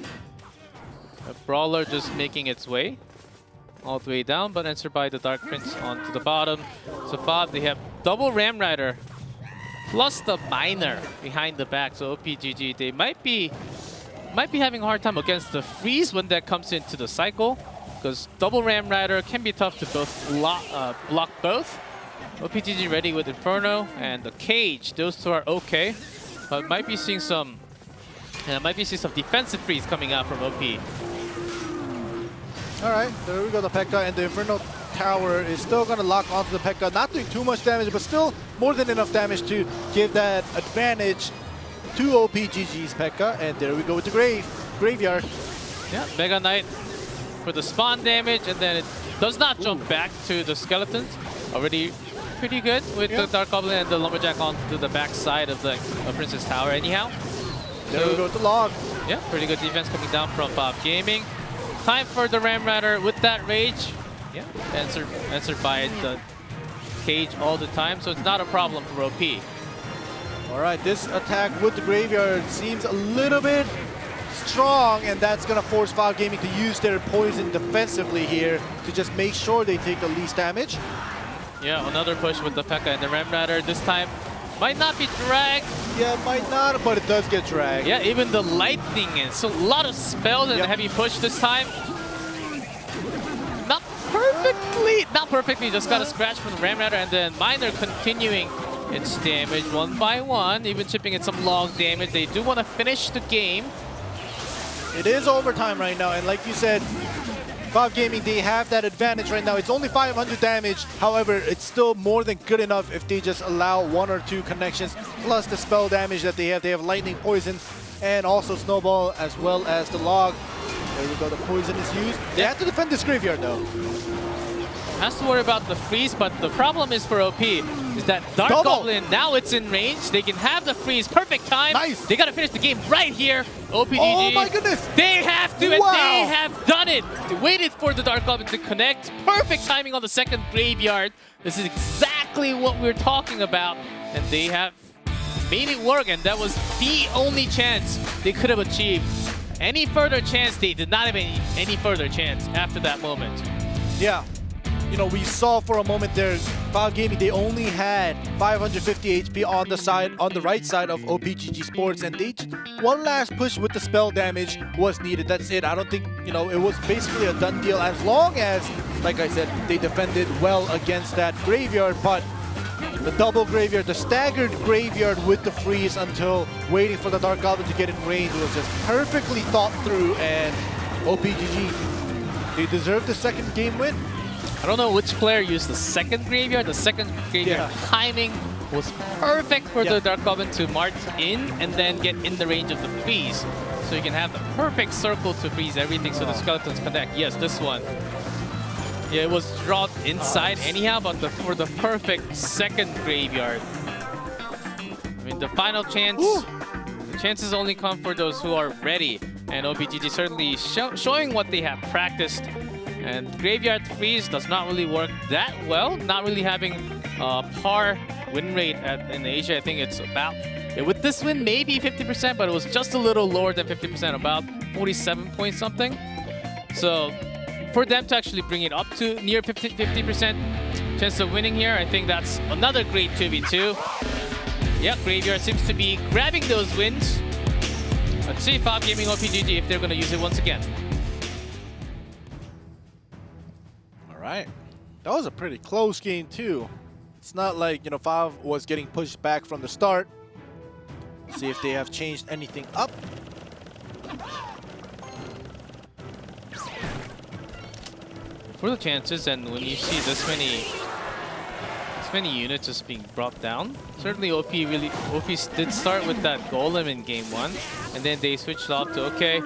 A Brawler just making its way all the way down, but answered by the Dark Prince onto the bottom. So Fab, they have double Ram Rider plus the Miner behind the back. So OPGG, they might be having a hard time against the freeze when that comes into the cycle, because double Ram Rider can be tough to both block both. OPGG ready with Inferno and the Cage. Those two are okay, but might be seeing some defensive freeze coming out from OP. All right, there we go, the P.E.K.K.A. and the Inferno Tower is still going to lock onto the P.E.K.K.A. Not doing too much damage, but still more than enough damage to give that advantage to OPGG's P.E.K.K.A. And there we go with the graveyard. Yeah, Mega Knight for the spawn damage, and then it does not jump back to the skeletons. Already pretty good with the Dark Goblin and the Lumberjack onto the back side of the Princess Tower anyhow. There we go with the log. Yeah, pretty good defense coming down from Valve Gaming. Time for the Ram Rider with that rage. Yeah, answered by the Cage all the time, so it's not a problem for OP. All right, this attack with the graveyard seems a little bit strong, and that's going to force Valve Gaming to use their poison defensively here to just make sure they take the least damage. Yeah, another push with the P.E.K.K.A. and the Ram Rider. This time might not be dragged. Yeah, it might not, but it does get dragged. Yeah, even the lightning is. So a lot of spells and heavy push this time. Not perfectly, just got a scratch from the Ram Rider, and then Miner continuing its damage one by one, even chipping in some log damage. They do want to finish the game. It is overtime right now, and like you said, Valve Gaming, they have that advantage right now. It's only 500 damage. However, it's still more than good enough if they just allow 1 or 2 connections, plus the spell damage that they have. They have lightning, poison, and also snowball, as well as the log. There we go, the poison is used. They have to defend this graveyard though. Has to worry about the freeze, but the problem is for OP is that Dark Goblin, now it's in range. They can have the freeze. Perfect time. Nice. They got to finish the game right here. OPGG. Oh my goodness. They have to, and they have done it. They waited for the Dark Goblin to connect. Perfect timing on the second graveyard. This is exactly what we're talking about. And they have made it work, and that was the only chance they could have achieved. Any further chance, they did not have any further chance after that moment. Yeah. You know, we saw for a moment there, Valve Gaming, they only had 550 HP on the right side of OPGG Sports, and they one last push with the spell damage was needed. That's it. I don't think, you know, it was basically a done deal as long as, like I said, they defended well against that graveyard. But the double graveyard, the staggered graveyard with the freeze until waiting for the Dark Goblin to get in range was just perfectly thought through, and OPGG, they deserve the second game win. I don't know which player used the second graveyard. The second graveyard timing was perfect for the Dark Goblin to march in and then get in the range of the freeze. So you can have the perfect circle to freeze everything so the skeletons connect. Yes, this one. Yeah, it was dropped inside anyhow, but for the perfect second graveyard. I mean, the final chance, the chances only come for those who are ready. And OPGG certainly showing what they have practiced. And Graveyard Freeze does not really work that well. Not really having par win rate in Asia. I think it's about Yeah, with this win, maybe 50%, but it was just a little lower than 50%, about 47 point something. So for them to actually bring it up to near 50% chance of winning here, I think that's another great 2v2. Yeah, Graveyard seems to be grabbing those wins. Let's see Five Gaming OPGG if they're going to use it once again. All right. That was a pretty close game, too. It's not like, you know, Five was getting pushed back from the start. See if they have changed anything up. For the chances, and when you see this many units just being brought down, certainly OP did start with that golem in game 1, and then they switched off to okay,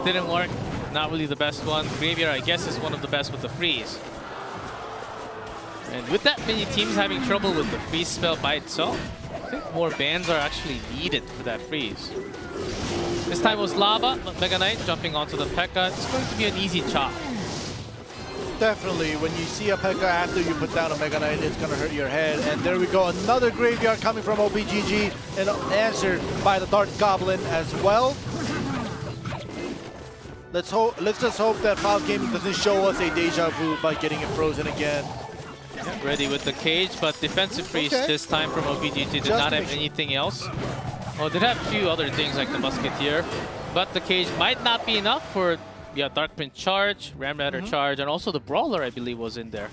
didn't work, not really the best one. Graveyard, I guess, is one of the best with the freeze. And with that many teams having trouble with the freeze spell by itself, I think more bans are actually needed for that freeze. This time it was Lava, Mega Knight jumping onto the P.E.K.K.A. It's going to be an easy chop. Definitely, when you see a P.E.K.K.A. after you put down a Mega Knight, it's going to hurt your head. And there we go, another Graveyard coming from OPGG and answered by the Dark Goblin as well. Let's just hope that Five Gaming doesn't show us a deja vu by getting it frozen again. Yeah, ready with the cage, but defensive freeze this time from OPGG did not have anything else. Well, they have a few other things like the Musketeer, but the cage might not be enough for Dark Prince charge, Ramrider charge, and also the Brawler, I believe, was in there.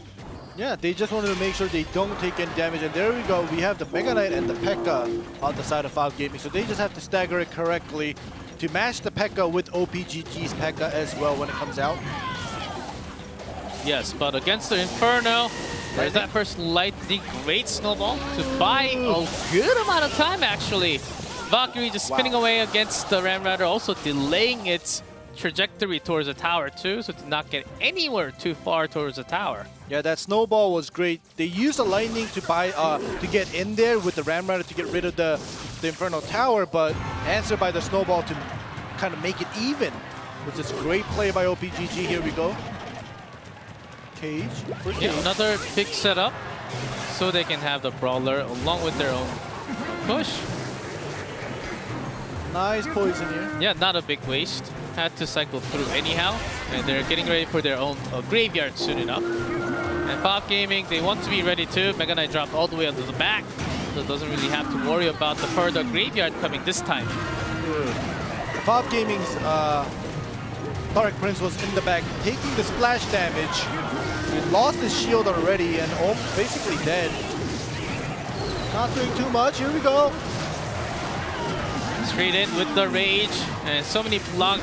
Yeah, they just wanted to make sure they don't take any damage, and there we go. We have the Mega Knight and the P.E.K.K.A. on the side of Five Gaming, so they just have to stagger it correctly to match the P.E.K.K.A. with OPGG's P.E.K.K.A. as well when it comes out. Yes, but against the Inferno, there's that first lightning, great snowball to buy a good amount of time, actually. Valkyrie just spinning away against the Ramrider, also delaying its trajectory towards the tower too, so to not get anywhere too far towards the tower. Yeah, that snowball was great. They used the lightning to buy to get in there with the Ramrider to get rid of the Inferno Tower, but answered by the snowball to kind of make it even. Which is great play by OPGG. Here we go. Cage. Yeah, another big setup, so they can have the Brawler along with their own push. Nice poison here. Yeah, not a big waste. Had to cycle through anyhow, and they're getting ready for their own Graveyard soon enough. And Five Gaming, they want to be ready too. Mega Knight dropped all the way onto the back, so doesn't really have to worry about the further Graveyard coming this time. Five Gaming's Dark Prince was in the back, taking the splash damage. He lost his shield already and basically dead. Not doing too much. Here we go. Straight in with the Rage, and so many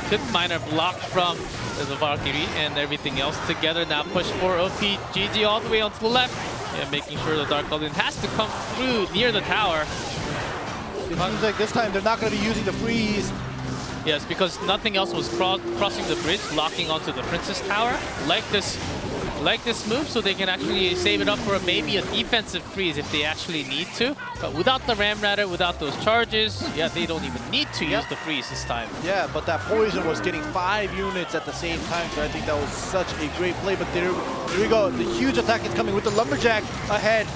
good minor blocked from the Valkyrie and everything else together. Now push for OPGG all the way onto the left, and making sure the Dark Goblin has to come through near the tower. It seems like this time they're not going to be using the freeze. Yes, because nothing else was crossing the bridge, locking onto the Princess Tower. Like this move, so they can actually save it up for maybe a defensive freeze if they actually need to. But without the Ramrider, without those charges, yeah, they don't even need to use the freeze this time. Yeah, but that poison was getting 5 units at the same time, so I think that was such a great play. But here we go. The huge attack is coming with the Lumberjack ahead.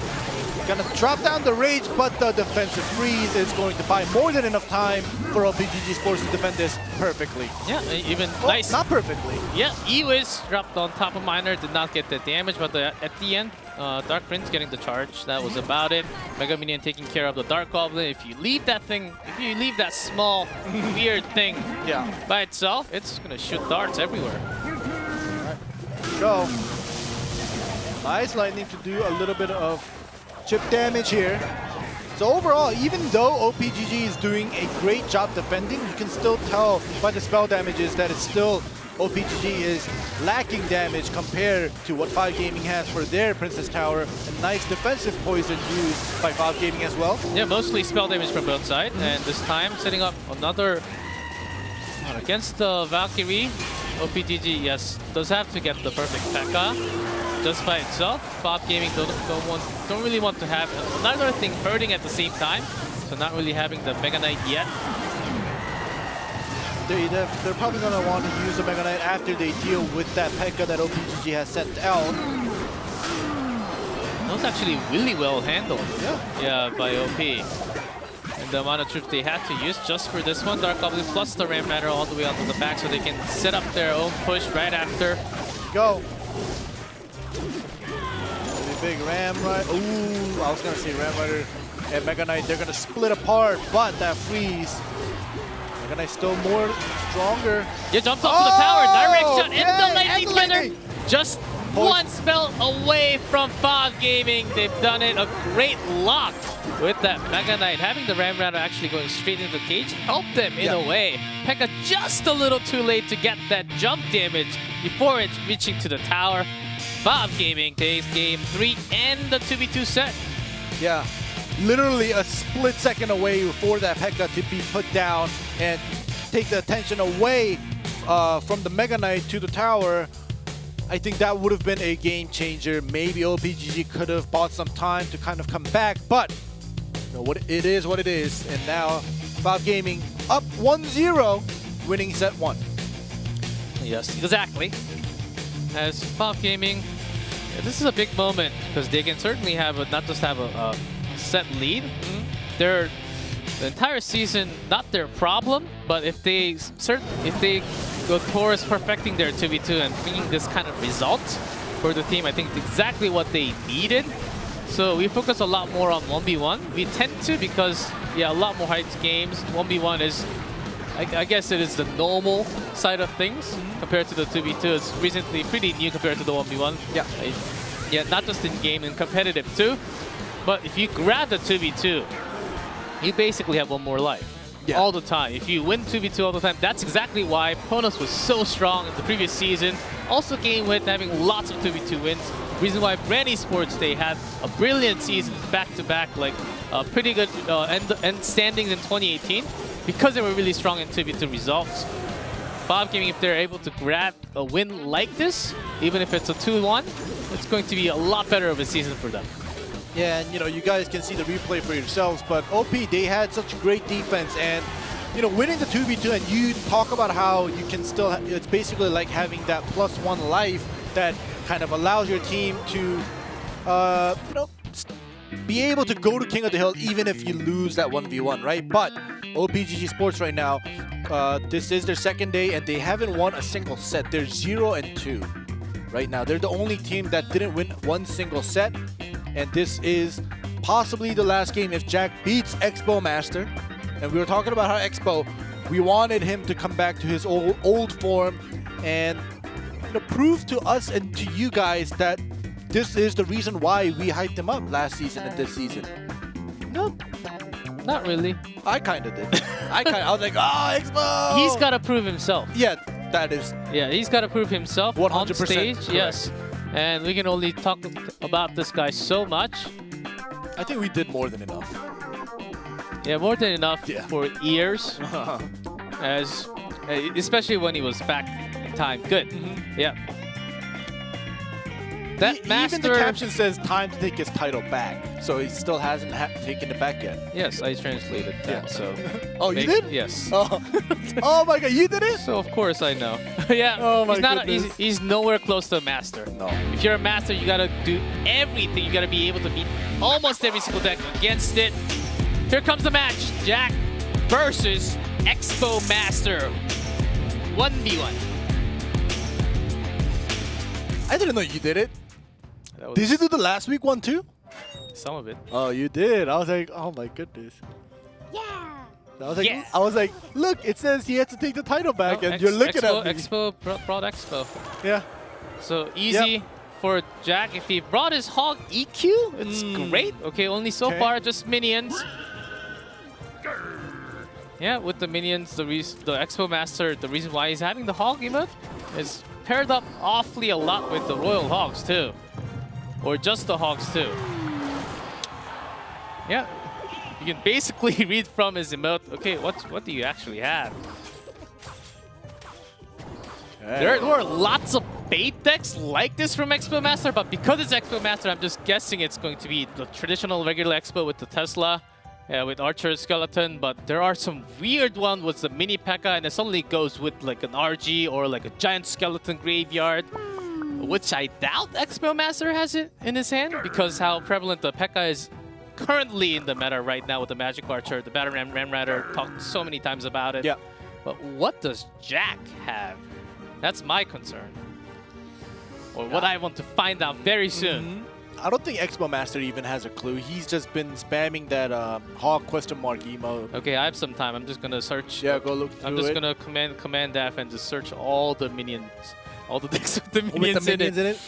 Gonna drop down the Rage, but the defensive freeze is going to buy more than enough time for OPGG Sports to defend this perfectly. Yeah, even nice. Not perfectly. Yeah, Ewiz dropped on top of Miner, did not get the damage, but at the end, Dark Prince getting the charge. That was about it. Mega Minion taking care of the Dark Goblin. If you leave that thing, if you leave that small, weird thing by itself, it's gonna shoot darts everywhere. All right. Go. Nice lightning to do a little bit of chip damage here. So overall, even though OPGG is doing a great job defending, you can still tell by the spell damages that it's still OPGG is lacking damage compared to what Five Gaming has for their Princess Tower. A nice defensive poison used by Five Gaming as well. Yeah, mostly spell damage from both sides, and this time setting up another against the Valkyrie. OPGG, yes, does have to get the perfect P.E.K.K.A. just by itself. Five Gaming don't really want to have another thing hurting at the same time, so not really having the Mega Knight yet. They're probably going to want to use the Mega Knight after they deal with that P.E.K.K.A. that OPGG has sent out. That was actually really well handled. Yeah, by OP. And the amount of troops they had to use just for this one. Dark Goblin plus the Ram Rider all the way onto the back so they can set up their own push right after. Go. Really big Ram Rider. Ooh, I was going to say Ram Rider and Mega Knight, they're going to split apart, but that freeze. Mega Knight's still more stronger. Yeah, jumps off to the tower. Direct shot and the and lightning the spinner. lightning. Just one spell away from Fog Gaming. They've done it. A great lock with that Mega Knight. Having the Ram Rider actually going straight into the cage helped them in a way. P.E.K.K.A just a little too late to get that jump damage before it's reaching to the tower. Fog Gaming takes game 3 and the 2v2 set. Yeah, literally a split second away for that P.E.K.K.A to be put down and take the attention away from the Mega Knight to the tower. I think that would have been a game changer. Maybe OPGG could have bought some time to kind of come back, but you know, it is what it is. And now Fog Gaming up 1-0, winning set 1. Yes, exactly. As Fog Gaming, this is a big moment because they can certainly have not just have a set lead. The entire season, not their problem, but if they go towards perfecting their 2v2 and bringing this kind of result for the team, I think it's exactly what they needed. So we focus a lot more on 1v1. We tend to because, yeah, a lot more hyped games. 1v1 is, I guess it is the normal side of things compared to the 2v2. It's recently pretty new compared to the 1v1. Yeah. Yeah, not just in game and competitive too. But if you grab the 2v2, you basically have one more life. Yeah. All the time. If you win 2v2 all the time, that's exactly why Ponos was so strong in the previous season. Also game with having lots of 2v2 wins. Reason why Brand Esports, they had a brilliant season back-to-back, like pretty good end standings in 2018 because they were really strong in 2v2 results. Fog Gaming, if they're able to grab a win like this, even if it's a 2-1, it's going to be a lot better of a season for them. Yeah, and you know, you guys can see the replay for yourselves, but OP, they had such great defense, and you know, winning the 2v2, and you talk about how you can still, it's basically like having that +1 life that kind of allows your team to, you know, be able to go to King of the Hill even if you lose that 1v1, right? But OPGG Sports right now, this is their second day, and they haven't won a single set. They're 0-2 right now. They're the only team that didn't win one single set. And this is possibly the last game if Jack beats Expo Master. And we were talking about how Expo, we wanted him to come back to his old form and, you know, prove to us and to you guys that this is the reason why we hyped him up last season and this season. No, not really. I kind of did. I was like, oh, Expo! He's got to prove himself. Yeah, that is. Yeah, he's got to prove himself 100% on stage. correct. Yes. And we can only talk about this guy so much. I think we did more than enough. Yeah, more than enough for years. Especially when he was back in time. Good. Yeah. That master... Even the caption says time to take his title back. So he still hasn't taken it back yet. Yes, I translated that. So. Oh, you did? Yes. Oh. Oh my god, you did it? So of course I know. Yeah. Oh my goodness. He's nowhere close to a master. No. If you're a master, you gotta do everything. You gotta be able to beat almost every single deck against it. Here comes the match. Jack versus Expo Master. 1v1. I didn't know you did it. Did you do the last week one too? Some of it. Oh, you did. I was like, oh my goodness. Yeah. I was like, look, it says he had to take the title back, and you're looking Expo, at me. Expo brought Expo. Yeah. So easy for Jack. If he brought his Hog EQ, it's great. Okay, only so far just minions. Yeah, with the minions, the Expo Master, the reason why he's having the Hog emote is paired up awfully a lot with the Royal Hogs too. Or just the Hogs too. Yeah. You can basically read from his emote, okay, what do you actually have? There were lots of bait decks like this from Expo Master, but because it's Expo Master, I'm just guessing it's going to be the traditional regular Expo with the Tesla, with Archer Skeleton, but there are some weird ones with the mini P.E.K.K.A, and it suddenly goes with like an RG or like a giant skeleton graveyard, which I doubt Expo Master has it in his hand because how prevalent the P.E.K.K.A is currently in the meta right now with the Magic Archer, the Battering Ram Rider, talked so many times about it. Yeah. But what does Jack have? That's my concern. Or what I want to find out very soon. I don't think Expo Master even has a clue. He's just been spamming that Hog question mark emote. Okay, I have some time. I'm just gonna search. Yeah, go look through I'm just it. gonna command F and just search all the minions, all the decks with the With minions, the minions in it. in it.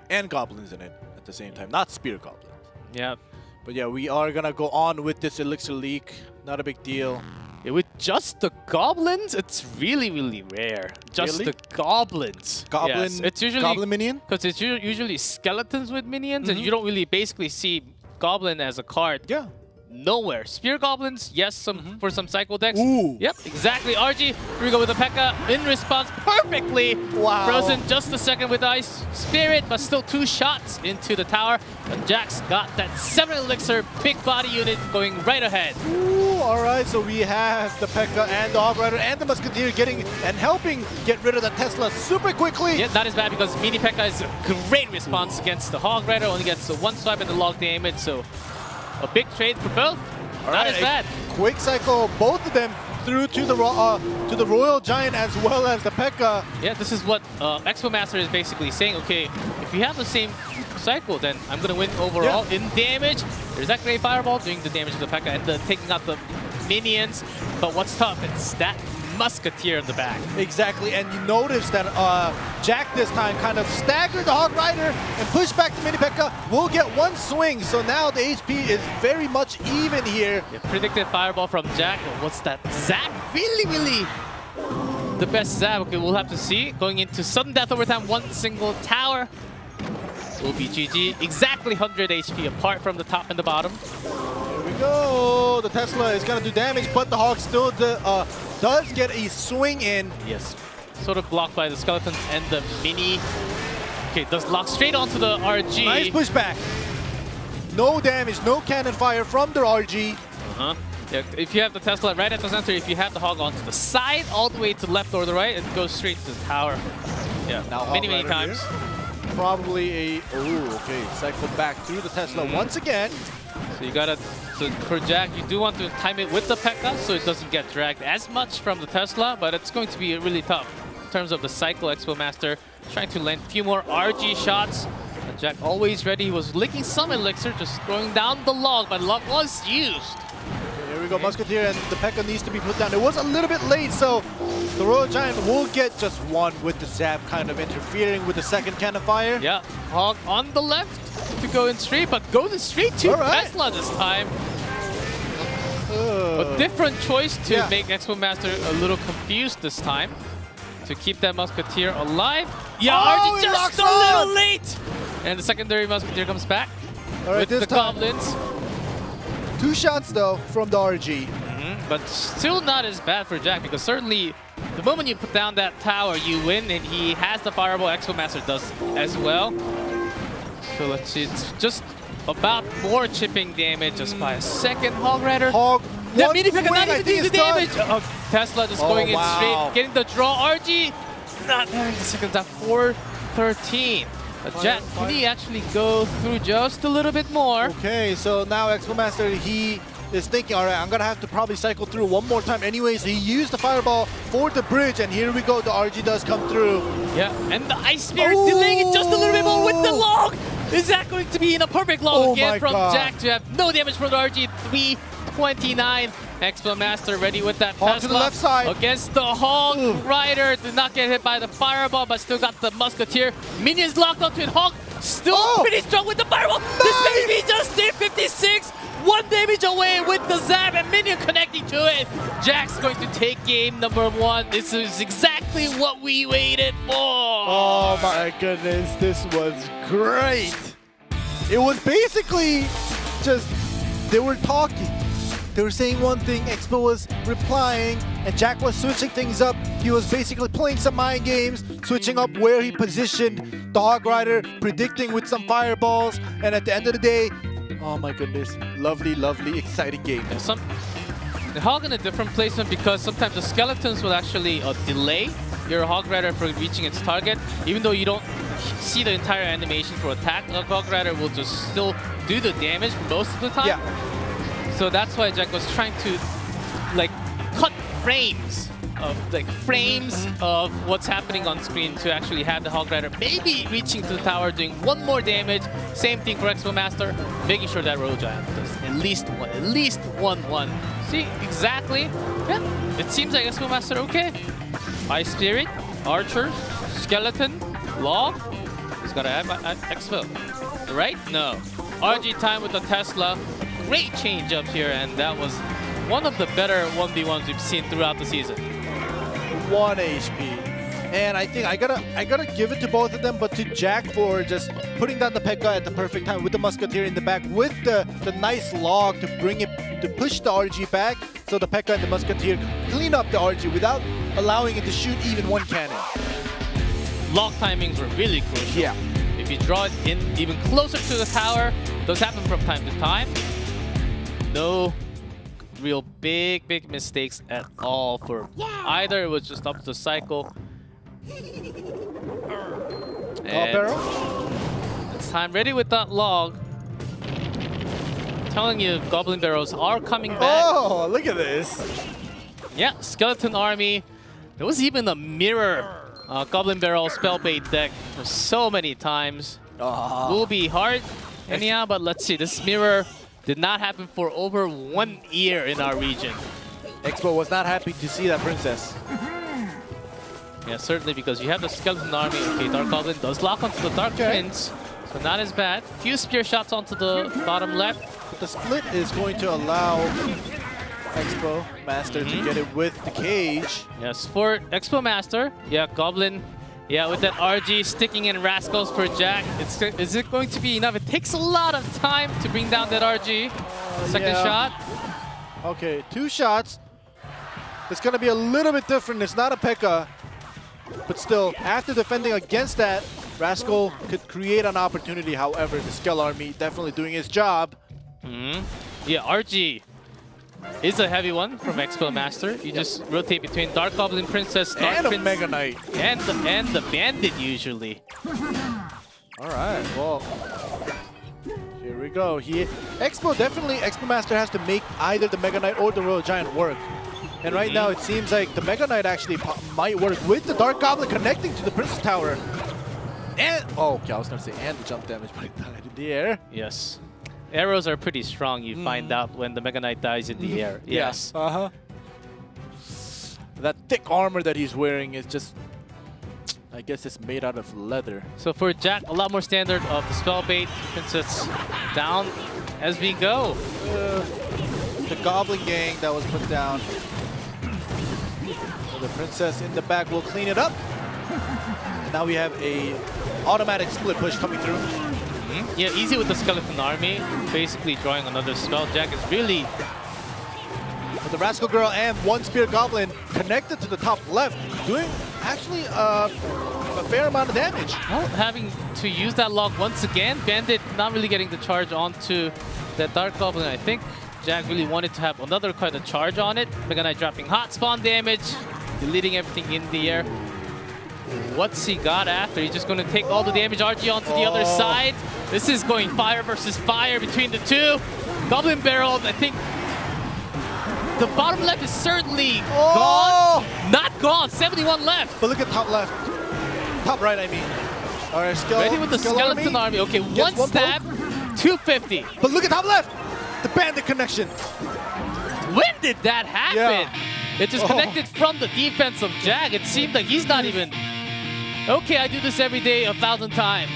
And goblins in it at the same time. Not spear goblins. Yeah. But yeah, we are gonna go on with this elixir leak. Not a big deal. Yeah, with just the goblins, it's really, really rare. Just Really? the goblins. Goblin, Yes, it's usually goblin minion? because it's usually skeletons with minions, and you don't really basically see goblin as a card. Yeah. Nowhere. Spear goblins, yes, for some cycle decks. Ooh. Yep, exactly. RG, here we go with the P.E.K.K.A. in response perfectly. Wow. Frozen just a second with Ice Spirit, but still 2 shots into the tower. And Jax got that 7 elixir, big body unit going right ahead. Ooh, alright, so we have the P.E.K.K.A. and the Hog Rider and the Musketeer getting and helping get rid of the Tesla super quickly. Yeah, not as bad because Mini P.E.K.K.A. is a great response against the Hog Rider, only gets the 1 swipe and the log damage, so a big trade for both. Not as bad. Quick cycle, both of them through to the Royal Giant as well as the P.E.K.K.A. Yeah, this is what Expo Master is basically saying. Okay, if you have the same cycle, then I'm going to win overall in damage. There's that great fireball doing the damage to the P.E.K.K.A. and taking out the minions. But what's tough, it's that Musketeer in the back. Exactly, and you notice that Jack this time kind of staggered the Hog Rider and pushed back the Mini P.E.K.K.A. Will get 1 swing, so now the HP is very much even here. Yeah, predicted fireball from Jack. But what's that? Zap? Really the best Zap. Okay, we'll have to see. Going into sudden death overtime, 1 single tower. Will be GG. Exactly 100 HP apart from the top and the bottom. Here we go. The Tesla is gonna do damage, but the Hog still does get a swing in. Yes. Sort of blocked by the skeletons and the mini. Okay, does lock straight onto the RG. Nice pushback. No damage, no cannon fire from the RG. Yeah, if you have the Tesla right at the center, if you have the Hog onto the side, all the way to the left or the right, it goes straight to the tower. Yeah, Now many Hog Rider times. here. Probably a, okay, cycle back through the Tesla once again. So you gotta, so for Jack, you do want to time it with the P.E.K.K.A. so it doesn't get dragged as much from the Tesla, but it's going to be really tough in terms of the cycle. Expo Master trying to land a few more RG shots. And Jack always ready. He was licking some elixir, just throwing down the log, but log was used. Okay, here we go, Musketeer, and the P.E.K.K.A. needs to be put down. It was a little bit late, so the Royal Giant will get just 1 with the Zap kind of interfering with the second cannon fire. Yeah, Hog on the left to go in straight, but goes straight to Tesla this time. A different choice to make Expo Master a little confused this time. To keep that Musketeer alive. Yeah, RG just a little late! And the secondary Musketeer comes back with the goblins. 2 shots though from the RG. But still not as bad for Jack because certainly the moment you put down that tower, you win, and he has the fireball. Expo Master does as well. So let's see, it's just about more chipping damage just by a second. Hog Rider. Hog, that Mini P.E.K.K.A. not even doing the damage. Tesla just going in straight, getting the draw. RG not having the second down. 4-13. But Jack, can he actually go through just a little bit more? Okay, so now Expo Master, he is thinking, all right, I'm gonna have to probably cycle through 1 more time anyway. So he used the fireball for the bridge, and here we go, the RG does come through. Yeah, and the Ice Spirit delaying it just a little bit more with the log. Is that going to be in a perfect log again from Jack to have no damage from the RG? 329. Expo Master ready with that Hog Tesla to the left side against the Hog Rider. Did not get hit by the fireball, but still got the Musketeer. Minions locked onto it. Hog still pretty strong with the fireball. This may be just did 56. 1 damage away with the Zap and Minion connecting to it. Jack's going to take game number 1. This is exactly what we waited for. Oh my goodness, this was great. It was basically just, they were talking. They were saying one thing, Expo was replying, and Jack was switching things up. He was basically playing some mind games, switching up where he positioned the Hog Rider, predicting with some fireballs, and at the end of the day, oh my goodness, lovely, lovely, exciting game. The Hog in a different placement because sometimes the skeletons will actually delay your Hog Rider from reaching its target. Even though you don't see the entire animation for attack, the Hog Rider will just still do the damage most of the time. Yeah. So that's why Jack was trying to like cut frames of what's happening on screen to actually have the Hog Rider maybe reaching to the tower, doing one more damage. Same thing for Expo Master, making sure that Royal Giant does at least one. See, exactly. Yeah, it seems like Expo Master okay. Ice Spirit, Archers, Skeleton, Log. He's got to have Expo. Right? No. RG time with the Tesla. Great change-ups here, and that was one of the better 1v1s we've seen throughout the season. 1 HP. And I think I gotta give it to both of them, but to Jack for just putting down the P.E.K.K.A at the perfect time with the Musketeer in the back, with the nice log to bring it, to push the RG back, so the P.E.K.K.A and the Musketeer clean up the RG without allowing it to shoot even one cannon. Log timings were really crucial. Yeah. If you draw it in even closer to the tower, those happen from time to time. No real big mistakes at all for either. It was just up to the cycle. Barrel? It's time. Ready with that log. I'm telling you, Goblin Barrels are coming back. Oh, look at this. Yeah, Skeleton Army. There was even a mirror Goblin Barrel spell bait deck for so many times. Will be hard anyhow, but let's see. This mirror did not happen for over 1 year in our region. Expo was not happy to see that princess. Yeah, certainly, because you have the Skeleton Army. Okay, Dark Goblin does lock onto the Dark Twins, so not as bad. Few spear shots onto the bottom left. But the split is going to allow Expo Master to get it with the cage. Yes, for Expo Master, yeah, Goblin, yeah, with that RG sticking in Rascals for Jack. Is it going to be enough? It takes a lot of time to bring down that RG. Second shot. Okay, 2 shots. It's going to be a little bit different. It's not a P.E.K.K.A. But still, after defending against that, Rascal could create an opportunity. However, the Skell Army definitely doing its job. Yeah, RG is a heavy one from Expo Master. You just rotate between Dark Goblin Princess, Dark And a Prince, Mega Knight. and the Bandit usually. All right, well, here we go. Expo Master has to make either the Mega Knight or the Royal Giant work. And right now, it seems like the Mega Knight actually might work with the Dark Goblin connecting to the Princess Tower. And, oh, okay, I was going to say, and the jump damage, but it died in the air. Yes. Arrows are pretty strong, you find out when the Mega Knight dies in the air. Yes. Yeah. That thick armor that he's wearing is just, I guess it's made out of leather. So for Jack, a lot more standard of the spell bait. Princess down as we go. The Goblin Gang that was put down. So the Princess in the back will clean it up. And now we have a automatic split push coming through. Yeah, easy with the Skeleton Army. Basically drawing another spell. Jack is really... With the Rascal Girl and 1 Spear Goblin connected to the top left, doing actually a fair amount of damage. Well, having to use that log once again. Bandit not really getting the charge onto that Dark Goblin. I think Jack really wanted to have another kind of charge on it. Mega Knight dropping hot spawn damage, deleting everything in the air. What's he got after? He's just going to take all the damage RG onto the other side. This is going fire versus fire between the two. Goblin Barrel, I think the bottom left is certainly gone. Not gone, 71 left. But look at top left. Top right, I mean. All right, Ready with the Skeleton Army. Okay, one stab, 250. But look at top left. The Bandit connection. When did that happen? Yeah. It just connected from the defense of Jack. It seemed like he's not even... Okay, I do this every day 1,000 times.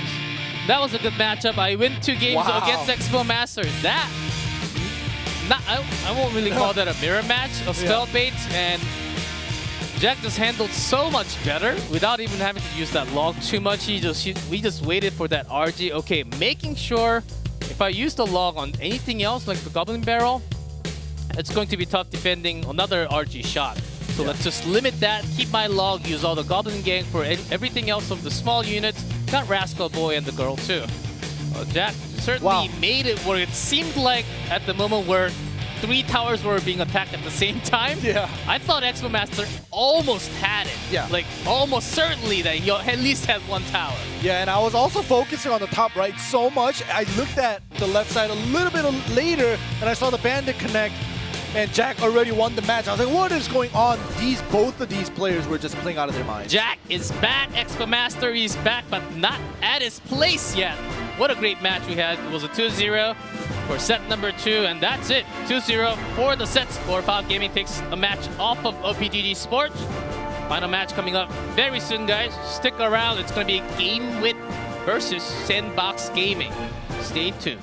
That was a good matchup. I win 2 games against Expo Master. That... I won't really call that a mirror match of spell baits, and Jack just handled so much better without even having to use that log too much. We just waited for that RG. Okay, making sure if I use the log on anything else like the Goblin Barrel, it's going to be tough defending another RG shot. So let's just limit that, keep my log, use all the Goblin Gang for everything else of the small units. Got Rascal Boy and the girl too. Jack certainly made it where it seemed like at the moment where 3 towers were being attacked at the same time. Yeah. I thought Expo Master almost had it. Yeah. Like, almost certainly that he at least had 1 tower. Yeah, and I was also focusing on the top right so much. I looked at the left side a little bit later, and I saw the Bandit connect, and Jack already won the match. I was like, what is going on? Both of these players were just playing out of their minds. Jack is back. Expo Master is back, but not at his place yet. What a great match we had. It was a 2-0 for set number 2, and that's it. 2-0 for the set score. Valve Gaming takes a match off of OPGG Sports. Final match coming up very soon, guys. Stick around. It's going to be Game Wit versus Sandbox Gaming. Stay tuned.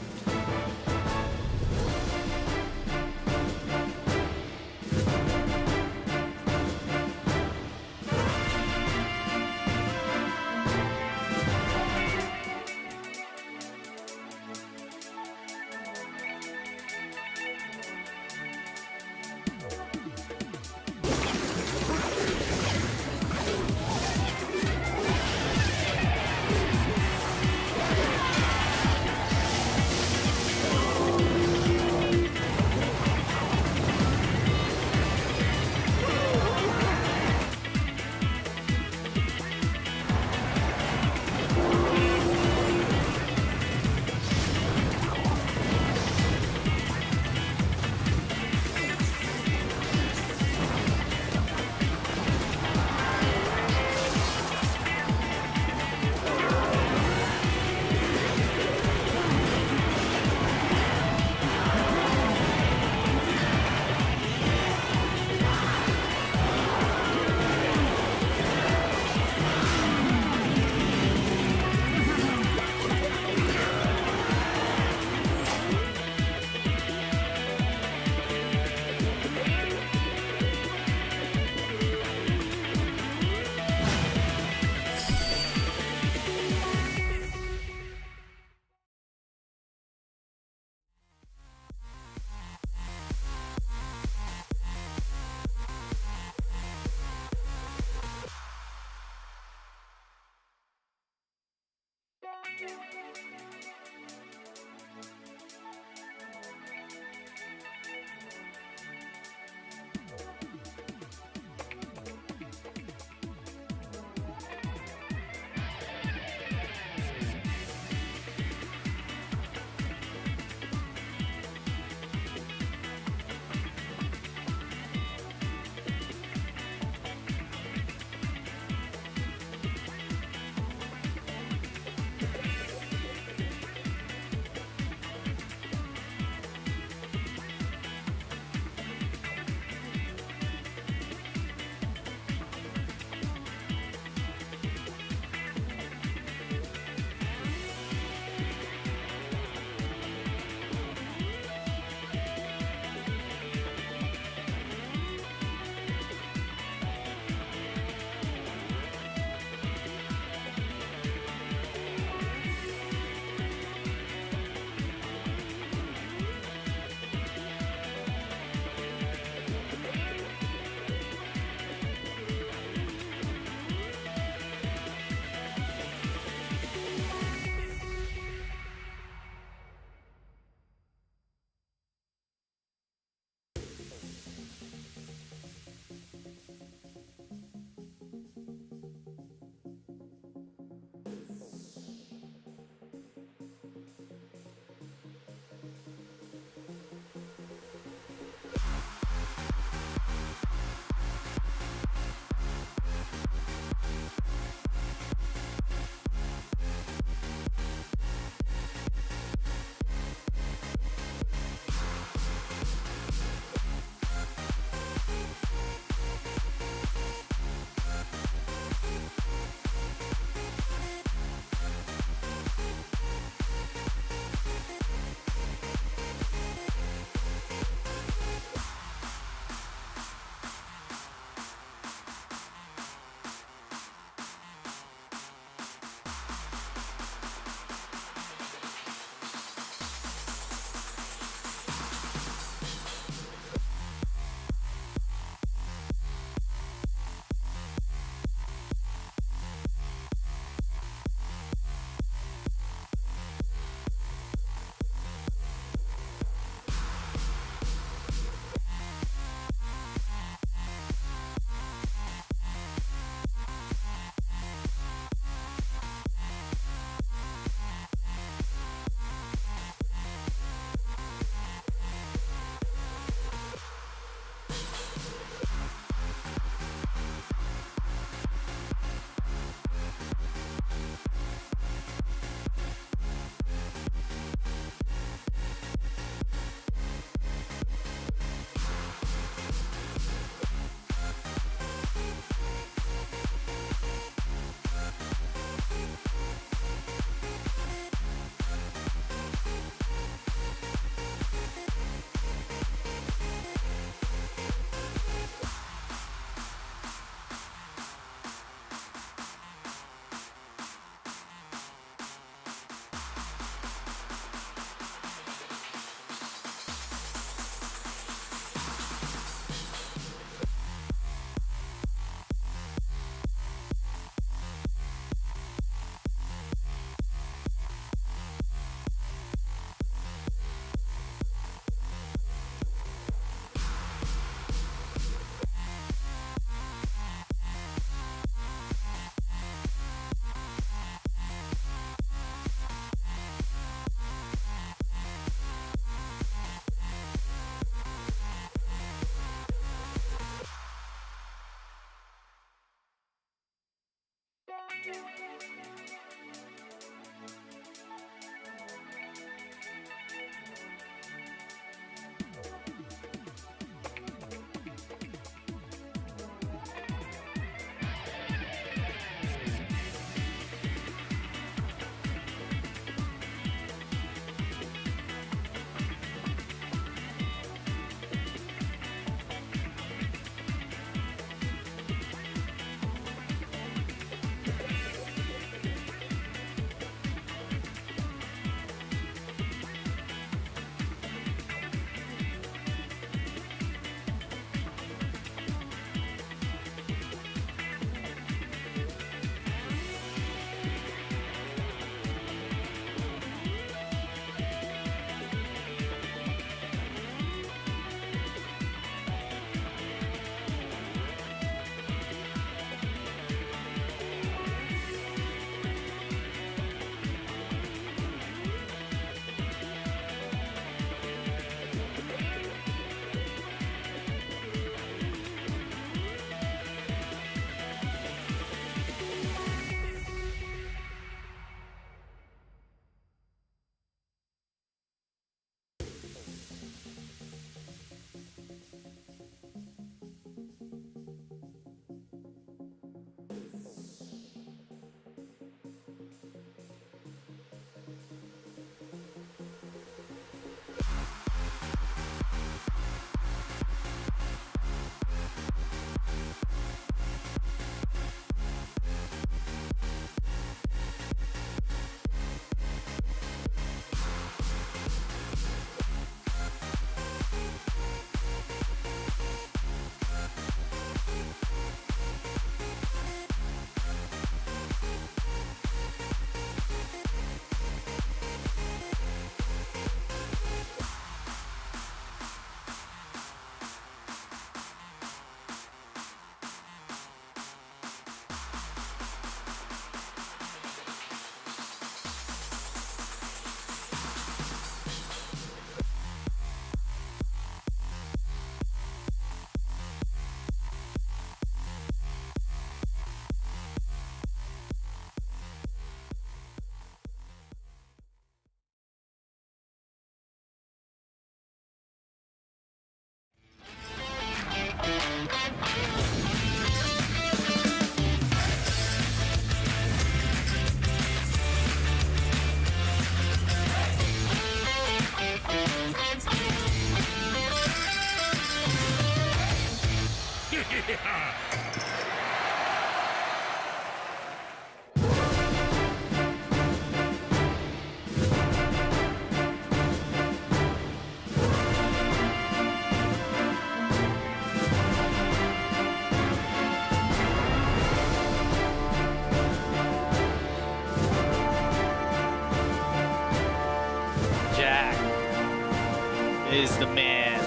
is the man.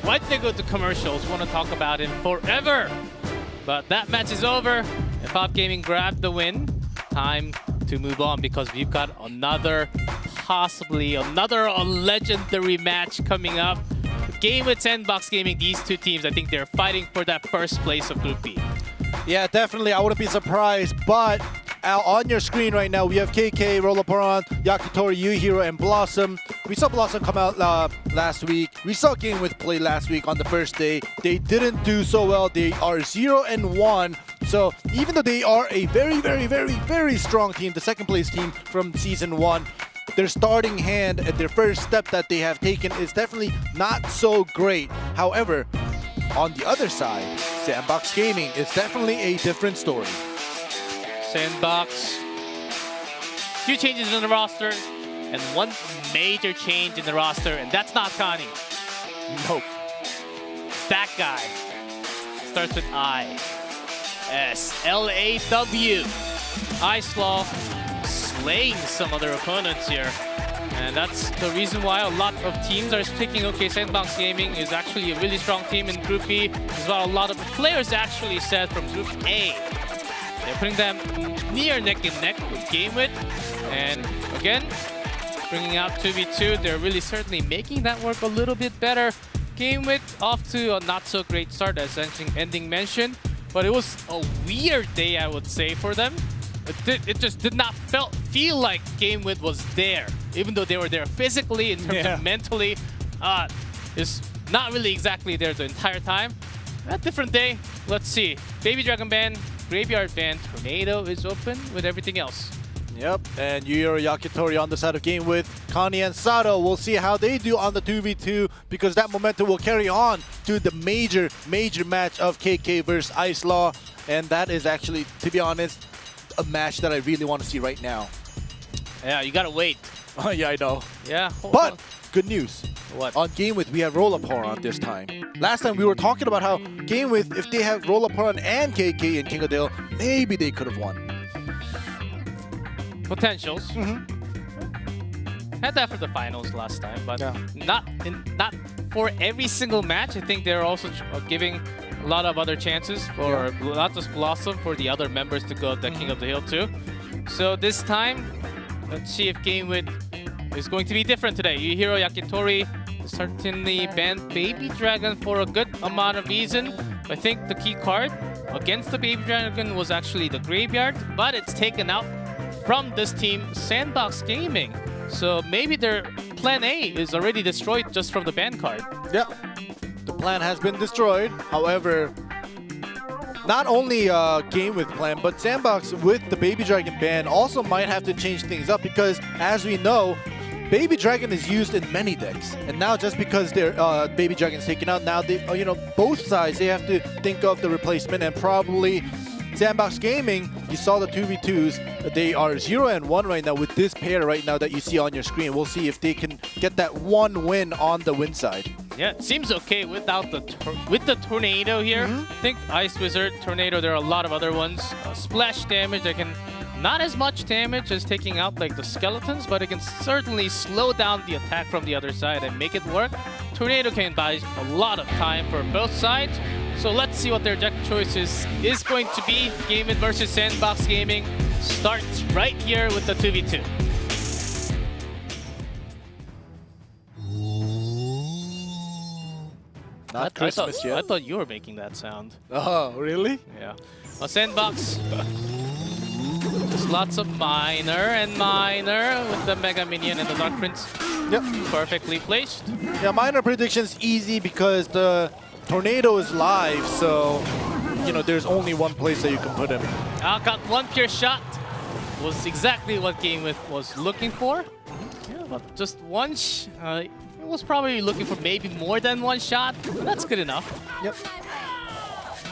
Why did they go to commercials? Want to talk about him forever. But that match is over. And Pop Gaming grabbed the win. Time to move on because we've got possibly another legendary match coming up. Game with Sandbox Gaming, these two teams, I think they're fighting for that first place of Group B. Yeah, definitely. I wouldn't be surprised. But on your screen right now, we have KK, Rollaparan, Yakitori, Yuhiro, and Blossom. We saw Blossom come out last week. We saw Game with play last week on the first day. They didn't do so well. They are 0-1. So even though they are a very, very, very, very strong team, the second place team from Season 1, their starting hand and their first step that they have taken is definitely not so great. However, on the other side, Sandbox Gaming is definitely a different story. Sandbox, few changes in the roster, and one major change in the roster, and that's not Connie. Nope. That guy starts with I. S-L-A-W. Islaw slaying some other opponents here. And that's the reason why a lot of teams are thinking, okay, Sandbox Gaming is actually a really strong team in Group B. As well, a lot of players actually said from Group A. They're putting them near neck and neck with GameWith. And again, bringing out 2v2, they're really certainly making that work a little bit better. GameWith off to a not so great start, as Ending mentioned. but it was a weird day, I would say, for them. It just did not feel like Game With was there, even though they were there physically, in terms of mentally. It's not really exactly there the entire time. A different day. Let's see. Baby Dragon ban, Graveyard ban, Tornado is open with everything else. Yep, and Yuyoro Yakitori on the side of Game With Connie and Sato. We'll see how they do on the 2v2 because that momentum will carry on to the major match of KK versus Ice Law. And that is actually, to be honest, a match that I really want to see right now. Yeah, you gotta wait. Oh, yeah, I know. Yeah. But good news. What? On Game With, we have Roll Up Horon this time. Last time we were talking about how Game With, if they have Roll Up Horon and KK in King of Dale, maybe they could have won. Potentials. Had that for the finals last time, but not for every single match. I think they're also giving a lot of other chances for not just Blossom, for the other members to go to King of the Hill too. So this time, let's see if Game With is going to be different today. Yuyoro Yakitori certainly banned Baby Dragon for a good amount of reason. I think the key card against the Baby Dragon was actually the Graveyard, but it's taken out from this team, Sandbox Gaming. So maybe their plan A is already destroyed just from the ban card. Yeah, the plan has been destroyed. However, not only Game With plan, but Sandbox with the Baby Dragon ban also might have to change things up because, as we know, Baby Dragon is used in many decks. And now just because their Baby Dragon is taken out, now they, both sides, they have to think of the replacement, and probably Sandbox Gaming, you saw the 2v2s, they are 0 and 1 right now with this pair right now that you see on your screen. We'll see if they can get that one win on the win side. Yeah, it seems okay without the Tornado here. I think Ice Wizard, Tornado, there are a lot of other ones. Splash damage, they can not as much damage as taking out like the skeletons, but it can certainly slow down the attack from the other side and make it work. Tornado can buy a lot of time for both sides. So let's see what their deck choices is going to be. Game With versus Sandbox Gaming starts right here with the 2v2. Not Christmas yet. I thought you were making that sound. Oh, really? Yeah. Sandbox. Just lots of minor with the Mega Minion and the Dark Prince. Yep. Perfectly placed. Yeah, minor predictions easy because the Tornado is live, so there's only one place that you can put him. Got one pure shot. Was exactly what Game With was looking for. Yeah, but just one. It was probably looking for maybe more than one shot. But that's good enough. Yep.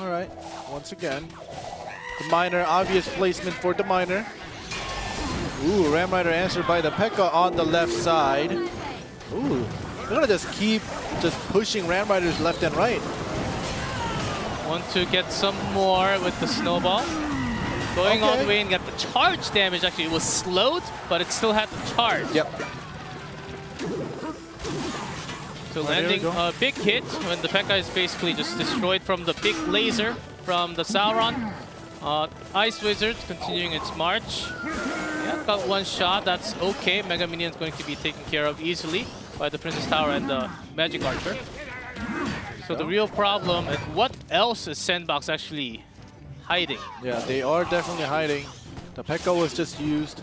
All right. Once again, the minor, obvious placement for the minor. Ooh, Ram Rider answered by the P.E.K.K.A on the left side. Ooh, they're gonna just keep pushing Ram Riders left and right. Want to get some more with the snowball. Going all the way and get the charge damage. Actually, it was slowed, but it still had the charge. Yep. So landing a big hit when the P.E.K.K.A is basically just destroyed from the big laser from the Sauron. Ice Wizard continuing its march. Yeah, got one shot. That's okay. Mega Minion is going to be taken care of easily by the Princess Tower and the Magic Archer. So the real problem is what else is Sandbox actually hiding? Yeah, they are definitely hiding. The P.E.K.K.A was just used.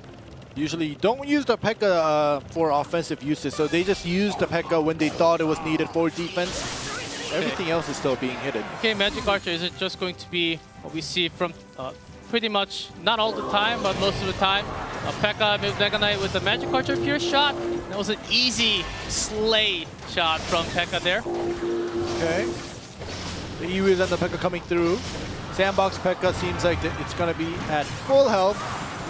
Usually you don't use the P.E.K.K.A for offensive uses, so they just used the P.E.K.K.A when they thought it was needed for defense. Everything else is still being hidden. Okay, Magic Archer, is it just going to be what we see from pretty much, not all the time, but most of the time, P.E.K.K.A Mega Knight with the Magic Archer pure shot? That was an easy slay shot from P.E.K.K.A there. Okay. The Iwis and the P.E.K.K.A coming through. Sandbox P.E.K.K.A seems like it's going to be at full health.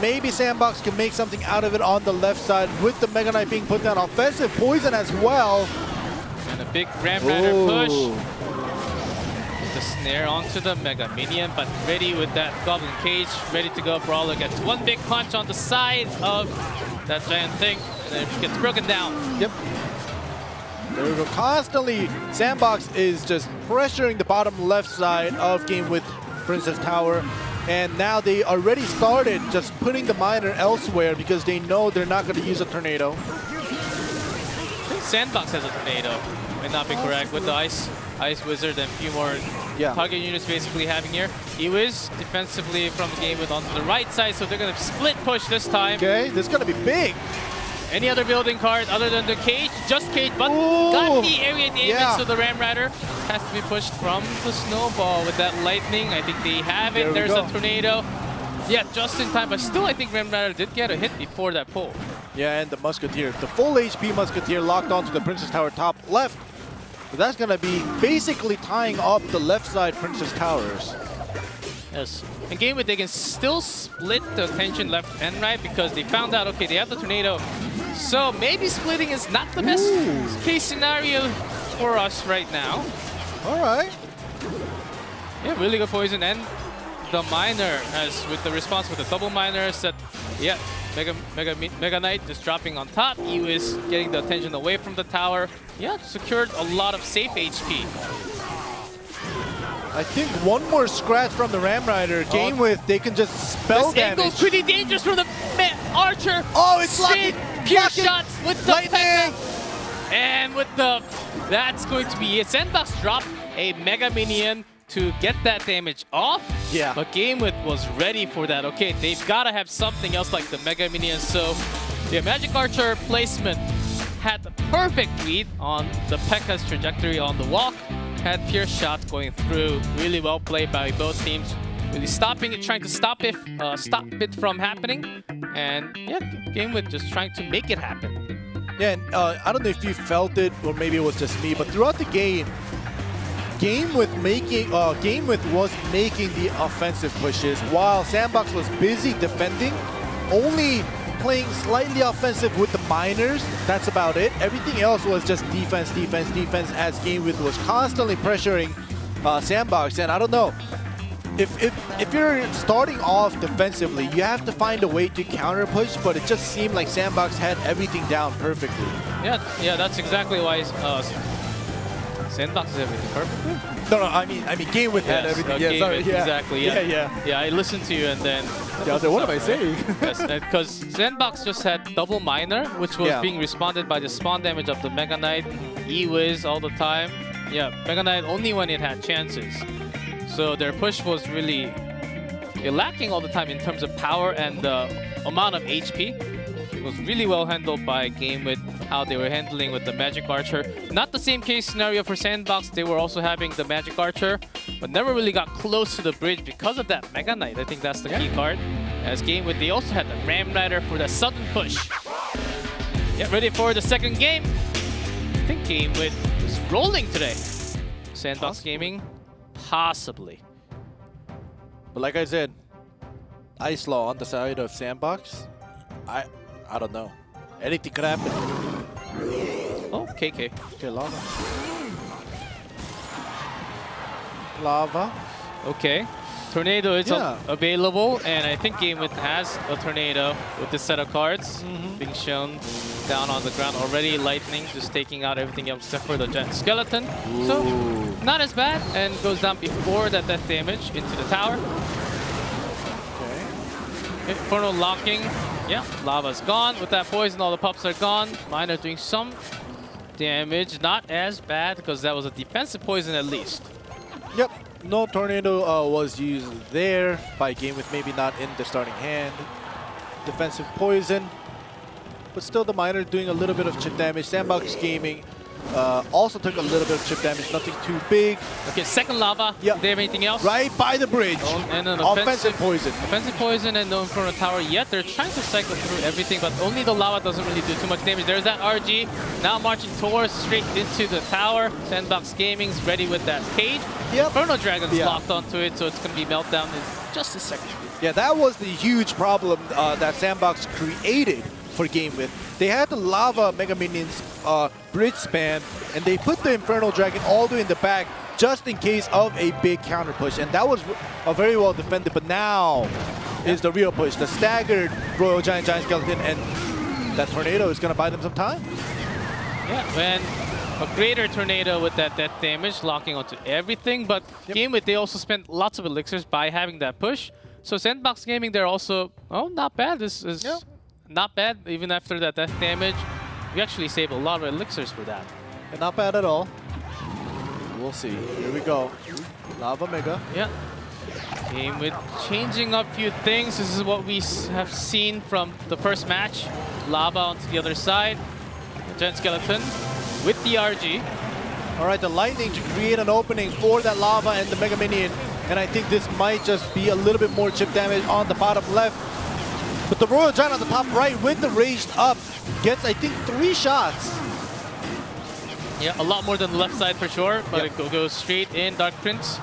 Maybe Sandbox can make something out of it on the left side with the Mega Knight being put down. Offensive poison as well. And a big Ram Rider push. With the snare onto the Mega Minion, but ready with that Goblin Cage. Ready to go. Brawler gets one big punch on the side of that giant thing. And then it gets broken down. Yep. There we go. Constantly, Sandbox is just pressuring the bottom left side of Game With Princess Tower. And now they already started just putting the minor elsewhere because they know they're not going to use a Tornado. I think Sandbox has a Tornado. May not be correct with the ice. Ice Wizard and a few more target units basically having here. Ewiz defensively from the game with onto the right side, so they're going to split push this time. Okay, this is going to be big. Any other building card other than the cage? Just cage, but got the area damage, so the Ram Rider has to be pushed from the snowball with that lightning. I think they have it. There's a tornado. Yeah, just in time, but still I think Ram Rider did get a hit before that pull. Yeah, and the Musketeer, the full HP Musketeer locked onto the Princess Tower top left. So that's going to be basically tying up the left side Princess Towers. Yes. In game with they can still split the attention left and right because they found out, okay, they have the tornado. So maybe splitting is not the best case scenario for us right now. All right. Yeah, really good poison. And the miner has, with the response with the double miner, set, yeah, Mega Knight just dropping on top. Ewiz getting the attention away from the tower. Yeah, secured a lot of safe HP. I think one more scratch from the Ram Rider. Game with, they can just spell this damage. Angle's pretty dangerous from the Archer. Oh, it's locking. Pure shots with the P.E.K.K.A. And with the, that's going to be it. Sandbox dropped a Mega Minion to get that damage off. Yeah. But Gamewith was ready for that. Okay, they've got to have something else like the Mega Minion. So the Magic Archer placement had the perfect read on the P.E.K.K.A's trajectory on the walk. Had pure shots going through. Really well played by both teams. Really stopping it, trying to stop it from happening. And yeah, Gamewith just trying to make it happen. Yeah, and I don't know if you felt it or maybe it was just me, but throughout the game, Gamewith was making the offensive pushes while Sandbox was busy defending, only playing slightly offensive with the miners. That's about it. Everything else was just defense, defense, defense as Gamewith was constantly pressuring Sandbox. And I don't know, if you're starting off defensively, you have to find a way to counter push, but it just seemed like Sandbox had everything down perfectly. Yeah, that's exactly why Sandbox is everything perfectly. No, I mean Gamewith had everything. Yeah, sorry. Exactly. Yeah. I listened to you and then. Yeah, what am I saying? Yes, because Sandbox just had double miner, which was being responded by the spawn damage of the Mega Knight, E-Wiz all the time. Yeah, Mega Knight only when it had chances. So their push was really lacking all the time in terms of power and the amount of HP. It was really well handled by Gamewith, how they were handling with the Magic Archer. Not the same case scenario for Sandbox. They were also having the Magic Archer, but never really got close to the bridge because of that Mega Knight. I think that's the key card. As Gamewith, they also had the Ram Rider for the sudden push. Get ready for the second game. I think Gamewith is rolling today. Sandbox Gaming, possibly. But like I said, Ice Law on the side of Sandbox, I don't know. Anything could happen. Oh, KK. Okay, lava. Lava. Okay. Tornado is available, and I think Gamewith has a tornado with this set of cards being shown down on the ground already. Lightning just taking out everything else except for the giant skeleton. Ooh. So, not as bad, and goes down before that death damage into the tower. Okay. Infernal locking. Yeah, lava's gone. With that poison, all the pups are gone. Miner doing some damage. Not as bad, because that was a defensive poison at least. Yep. No tornado was used there by Gamewith, maybe not in the starting hand. Defensive poison. But still the miner doing a little bit of chip damage. Sandbox Gaming also took a little bit of chip damage, nothing too big. Okay, second lava. Yep. Do they have anything else? Right by the bridge. And an offensive poison. Offensive poison and no Inferno Tower yet. They're trying to cycle through everything, but only the lava doesn't really do too much damage. There's that RG. Now marching towards straight into the tower. Sandbox Gaming's ready with that cage. Yep. Inferno Dragon's locked onto it, so it's going to be meltdown in just a second. Yeah, that was the huge problem that Sandbox created for Gamewith. They had the lava Mega Minions bridge spam, and they put the Infernal Dragon all the way in the back just in case of a big counter push, and that was very well defended. But now is the real push. The staggered Royal Giant Skeleton, and that tornado is going to buy them some time. Yeah, and a greater tornado with that death damage, locking onto everything. But Gamewith, they also spent lots of elixirs by having that push. So Sandbox Gaming, they're also, not bad. This is not bad, even after that death damage. We actually saved a lot of elixirs for that. And not bad at all. we'll see. Here we go. Lava Mega. Yeah. Game with changing up a few things. This is what we have seen from the first match. Lava onto the other side. Giant Skeleton with the RG. All right, the lightning to create an opening for that lava and the Mega Minion. And I think this might just be a little bit more chip damage on the bottom left. But the Royal Giant on the top right with the raised up gets, I think, 3 shots. Yeah, a lot more than the left side for sure, but Yep. it goes straight in. Dark Prince.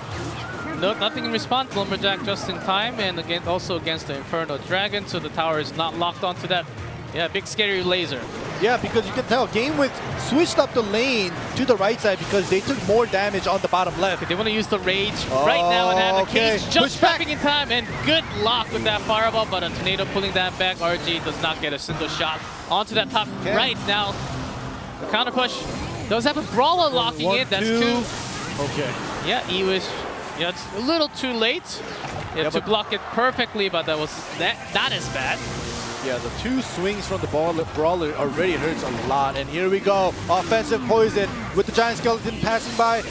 No, nothing in response. Lumberjack just in time, and again also against the Inferno Dragon, so the tower is not locked onto that. Yeah, big scary laser. Yeah, because you can tell GameWith switched up the lane to the right side because they took more damage on the bottom left. They want to use the rage right now and have the Okay. cage Push just back. trapping in time, and good lock with that fireball, but a tornado pulling that back. RG does not get a single shot onto that top Okay. right now. Counter push does have a brawler locking 1, in. That's 2. two. Okay. Yeah, he was. Yeah, it's a little too late. Yeah, to but- block it perfectly, but that was not as bad. Yeah, the 2 swings from the brawler already hurts a lot. And here we go. Offensive poison with the Giant Skeleton passing by.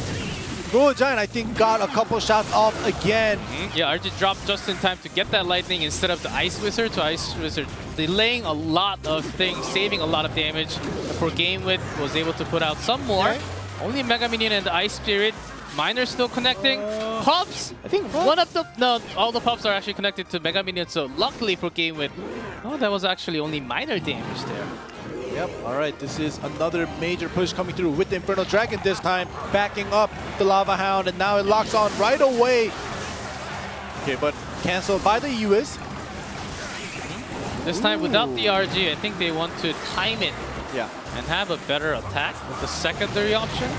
Royal Giant, I think, got a couple shots off again. Yeah, RG dropped just in time to get that lightning instead of the Ice Wizard. So Ice Wizard delaying a lot of things, saving a lot of damage. For GameWith was able to put out some more. Okay. Only Mega Minion and the Ice Spirit. Miner still connecting. Pups! I think one of the... No, all the pups are actually connected to Mega Minion. So luckily for GameWith, oh, that was actually only minor damage there. Yep, all right, this is another major push coming through with the Inferno Dragon this time, backing up the Lava Hound, and now it locks on right away. Okay, but canceled by the US. This time without the RG, I think they want to time it Yeah. and have a better attack with the secondary option.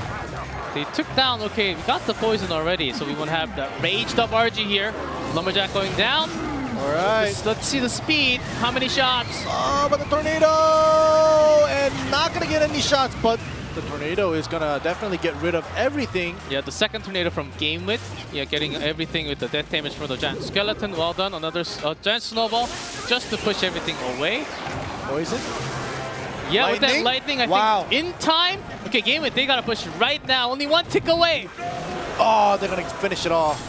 They took down, okay, we got the poison already, so we want to have that raged up RG here. Lumberjack going down. All right. Let's see the speed. How many shots? Oh, but the tornado! And not gonna get any shots, but the tornado is gonna definitely get rid of everything. Yeah, the second tornado from GameWith. Yeah, getting everything with the death damage from the Giant Skeleton. Well done. Another Giant Snowball just to push everything away. Poison? Yeah, with that Lightning? lightning, I Wow. think in time. Okay, GameWith, they gotta push right now. Only one tick away. Oh, they're gonna finish it off.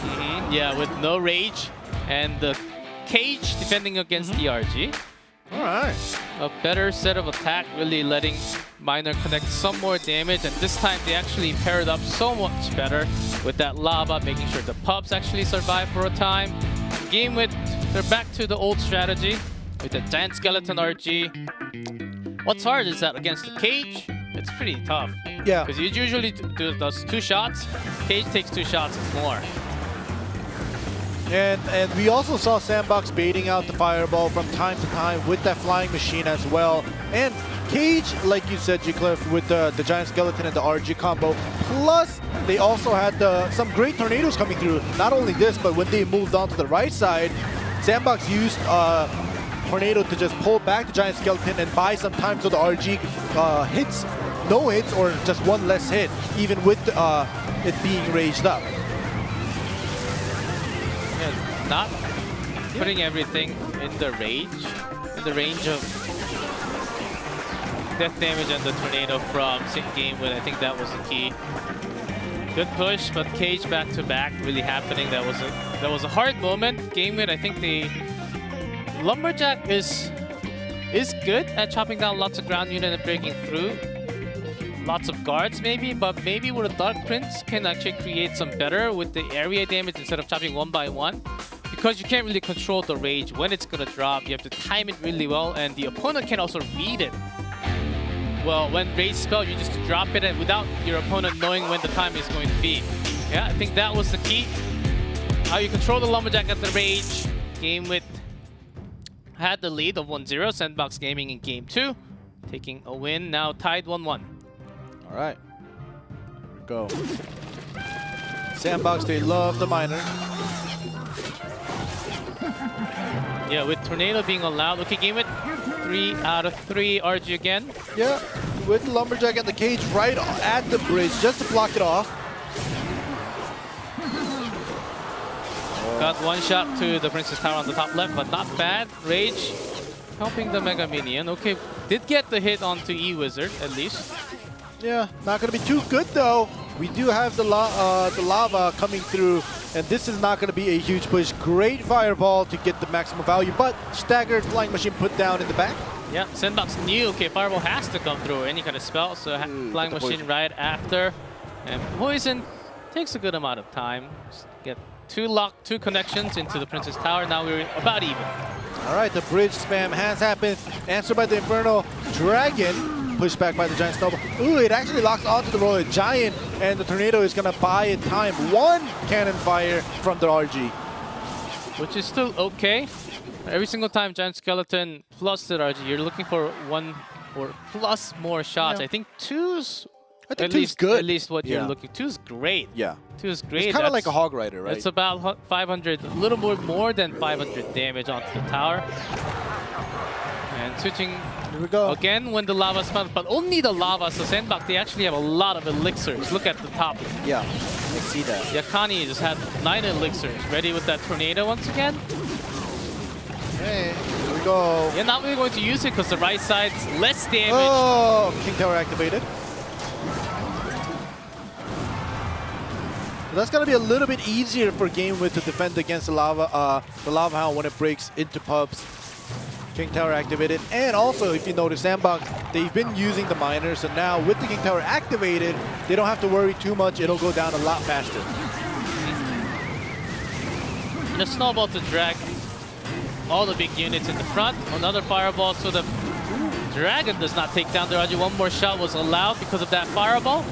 Yeah, with no rage and the cage defending against the RG. All right. A better set of attack, really letting Miner connect some more damage, and this time they actually paired up so much better with that lava, making sure the pups actually survive for a time. GameWith, they're back to the old strategy with the Giant Skeleton RG. What's hard is that against the cage, it's pretty tough. Yeah. Because it usually does 2 shots, cage takes 2 shots and more. And we also saw Sandbox baiting out the fireball from time to time with that flying machine as well. And Cage, like you said, G-Cliff, with the Giant Skeleton and the RG combo. Plus, they also had some great tornadoes coming through. Not only this, but when they moved on to the right side, Sandbox used Tornado to just pull back the Giant Skeleton and buy some time so the RG hits, no hits, or just one less hit, even with it being raised up. Yeah, not putting everything in the range of death damage and the tornado from GameWith. I think that was the key. Good push, but cage back to back really happening. That was a hard moment. GameWith, I think Lumberjack is good at chopping down lots of ground unit and breaking through. Lots of guards maybe, but maybe with a Dark Prince can actually create some better with the area damage instead of chopping one by one. Because you can't really control the rage when it's gonna drop. You have to time it really well, and the opponent can also read it. Well, when rage spell, you just drop it and without your opponent knowing when the time is going to be. Yeah, I think that was the key. How you control the Lumberjack at the rage. GameWith had the lead of 1-0. Sandbox Gaming in Game 2. Taking a win, now tied 1-1. All right, here we go. Sandbox, they love the miner. Yeah, with Tornado being allowed. Okay, GameWith 3 out of 3. RG again. Yeah, with the Lumberjack and the cage right at the bridge just to block it off. Got one shot to the Princess Tower on the top left, but not bad. Rage helping the Mega Minion. Okay, did get the hit onto E-Wizard at least. Yeah, not gonna be too good though. We do have the lava coming through, and this is not going to be a huge push. Great fireball to get the maximum value, but staggered flying machine put down in the back. Yeah, Sandbox knew, okay, fireball has to come through or any kind of spell, so flying machine poison. right after. And poison takes a good amount of time. Just get two connections into the Princess Tower. Now we're about even. All right, the bridge spam has happened. Answered by the Inferno Dragon. Pushed back by the Giant Snowball. Ooh, it actually locks onto the Royal Giant, and the Tornado is going to buy it time. One cannon fire from the RG. Which is still okay. Every single time Giant Skeleton plus the RG, you're looking for one or plus more shots. Yeah. I think two's good. At least what you're looking. Two's great. Yeah. Two's great. It's kind of like a Hog Rider, right? It's about 500, a little more than 500 damage onto the tower. And switching Here we go. again when the lava spawns, but only the lava. So Sandbox, they actually have a lot of elixirs. Look at the top. Yeah, I see that. Yakani just had 9 elixirs. Ready with that tornado once again. Hey, here we go. Yeah, not really going to use it because the right side's less damage. Oh, King Tower activated. That's gonna be a little bit easier for Game With to defend against the Lava Hound when it breaks into pubs. King Tower activated, and also if you notice, Sandbox, they've been using the miners, so now with the King Tower activated, they don't have to worry too much. It'll go down a lot faster. The snowball to drag all the big units in the front. Another fireball, so the Dragon does not take down the RG. One more shot was allowed because of that fireball.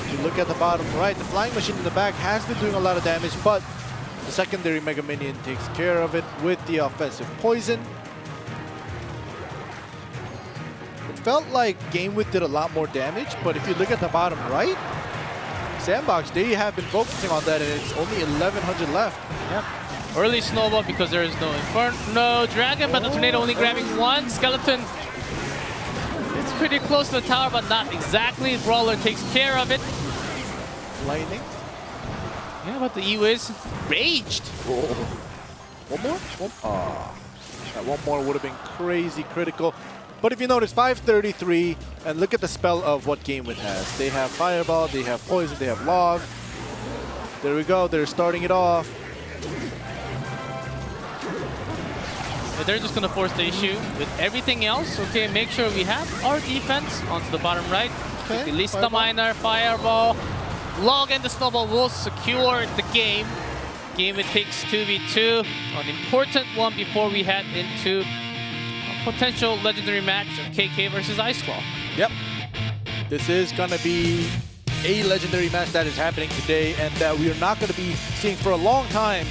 If you look at the bottom right, the Flying Machine in the back has been doing a lot of damage, but the secondary Mega Minion takes care of it with the offensive poison. It felt like Game With did a lot more damage, but if you look at the bottom right, Sandbox, they have been focusing on that, and it's only 1,100 left. Yep. Early snowball because there is no Inferno Dragon, but the Tornado only grabbing one skeleton. It's pretty close to the tower, but not exactly. Brawler takes care of it. Lightning. Yeah, but the E-Wiz raged. Whoa. One more? That one more would have been crazy critical. But if you notice, 533, and look at the spell of what Game With has. They have Fireball, they have Poison, they have Log. There we go, they're starting it off. But they're just going to force the issue with everything else. Okay, make sure we have our defense onto the bottom right. Okay, Release the Miner, Fireball. Log and the Snowball will secure the game. Game With takes 2v2. An important one before we head into a potential legendary match of KK versus Ice Claw. Yep. This is going to be a legendary match that is happening today, and that we are not going to be seeing for a long time,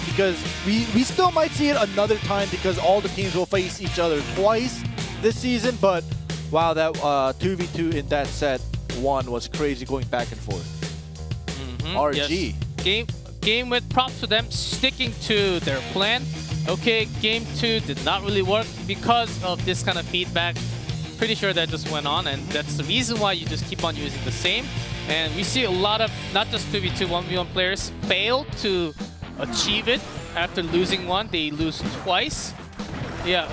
because we still might see it another time because all the teams will face each other twice this season. But wow, that 2v2 in that set one was crazy, going back and forth. RG. Yes. Game With, props to them sticking to their plan. Okay, game 2 did not really work because of this kind of feedback. Pretty sure that just went on, and that's the reason why you just keep on using the same. And we see a lot of, not just 2v2, 1v1 players fail to achieve it after losing one. They lose twice. Yeah,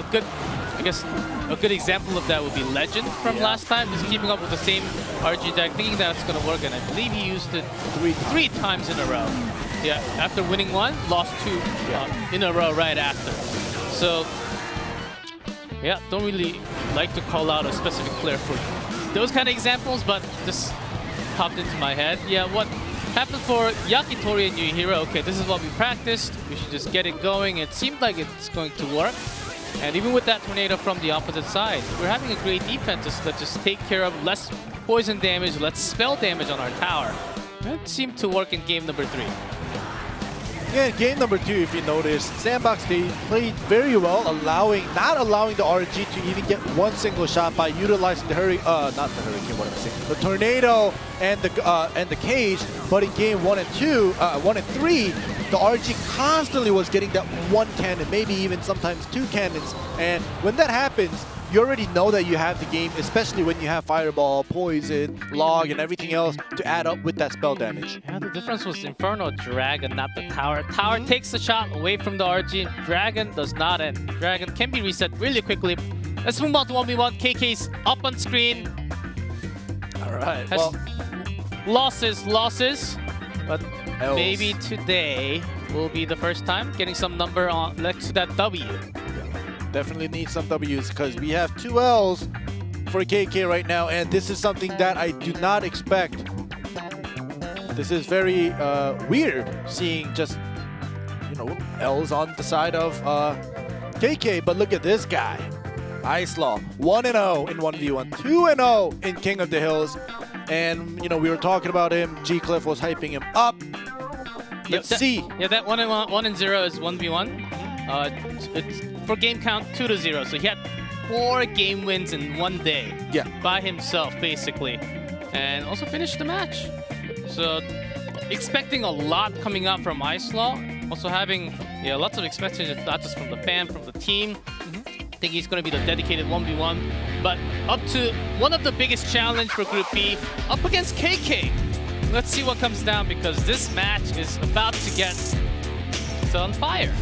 I guess a good example of that would be Legend from last time, just keeping up with the same RG deck, thinking that it's going to work, and I believe he used it three times in a row. Yeah, after winning one, lost two in a row right after. So, yeah, don't really like to call out a specific player for those kind of examples, but just popped into my head. Yeah, what happened for Yakitori and Yuihiro? Okay, this is what we practiced. We should just get it going. It seemed like it's going to work. And even with that tornado from the opposite side, we're having a great defense that just take care of less poison damage, less spell damage on our tower. That seemed to work in game number 3. Yeah, in game number 2, if you notice, Sandbox, they played very well, not allowing the RG to even get one single shot by utilizing the the tornado and the cage. But in game 1 and 3, the RG constantly was getting that one cannon, maybe even sometimes 2 cannons. And when that happens, you already know that you have the game, especially when you have Fireball, Poison, Log, and everything else to add up with that spell damage. Yeah, the difference was Inferno Dragon, not the tower. Tower takes the shot away from the RG. Dragon does not, and Dragon can be reset really quickly. Let's move on to 1v1. KK's up on screen. All right. Has Well, losses, but L's. maybe today will be the first time getting some number on next to that W. definitely need some W's because we have 2 L's for KK right now, and this is something that I do not expect. This is very weird seeing just, you know, L's on the side of KK, but look at this guy. Icelaw, 1-0 in 1v1, 2-0 in King of the Hills. And, you know, we were talking about him. G-Cliff was hyping him up. Let's see. Yeah, that 1-0 is 1v1. It's for game count 2-0. So he had 4 game wins in 1 day. Yeah. By himself, basically. And also finished the match. So expecting a lot coming out from Icelaw. Also having lots of expectations, not just from the fan, from the team. I think he's going to be the dedicated 1v1. But up to one of the biggest challenge for Group B, up against KK. Let's see what comes down because this match is about to get on fire.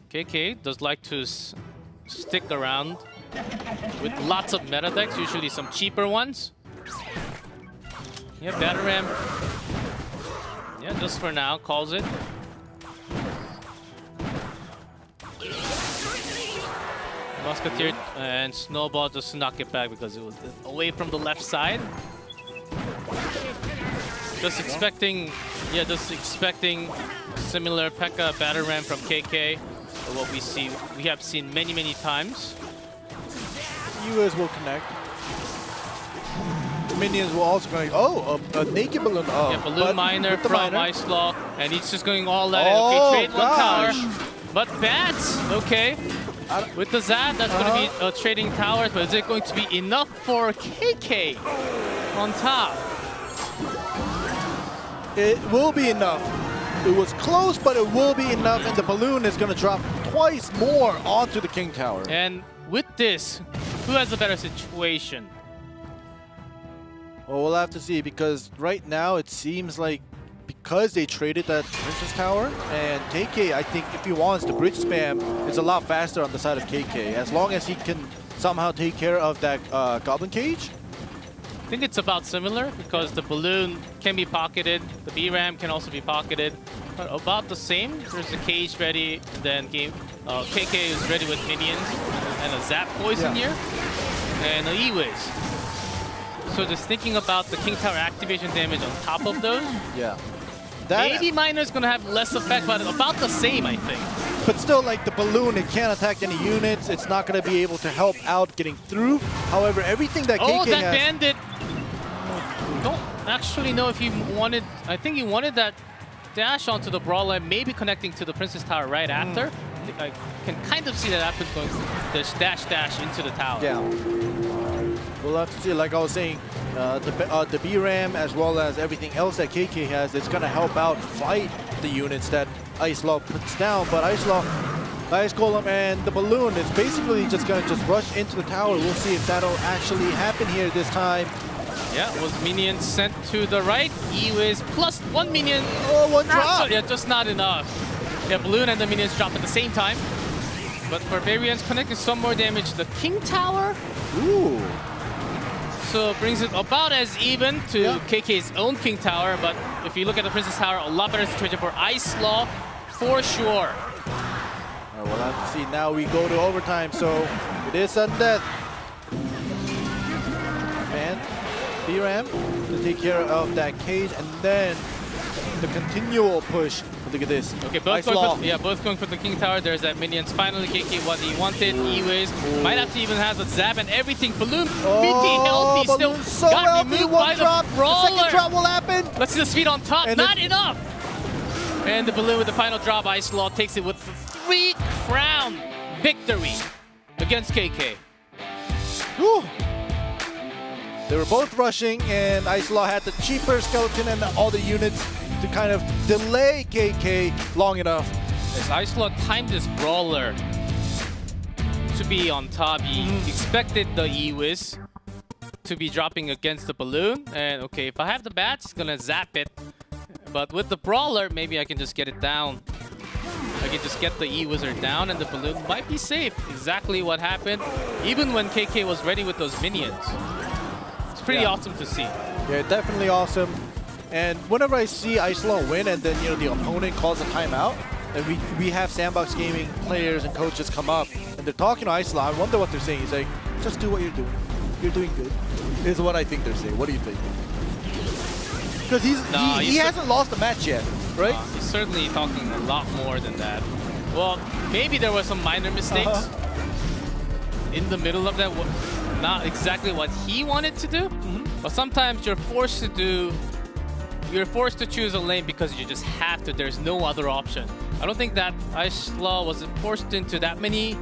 KK does like to stick around with lots of meta decks, usually some cheaper ones. Yeah, Batarang. Yeah, just for now, calls it. Musketeer and Snowball just snuck it back because it was away from the left side. Just expecting similar P.E.K.K.A. Batarang from KK. What we have seen many times. US will connect. The minions will also connect. Oh, a naked balloon. Oh, yeah, balloon miner from Icelaw, and he's just going all out. Oh, okay, trade one tower, but bats. Okay, with the Zap, that's going to be trading towers, but is it going to be enough for KK on top? It will be enough. It was close, but it will be enough, and the balloon is going to drop twice more onto the King Tower. And with this, who has a better situation? Well, we'll have to see, because right now it seems like because they traded that Princess Tower, and KK, I think if he wants the bridge spam, it's a lot faster on the side of KK, as long as he can somehow take care of that Goblin Cage. I think it's about similar because the balloon can be pocketed, the B-Ram can also be pocketed, but about the same. There's the cage ready, then KK is ready with minions and a Zap Poison here, and an E-Wiz. So just thinking about the King Tower activation damage on top of those. Yeah. Maybe Miner's gonna have less effect, but about the same, I think. But still, like the balloon, it can't attack any units. It's not gonna be able to help out getting through. However, everything that KK that has... bandit! Don't actually know if he wanted... I think he wanted that dash onto the Brawler, maybe connecting to the Princess Tower right after. I can kind of see that happen going this dash into the tower. Yeah. We'll have to see, like I was saying, the B-Ram as well as everything else that KK has, it's going to help out fight the units that Icelaw puts down. But Icelaw, Ice Golem and the balloon, it's basically just going to rush into the tower. We'll see if that'll actually happen here this time. Yeah, was minions sent to the right. E-Wiz plus 1 minion. Oh, one drop! Yeah, just not enough. Yeah, balloon and the minions drop at the same time. But Barbarians connecting some more damage to the King Tower. Ooh. So brings it about as even to KK's own King Tower, but if you look at the Princess Tower, a lot better situation for Icelaw, for sure. We'll have to see. Now we go to overtime, so it is sudden death. And B-Ram to take care of that cage, and then the continual push. Look at this. Okay, both going for the King Tower. There's that minions. Finally, KK what he wanted. E-Wiz might have to even have the Zap and everything. Balloon, BT healthy still so got removed by the Brawler. The second drop will happen. Let's see the speed on top. And not enough. And the balloon with the final drop. Icelaw takes it with the 3-crown victory against KK. Whew. They were both rushing, and Icelaw had the cheaper skeleton and all the units to kind of delay KK long enough. As Icelaw timed this Brawler to be on top, he expected the E-Wiz to be dropping against the balloon. And okay, if I have the bats, gonna zap it. But with the Brawler, maybe I can just get it down. I can just get the E-Wizard down and the balloon might be safe. Exactly what happened, even when KK was ready with those minions. It's pretty awesome to see. Yeah, definitely awesome. And whenever I see Icelon win and then, you know, the opponent calls a timeout, and we have Sandbox Gaming players and coaches come up and they're talking to Icelon, I wonder what they're saying. He's like, just do what you're doing. You're doing good. Is what I think they're saying. What do you think? Because he hasn't lost a match yet, right? He's certainly talking a lot more than that. Well, maybe there were some minor mistakes in the middle of that. Not exactly what he wanted to do, but sometimes you're forced to choose a lane because you just have to. There's no other option. I don't think that Icelon was forced into that many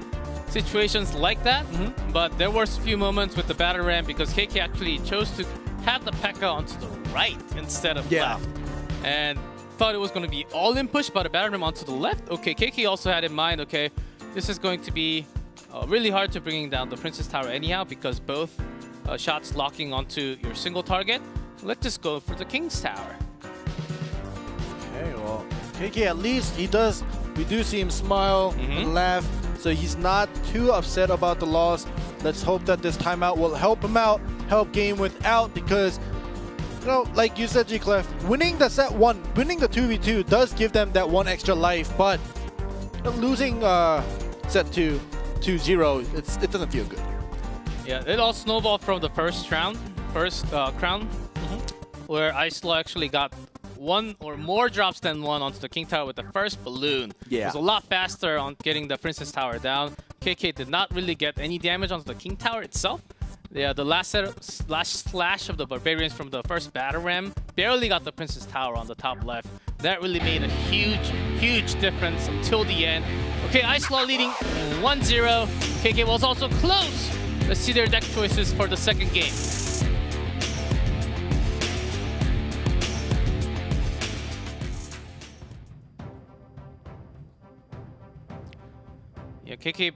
situations like that, but there were a few moments with the battle ram because KK actually chose to have the P.E.K.K.A onto the right instead of left. And thought it was going to be all-in push, but a battle ram onto the left. Okay, KK also had in mind, okay, this is going to be really hard to bringing down the Princess Tower anyhow because both shots locking onto your single target. Let's just go for the King's Tower. Okay, well, KK at least we do see him smile and laugh, so he's not too upset about the loss. Let's hope that this timeout will help him out, help game without, because, you know, like you said, G-Clef, winning the set 1, winning the 2v2 does give them that one extra life, but losing set 2, 2-0, it doesn't feel good. Yeah, it all snowballed from the first crown, where Icelon actually got one or more drops than one onto the King Tower with the first balloon. Yeah. It was a lot faster on getting the Princess Tower down. KK did not really get any damage onto the King Tower itself. Yeah, the last slash of the Barbarians from the first battle ram barely got the Princess Tower on the top left. That really made a huge difference until the end. Okay, Icelon leading 1-0. KK was also close. Let's see their deck choices for the second game. Yeah, KK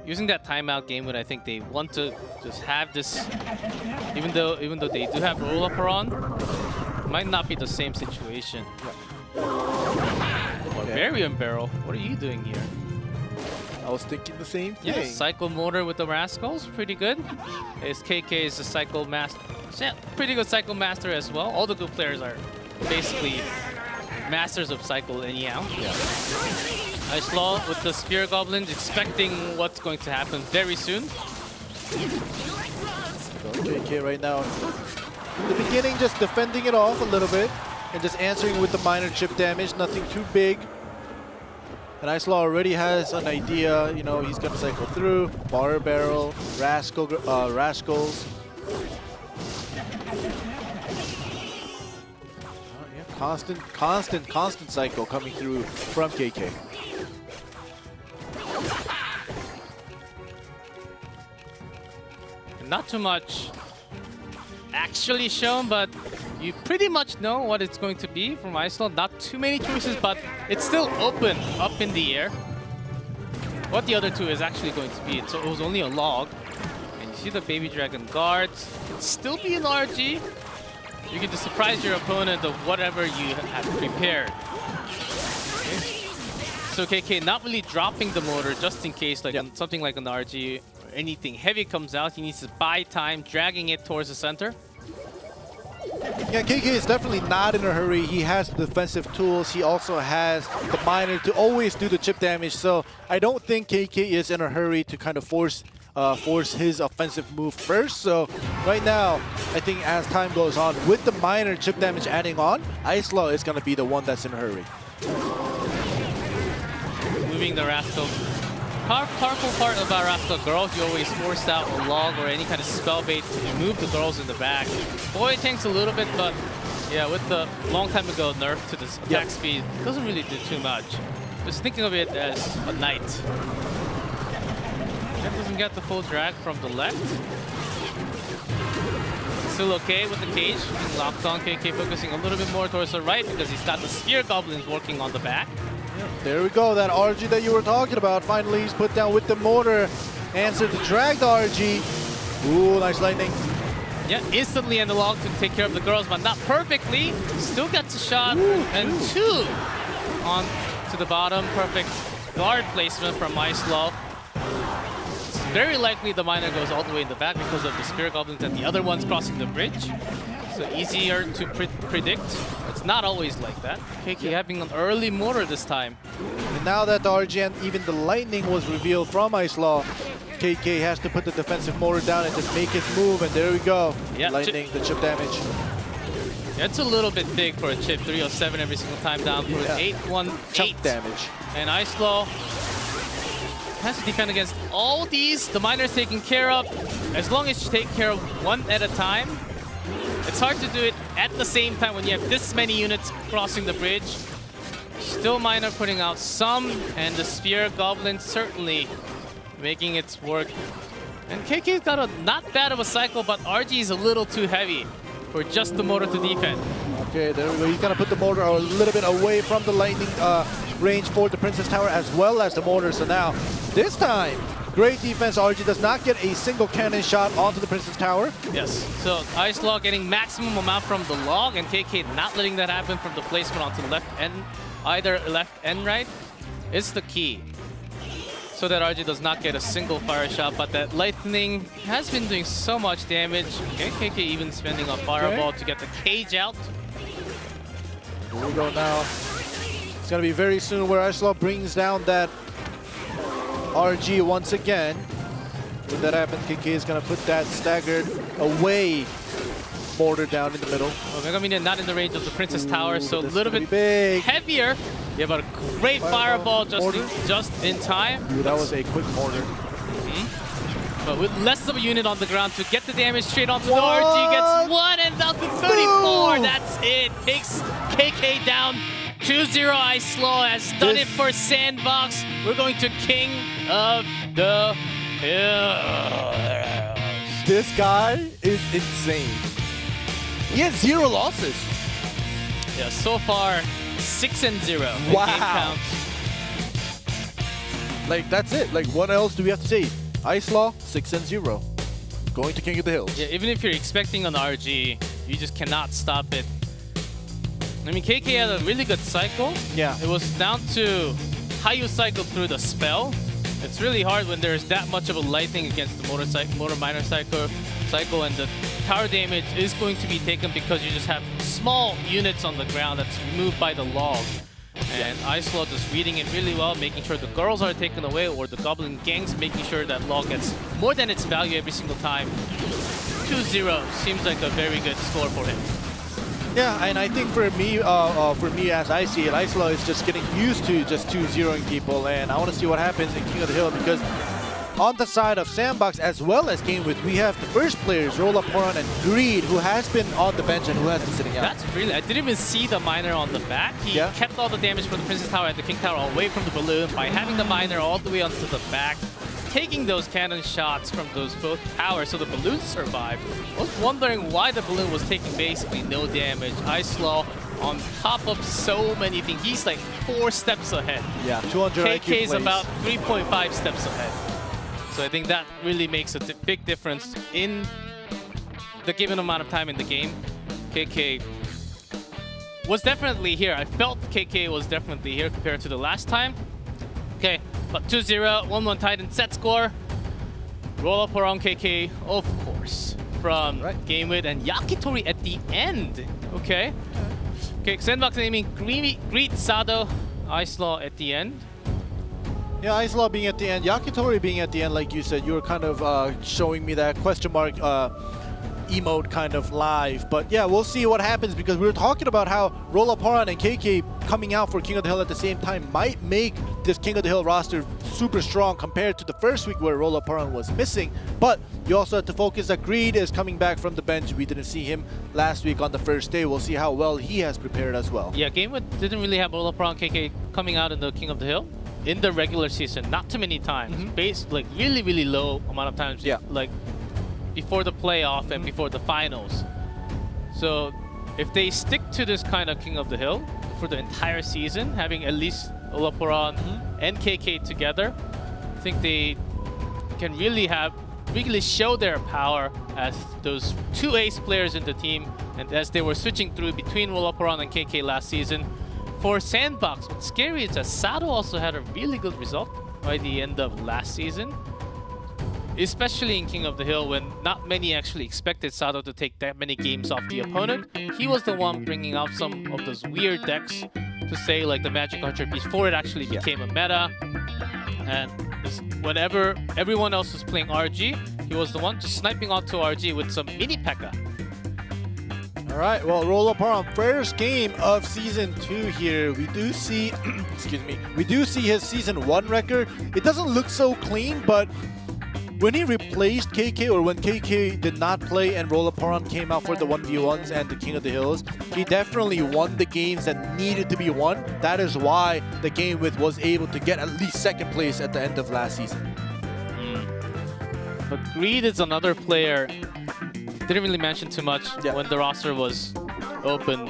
using that timeout game when I think they want to just have this, even though they do have roll-upper on, might not be the same situation. Barbarian Barrel, what are you doing here? I was thinking the same thing. Yeah, Cycle Motor with the Rascals, pretty good. KK is a Cycle Master, yeah, pretty good Cycle Master as well. All the good players are basically masters of Cycle anyhow. Yeah. Icelon with the Spear Goblins, expecting what's going to happen very soon. So KK right now, in the beginning, just defending it off a little bit and just answering with the minor chip damage, nothing too big. And Icelon already has an idea, you know, he's gonna cycle through, Bar Barrel, Rascals. Constant cycle coming through from KK. Not too much actually shown, but you pretty much know what it's going to be from Icelon. Not too many choices, but it's still open up in the air. What the other two is actually going to be. So it was only a log. And you see the Baby Dragon guards. It still be an RG. You can just surprise your opponent of whatever you have prepared. Okay. So KK not really dropping the motor just in case like something like an RG or anything heavy comes out. He needs to buy time, dragging it towards the center. Yeah, KK is definitely not in a hurry. He has the defensive tools. He also has the miner to always do the chip damage. So I don't think KK is in a hurry to kind of force his offensive move first. So right now, I think as time goes on, with the minor chip damage adding on, Icelon is going to be the one that's in a hurry. Moving the Rascal. Powerful part about Rascal Girl, you always force out a log or any kind of spell bait to move the girls in the back. Boy, it tanks a little bit, but yeah, with the long time ago nerf to this attack speed, it doesn't really do too much. Just thinking of it as a knight. That doesn't get the full drag from the left. Still okay with the cage. Being locked on, KK focusing a little bit more towards the right because he's got the Spear Goblins working on the back. There we go, that RG that you were talking about. Finally, he's put down with the mortar. Answer to drag the RG. Ooh, nice lightning. Yeah, instantly analog to take care of the girls, but not perfectly. Still gets a shot and two on to the bottom. Perfect guard placement from Ice-Law. It's very likely the miner goes all the way in the back because of the Spirit Goblins and the other ones crossing the bridge. So easier to predict. It's not always like that. KK having an early mortar this time. And now that the RG and even the Lightning was revealed from Ice-Law, KK has to put the defensive mortar down and just make his move, and there we go. Yeah, Lightning, the chip damage. Yeah, it's a little bit big for a chip. 307 every single time down for 818. Chip damage. And Ice-Law has to defend against all these. The miner's taken care of. As long as you take care of one at a time, it's hard to do it at the same time when you have this many units crossing the bridge. Still miner putting out some, and the Spear Goblin certainly making its work. And KK's got a not bad of a cycle, but RG is a little too heavy for just the mortar to defend. Okay, there we go. He's gonna put the mortar a little bit away from the Lightning range for the Princess Tower as well as the mortar. So now, this time, great defense. RG does not get a single cannon shot onto the Princess Tower. Yes, so Ice-Law getting maximum amount from the log, and KK not letting that happen from the placement onto the left end, either left and right, is the key. So that RG does not get a single fire shot, but that Lightning has been doing so much damage. Okay, KK even spending a fireball to get the cage out. Here we go now. It's gonna be very soon where Ice-Law brings down that RG once again. When that happens, KK is gonna put that staggered away mortar down in the middle. Omega Minion not in the range of the Princess Tower, so a little bit big. heavier. Yeah, but a great fireball just in time. Dude, that was a quick mortar. But with less of a unit on the ground to get the damage straight onto the RG, gets one and down to 34. Boom. That's it. Takes KK down. 2-0 Ice-Law has done it for Sandbox. We're going to King of the Hills. This guy is insane. He has 0 losses. Yeah, so far 6-0. Wow. Like, that's it. Like, what else do we have to say? Ice-Law, 6-0. Going to King of the Hills. Yeah, even if you're expecting an RG, you just cannot stop it. I mean, KK had a really good cycle. Yeah. It was down to how you cycle through the spell. It's really hard when there's that much of a lightning against the motor miner cycle, and the tower damage is going to be taken because you just have small units on the ground that's removed by the log. And Ice-Law just reading it really well, making sure the girls are taken away, or the goblin gangs making sure that log gets more than its value every single time. 2-0 seems like a very good score for him. Yeah, and I think for me as I see it, Ice-Law is just getting used to just 2-0ing people, and I want to see what happens in King of the Hill, because on the side of Sandbox as well as GameWith, we have the first players, Roll Up Horon and Greed, who has been on the bench and who has been sitting out. That's really, I didn't even see the miner on the back. He kept all the damage from the Princess Tower and the King Tower away from the balloon by having the miner all the way onto the back, taking those cannon shots from those both towers, so the balloon survived. I was wondering why the balloon was taking basically no damage. Ice-Law on top of so many things. He's like 4 steps ahead. Yeah, 200 IQ KK's plays. about 3.5 steps ahead. So I think that really makes a big difference in the given amount of time in the game. KK was definitely here. I felt KK was definitely here compared to the last time. Okay, but 2-0, 1-1 Titan set score. Roll up around KK, of course, from GameWith, and Yakitori at the end. Okay. Okay, Sandbox naming Greet Sado, Ice-Law at the end. Yeah, Ice-Law being at the end, Yakitori being at the end, like you said, you were kind of showing me that question mark emote kind of live. But yeah, we'll see what happens, because we were talking about how Roll Up Horon and KK coming out for King of the Hill at the same time might make this King of the Hill roster super strong compared to the first week where Roll Up Horon was missing. But you also have to focus that Greed is coming back from the bench. We didn't see him last week on the first day. We'll see how well he has prepared as well. Yeah, GameWith didn't really have Roll Up Horon KK coming out in the King of the Hill in the regular season, not too many times. Like really low amount of times. Yeah. Like before the playoff and before the finals. So if they stick to this kind of King of the Hill for the entire season, having at least Olaporan and KK together, I think they can really have really show their power as those two ace players in the team, and as they were switching through between Royale and KK last season. For Sandbox, what's scary is that Sato also had a really good result by the end of last season, especially in King of the Hill, when not many actually expected Sato to take that many games off the opponent. He was the one bringing out some of those weird decks to say, like the Magic 100 before it actually became a meta. And whenever everyone else was playing RG, he was the one just sniping onto RG with some mini P.E.K.K.A. All right, well, Royale first game of Season 2 here. We do see, excuse me, we do see his Season 1 record. It doesn't look so clean, but when he replaced KK, or when KK did not play and Royale came out for the 1v1s and the King of the Hills, he definitely won the games that needed to be won. That is why the game with was able to get at least second place at the end of last season. But Greed is another player. Didn't really mention too much when the roster was open.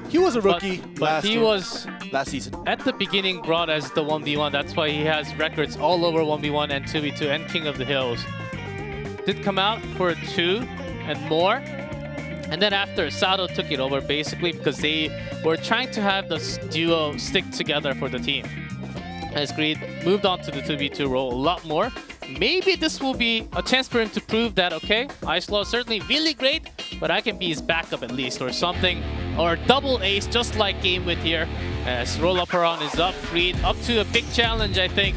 He was a rookie but he was last season. At the beginning brought as the 1v1. That's why he has records all over 1v1 and 2v2 and King of the Hills. Did come out for 2 and more. And then after, Sato took it over basically because they were trying to have this duo stick together for the team. As Greed moved on to the 2v2 role a lot more. Maybe this will be a chance for him to prove that, okay, Ice Law is certainly really great, but I can be his backup at least, or something. Or double ace, just like Game With here. As Royale is up, Greed up to a big challenge, I think.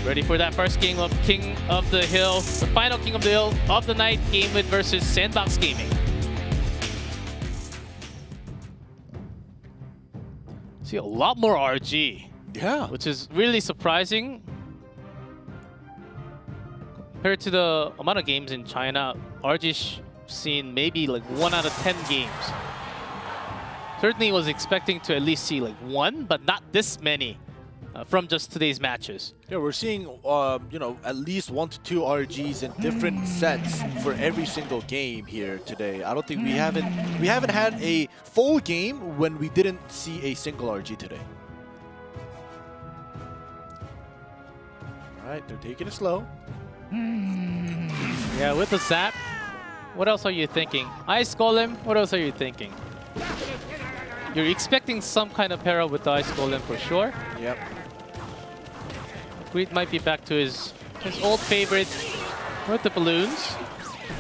Ready for that first game of King of the Hill. The final King of the Hill of the night, Game With versus Sandbox Gaming. See a lot more RG. Yeah. Which is really surprising. Compared to the amount of games in China, RG's seen maybe like 1 out of 10 games. Certainly was expecting to at least see like 1, but not this many from just today's matches. Yeah, we're seeing you know, at least 1 to 2 RGs in different sets for every single game here today. I don't think we haven't had a full game when we didn't see a single RG today. All right, they're taking it slow. Yeah, with the Zap, what else are you thinking? Ice Golem, what else are you thinking? You're expecting some kind of pair up with the Ice Golem for sure. Yep. Greed might be back to his old favorite with the balloons.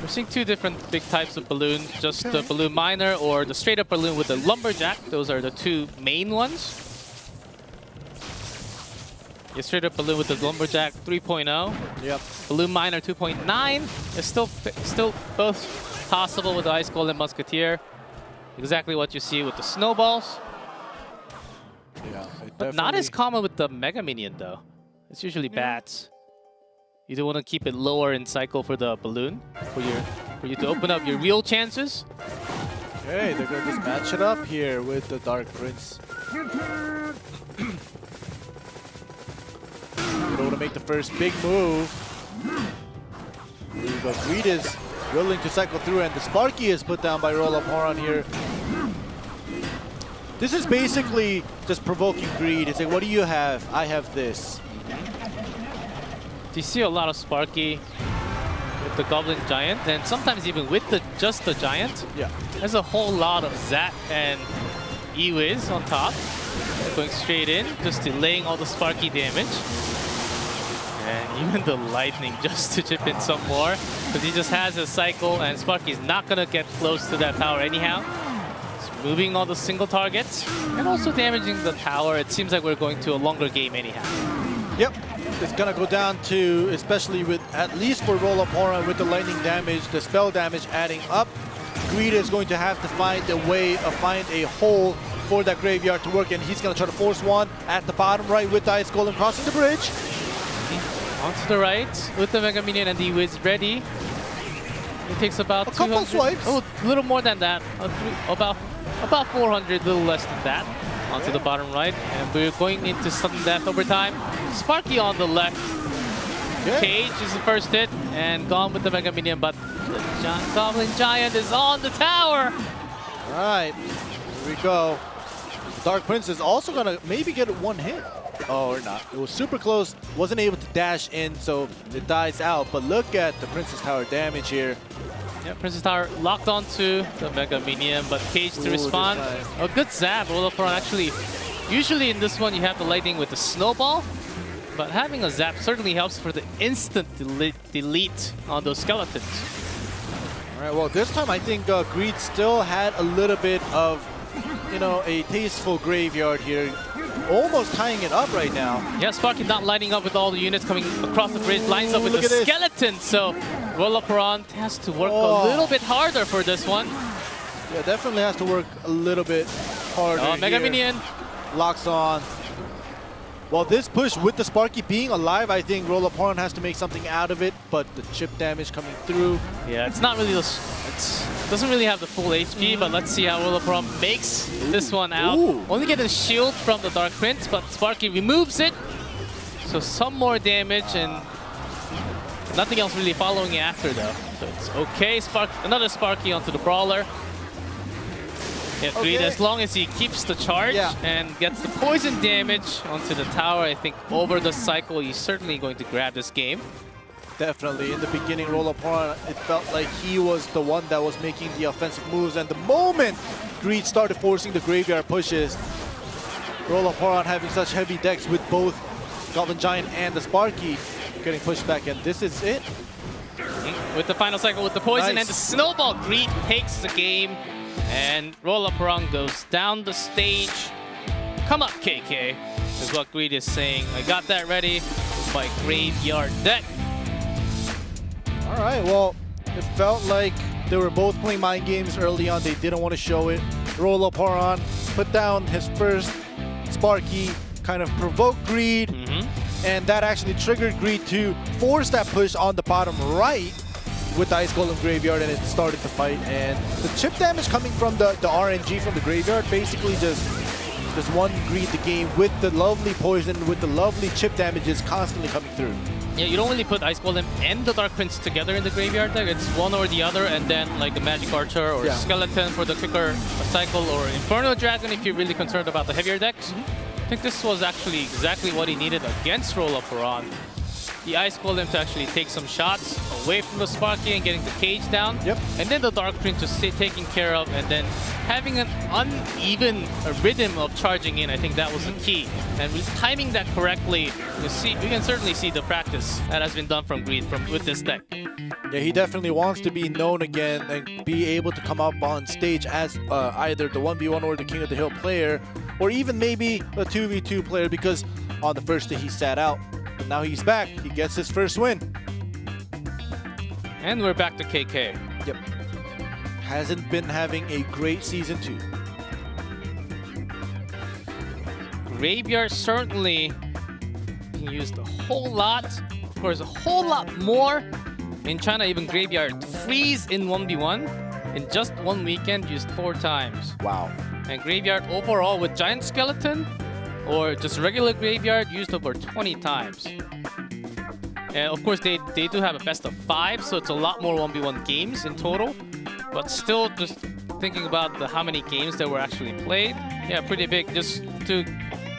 We're seeing 2 different big types of balloons, just the Balloon Miner or the straight up balloon with the Lumberjack. Those are the 2 main ones. Yeah, straight up balloon with the Lumberjack 3.0. Yep. Balloon Miner 2.9 is still both possible with the Ice Golem Musketeer. Exactly what you see with the snowballs. Yeah. But not as common with the Mega Minion though. It's usually bats. You do want to keep it lower in cycle for the balloon for you to open up your real chances. Okay, they're gonna just match it up here with the Dark Prince. You know, to make the first big move. But Greed is willing to cycle through, and the Sparky is put down by Royale here. This is basically just provoking Greed. It's like, what do you have? I have this. You see a lot of Sparky with the Goblin Giant, and sometimes even with just the Giant. Yeah. There's a whole lot of Zat and E-Wiz on top. Going straight in, just delaying all the Sparky damage. And even the Lightning just to chip in some more. Because he just has a cycle, and Sparky's not going to get close to that tower anyhow. It's moving all the single targets, and also damaging the tower. It seems like we're going to a longer game anyhow. Yep. It's going to go down to, especially with, at least for Royale with the lightning damage, the spell damage adding up. Greed is going to have to find a way, find a hole for that graveyard to work, and he's going to try to force one at the bottom right with the Ice Golem crossing the bridge. Onto the right with the Mega Minion and the Wiz ready. It takes about a couple swipes. Oh, a little more than that. About 400, a little less than that. Onto the bottom right, and we're going into sudden death over time. Sparky on the left. Cage is the first hit, and gone with the Mega Minion, but the Goblin Giant is on the tower. All right, here we go. Dark Prince is also gonna maybe get 1 hit. Oh, or not. It was super close. Wasn't able to dash in, so it dies out. But look at the Princess Tower damage here. Yeah, Princess Tower locked onto the Mega Minion, but Cage to Ooh, respond. this A good zap. Roll-up-around actually. Usually in this one, you have the lightning with the snowball. But having a zap certainly helps for the instant delete on those skeletons. All right, well, this time I think Greed still had a little bit of, you know, a tasteful graveyard here. Almost tying it up right now. Yeah, Sparky not lining up with all the units coming across the bridge. Lines up with Look the at this. skeleton. So Roll-up-around has to work a little bit harder for this one. Yeah, definitely has to work a little bit harder. Mega here. Minion. Locks on. Well, this push with the Sparky being alive, I think Roll-up-around has to make something out of it, but the chip damage coming through. Yeah, it's not really it doesn't really have the full HP, but let's see how Roll-up-around makes this one out. Ooh. Only getting a shield from the Dark Prince, but Sparky removes it. So some more damage and nothing else really following it after though. So it's okay. Another Sparky onto the Brawler. Yeah, Greed, Okay. as long as he keeps the charge and gets the poison damage onto the tower, I think over the cycle he's certainly going to grab this game. Definitely. In the beginning, Roll-up-around, it felt like he was the one that was making the offensive moves. And the moment Greed started forcing the graveyard pushes, Roll-up-around having such heavy decks with both Goblin Giant and the Sparky getting pushed back. And this is it. With the final cycle with the poison Nice. and the snowball, Greed takes the game. And Roll-up-around goes down the stage. Come up, KK, is what Greed is saying. I got that ready with my graveyard deck. All right, well, it felt like they were both playing mind games early on. They didn't want to show it. Roll-up-around put down his first Sparky, kind of provoked Greed, and that actually triggered Greed to force that push on the bottom right with the Ice Golem Graveyard, and it started the fight. And the chip damage coming from the RNG from the Graveyard basically just won Greed the game with the lovely poison, with the lovely chip damages constantly coming through. Yeah, you don't really put Ice Golem and the Dark Prince together in the graveyard deck. It's one or the other, and then like the Magic Archer or Skeleton for the quicker cycle, or Inferno Dragon if you're really concerned about the heavier decks. I think this was actually exactly what he needed against Roll-up-around. The Ice Golem to actually take some shots away from the Sparky and getting the cage down. Yep. And then the Dark Prince just taken care of, and then having an uneven rhythm of charging in. I think that was the key. And with timing that correctly, we can certainly see the practice that has been done from Greed with this deck. Yeah, he definitely wants to be known again and be able to come up on stage as either the 1v1 or the King of the Hill player, or even maybe a 2v2 player, because on the first day he sat out. But now he's back. He gets his first win. And we're back to KK. Yep. Hasn't been having a great Season 2. Graveyard certainly being used a whole lot. Of course, a whole lot more. In China, even Graveyard freeze in 1v1 in just one weekend used 4 times. Wow. And Graveyard overall with Giant Skeleton or just regular Graveyard used over 20 times. And of course, they do have a best of 5, so it's a lot more 1v1 games in total. But still, just thinking about how many games that were actually played, yeah, pretty big. Just to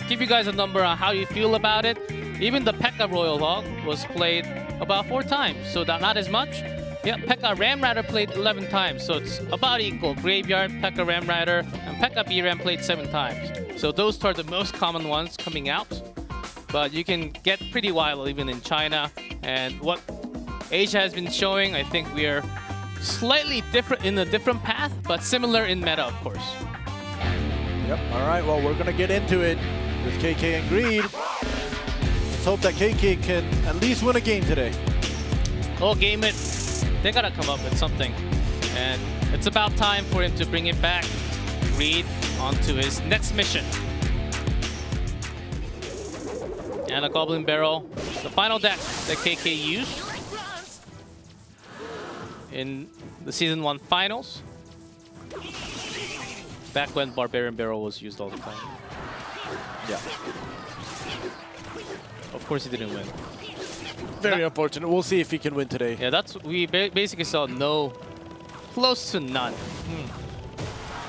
give you guys a number on how you feel about it, even the P.E.K.K.A. Royal Hog was played about 4 times, so not as much. Yeah, P.E.K.K.A. Ram Rider played 11 times, so it's about equal. Graveyard, P.E.K.K.A. Ram Rider, and P.E.K.K.A. B-Ram played 7 times. So those are the most common ones coming out. But you can get pretty wild even in China. And what Asia has been showing, I think we are slightly different in a different path, but similar in meta, of course. Yep. All right, well, we're going to get into it with KK and Greed. Let's hope that KK can at least win a game today. Oh, game it. They got to come up with something. And it's about time for him to bring it back. Greed onto his next mission. And a Goblin Barrel, the final deck that KK used in the Season 1 finals. Back when Barbarian Barrel was used all the time. Yeah. Of course he didn't win. Very unfortunate. We'll see if he can win today. Yeah, we basically saw close to none.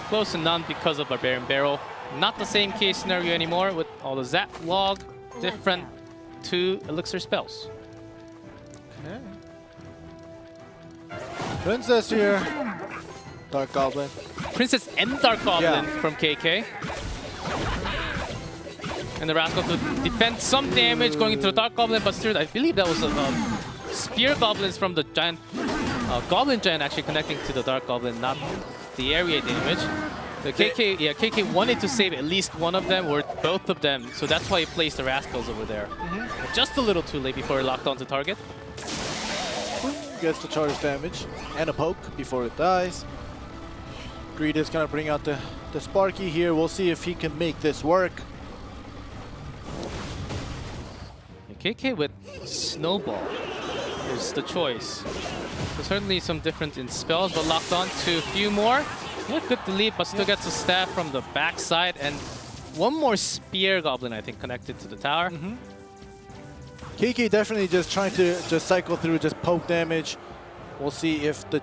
Close to none because of Barbarian Barrel. Not the same case scenario anymore with all the Zap Log different 2 elixir spells. Okay. Princess here. Dark Goblin. Princess and Dark Goblin Yeah. from KK. And the Rascal to defend some damage going into the Dark Goblin, but still, I believe that was a Spear Goblins from the Giant Goblin Giant actually connecting to the Dark Goblin, not the area damage. The KK wanted to save at least one of them or both of them, so that's why he placed the Rascals over there. Just a little too late before it locked onto target. Gets the charge damage and a poke before it dies. Greed is gonna bring out the Sparky here. We'll see if he can make this work. KK with Snowball is the choice. So certainly some difference in spells, but locked on to a few more. Yeah, good delete, but still gets a stab from the backside, and one more Spear Goblin, I think, connected to the tower. KK definitely just trying to just cycle through, just poke damage. We'll see if the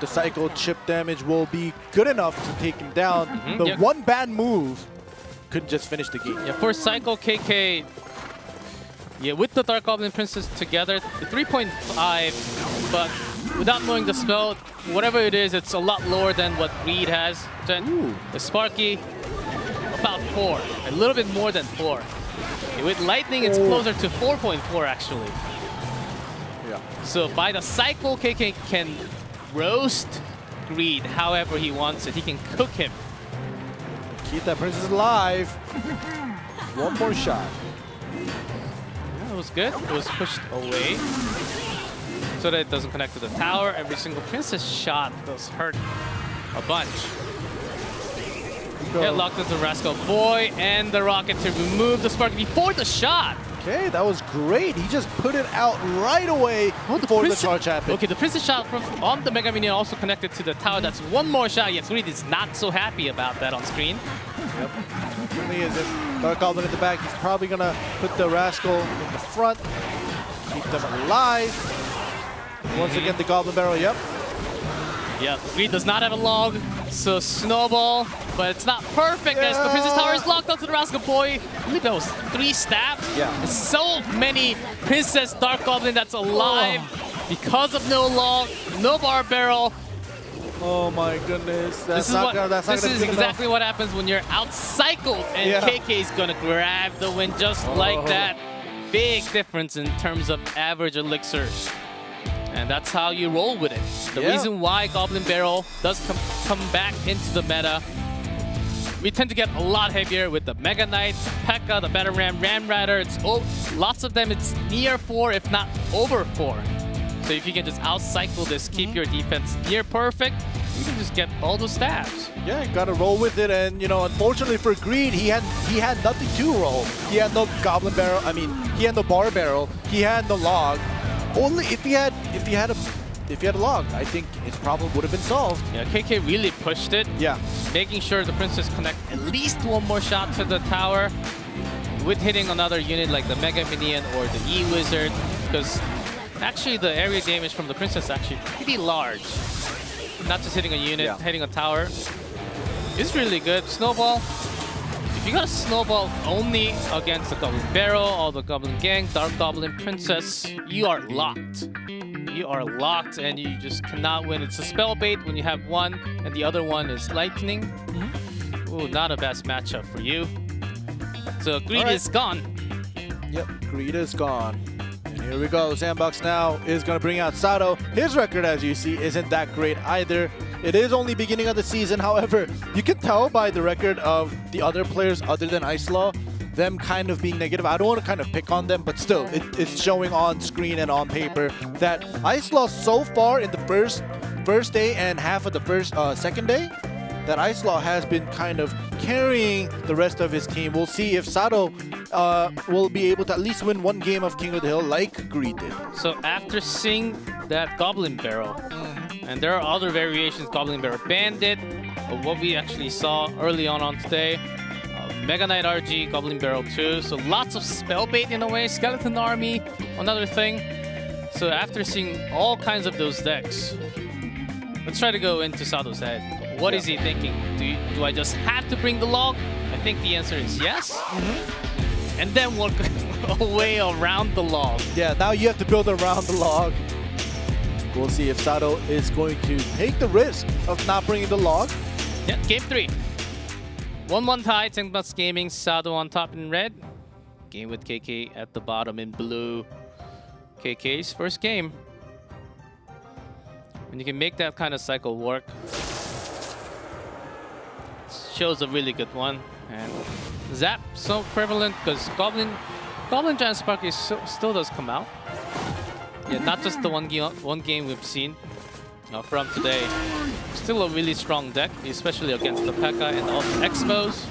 cycle chip damage will be good enough to take him down. The one bad move could just finish the game. Yeah, for cycle, KK, with the Dark Goblin Princess together, 3.5, but without knowing the spell, whatever it is, it's a lot lower than what Greed has. Then the Sparky, about 4, a little bit more than 4. With Lightning, it's closer to 4.4 actually. Yeah. So by the cycle, KK can roast Greed however he wants it. He can cook him. Keep that princess alive. One more shot. Yeah, it was good. It was pushed away so that it doesn't connect to the tower. Every single princess shot does hurt a bunch. Get locked into Rascal Boy and the rocket to remove the spark before the shot. Okay, that was great. He just put it out right away before the charge happened. Okay, the princess shot from on the Mega Minion also connected to the tower. That's one more shot. Yet Greed is not so happy about that on screen. Yep. Really isn't. Dark Goblin at the back. He's probably gonna put the Rascal in the front. Keep them alive. Once again, the Goblin Barrel. Yep. Yep. Greed does not have a log, so Snowball, but it's not perfect as the Princess Tower is locked onto the Rascal Boy. I believe that was 3 stabs. Yeah. So many Princess Dark Goblin that's alive because of no log, no bar barrel. Oh my goodness. This is exactly what happens when you're outcycled and KK is gonna grab the win just like that. Big difference in terms of average elixirs. And that's how you roll with it. The reason why Goblin Barrel does come back into the meta, we tend to get a lot heavier with the Mega Knight, P.E.K.K.A, the Battle Ram, Ram Rider. It's lots of them, it's near 4, if not over 4. So if you can just outcycle this, keep your defense near perfect, you can just get all those stabs. Yeah, you gotta roll with it, and you know, unfortunately for Greed, he had nothing to roll. He had no Goblin Barrel. I mean, he had no bar barrel. He had no log. Only if he had a log, I think it probably would have been solved. Yeah, KK really pushed it. Yeah. Making sure the Princess connect at least one more shot to the tower with hitting another unit like the Mega Minion or the E-Wizard, because actually the area damage from the Princess is actually pretty large. Not just hitting a unit, hitting a tower. It's really good. Snowball. If you got a Snowball only against the Goblin Barrel or the Goblin Gang, Dark Goblin Princess, you are locked. You are locked and you just cannot win. It's a spell bait when you have one and the other one is lightning. Ooh, not a best matchup for you. So Greed is gone. Yep, Greed is gone. And here we go. Sandbox now is going to bring out Sato. His record, as you see, isn't that great either. It is only beginning of the season. However, you can tell by the record of the other players other than Icelaw, them kind of being negative. I don't want to kind of pick on them, but still, it's showing on screen and on paper that Icelaw so far in the first day and half of the second day, that Icelaw has been kind of carrying the rest of his team. We'll see if Sato will be able to at least win one game of King of the Hill like Greed did. So after seeing that Goblin Barrel, and there are other variations, Goblin Barrel Bandit, of what we actually saw early on today, Mega Knight RG, Goblin Barrel 2, so lots of spell bait in a way, Skeleton Army, another thing. So after seeing all kinds of those decks, let's try to go into Sato's head. What is he thinking? Do I just have to bring the log? I think the answer is yes. and then work a way around the log. Yeah, now you have to build around the log. We'll see if Sato is going to take the risk of not bringing the log. Yeah, game 3. 1-1 tie, Tenkbus Gaming, Sato on top in red. Game with KK at the bottom in blue. KK's first game. When you can make that kind of cycle work, shows a really good one. And Zap, so prevalent because Goblin Giant Spark is still does come out. Yeah, not just the one game we've seen from today. Still a really strong deck, especially against the P.E.K.K.A. and all the Expos.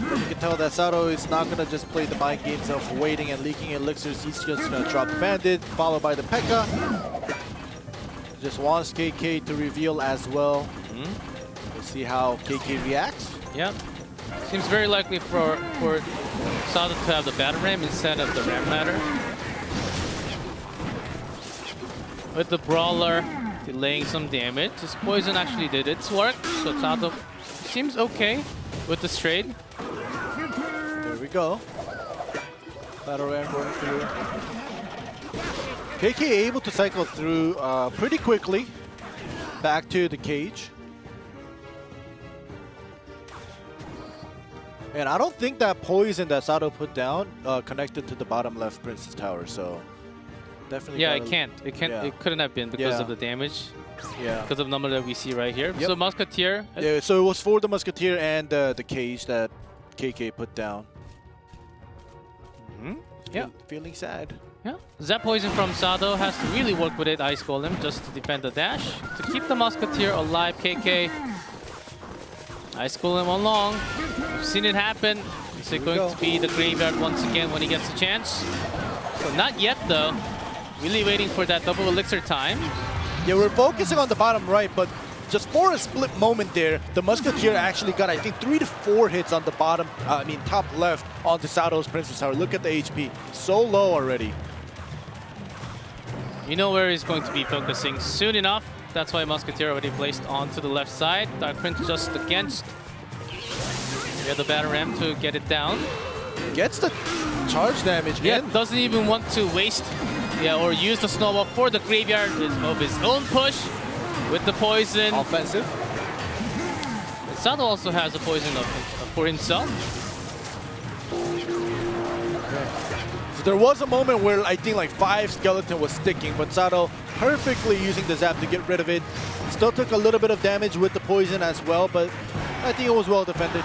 You can tell that Sato is not going to just play the mind games of waiting and leaking elixirs. He's just going to drop the Bandit, followed by the P.E.K.K.A. Just wants KK to reveal as well. We'll see how KK reacts. Yep. Seems very likely for Sato to have the Battle Ram instead of the Ram Ladder. With the Brawler delaying some damage. This Poison actually did its work, so Sato seems okay with the trade. There we go. Battle Ram going through. KK able to cycle through pretty quickly. Back to the cage. And I don't think that poison that Sato put down connected to the bottom left Princess Tower, so definitely. Yeah, it can't. Yeah. It couldn't have been because of the damage. Yeah. Because of the number that we see right here. Yep. So Musketeer. Yeah, so it was for the Musketeer and the cage that KK put down. Yeah. Feeling sad. Yeah. Zap Poison from Sato has to really work with it, Ice Golem, just to defend the dash. To keep the Musketeer alive, KK. Ice Golem on long. We've seen it happen. Is it going to be the graveyard once again when he gets a chance? So not yet though. Really waiting for that double elixir time. Yeah, we're focusing on the bottom right, but just for a split moment there, the Musketeer actually got, I think, 3 to 4 hits on the bottom, top left onto Sato's Princess Tower. Look at the HP. So low already. You know where he's going to be focusing soon enough. That's why Musketeer already placed onto the left side. Dark Prince just against. We have the Battle Ram to get it down. Gets the charge damage. Yeah, doesn't even want to waste or use the snowball for the graveyard of his own push with the poison. Offensive. Sato also has a poison for himself. So there was a moment where I think like 5 skeleton was sticking, but Sato perfectly using the zap to get rid of it. Still took a little bit of damage with the poison as well, but I think it was well defended.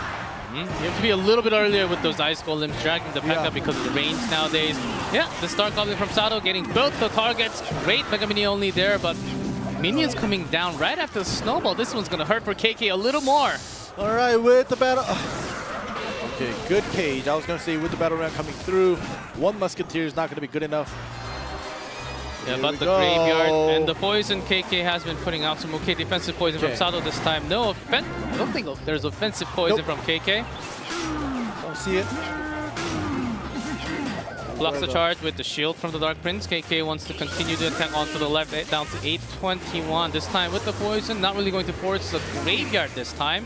You have to be a little bit earlier with those Ice Golems dragging the P.E.K.K.A. because of the range nowadays. Yeah, the Star Goblin from Sato getting both the targets. Great Mega Mini only there, but minions coming down right after the snowball. This one's going to hurt for KK a little more. All right, with the battle. Okay, good cage. I was going to say with the Battle Ram coming through, 1 Musketeer is not going to be good enough. Yeah, but the graveyard and the poison, KK has been putting out some okay defensive poison from Sato this time. No offense. I don't think there's offensive poison from KK. Don't see it. Blocks the charge with the shield from the Dark Prince. KK wants to continue to attack onto the left, down to 821. This time with the poison, not really going to force the graveyard this time.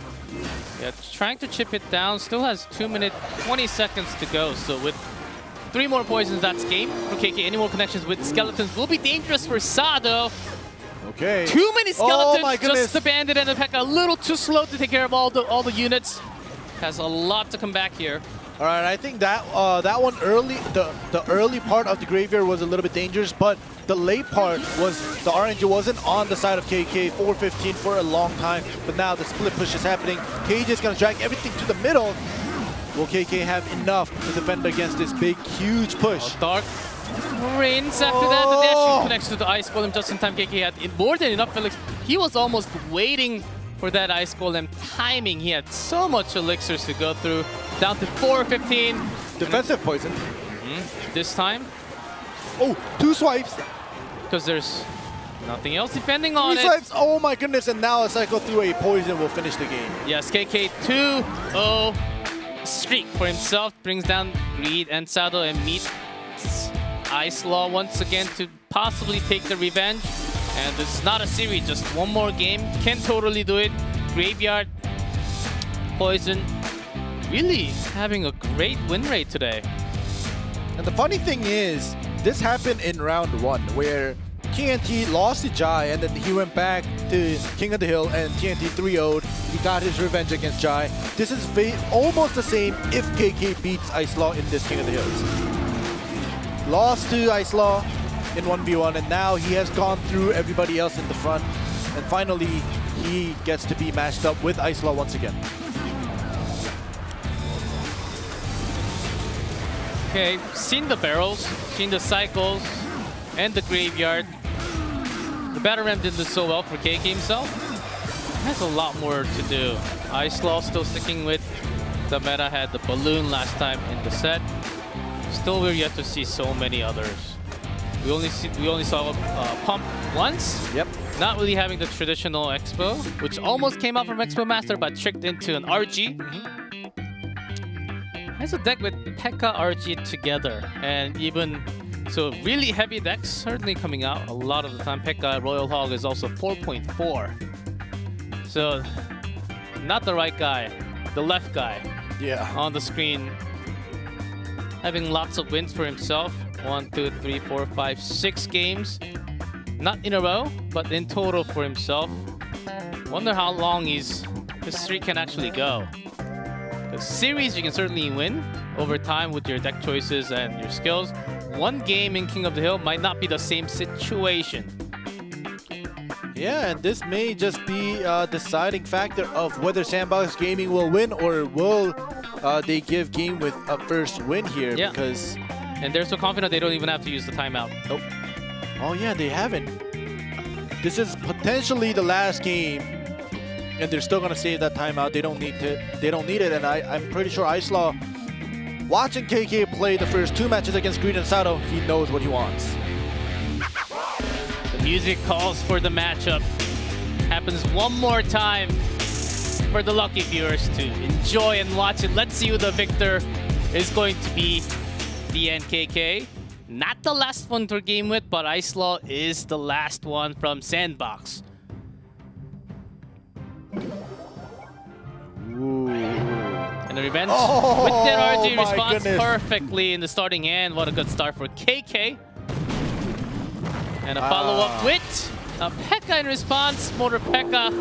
Yeah, trying to chip it down. Still has 2 minutes, 20 seconds to go. So with 3 more poisons, that's game for KK. Any more connections with skeletons will be dangerous for Sato. Okay. Too many skeletons. Oh my goodness. Just the Bandit and the P.E.K.K.A. a little too slow to take care of all the units. Has a lot to come back here. All right, I think that one early, the early part of the graveyard was a little bit dangerous, but the late part was the RNG wasn't on the side of KK. 415 for a long time, but now the split push is happening. KJ is gonna drag everything to the middle. Will KK have enough to defend against this big, huge push? Dark Prince after that. The dash connects to the Ice Golem just in time. KK had more than enough Felix. He was almost waiting for that Ice Golem timing. He had so much elixirs to go through. Down to 415. Defensive poison. This time. Oh, 2 swipes. Because there's nothing else defending on 3 it. swipes. Oh my goodness, and now a cycle through a poison will finish the game. Yes, KK 2-0 streak for himself. Brings down Greed and Sato and meets Ice Law once again to possibly take the revenge. And this is not a series, just 1 more game. Can totally do it. Graveyard, poison. really having a great win rate today. And the funny thing is, this happened in round 1, where TNT lost to Jai, and then he went back to King of the Hill, and TNT 3-0'd. He got his revenge against Jai. This is almost the same if KK beats Icelaw in this King of the Hills. Lost to Icelaw in 1v1, and now he has gone through everybody else in the front. And finally, he gets to be matched up with Icelaw once again. Okay, seen the barrels, seen the cycles, and the graveyard. The Battle Ram didn't do so well for KK himself. Has a lot more to do. Icelaw still sticking with the meta, had the balloon last time in the set. Still, we're yet to see so many others. We only saw Pump once. Yep. Not really having the traditional Expo, which almost came out from Expo Master, but tricked into an RG. Has a deck with P.E.K.K.A. RG together, and even so, really heavy decks certainly coming out a lot of the time. P.E.K.K.A. Royal Hog is also 4.4, so not the right guy, the left guy. Yeah. On the screen, having lots of wins for himself. 1, 2, 3, 4, 5, 6 games, not in a row, but in total for himself. Wonder how long his streak can actually go. The series you can certainly win over time with your deck choices and your skills. One game in King of the Hill might not be the same situation. Yeah, and this may just be a deciding factor of whether Sandbox Gaming will win, or will they give game with a first win here. Yeah. Because... And they're so confident they don't even have to use the timeout. Nope. Oh yeah, they haven't. This is potentially the last game, and they're still gonna save that timeout. They don't need to. They don't need it, and I'm pretty sure Icelaw, watching KK play the first 2 matches against Green and Sato, he knows what he wants. The music calls for the matchup. Happens one more time for the lucky viewers to enjoy and watch it. Let's see who the victor is going to be. The NKK. Not the last one to game with, but Icelaw is the last one from Sandbox. Ooh. And the revenge Oh, with that RG my response goodness. perfectly in the starting hand. What a good start for KK. And a follow-up with a P.E.K.K.A. in response. Motor P.E.K.K.A.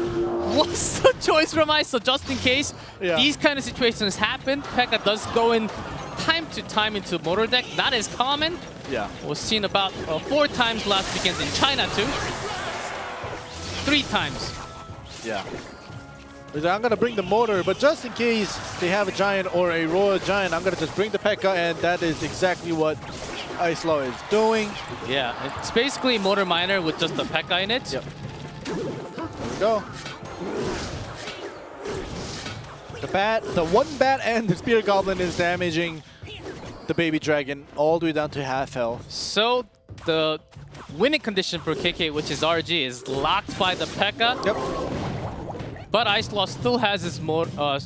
was the choice from Icelaw, just in case these kind of situations happen. P.E.K.K.A. does go in time to time into motor deck, not as common. Yeah. Was seen about 4 times last weekend in China too. 3 times. Yeah. I'm gonna bring the motor, but just in case they have a giant or a royal giant, I'm gonna just bring the P.E.K.K.A. and that is exactly what Icelaw is doing. Yeah, it's basically motor miner with just the P.E.K.K.A. in it. Yep. There we go. The one bat and the Spear Goblin is damaging the Baby Dragon all the way down to half health. So the winning condition for KK, which is RG, is locked by the P.E.K.K.A. Yep. But Icelaw still has his motor,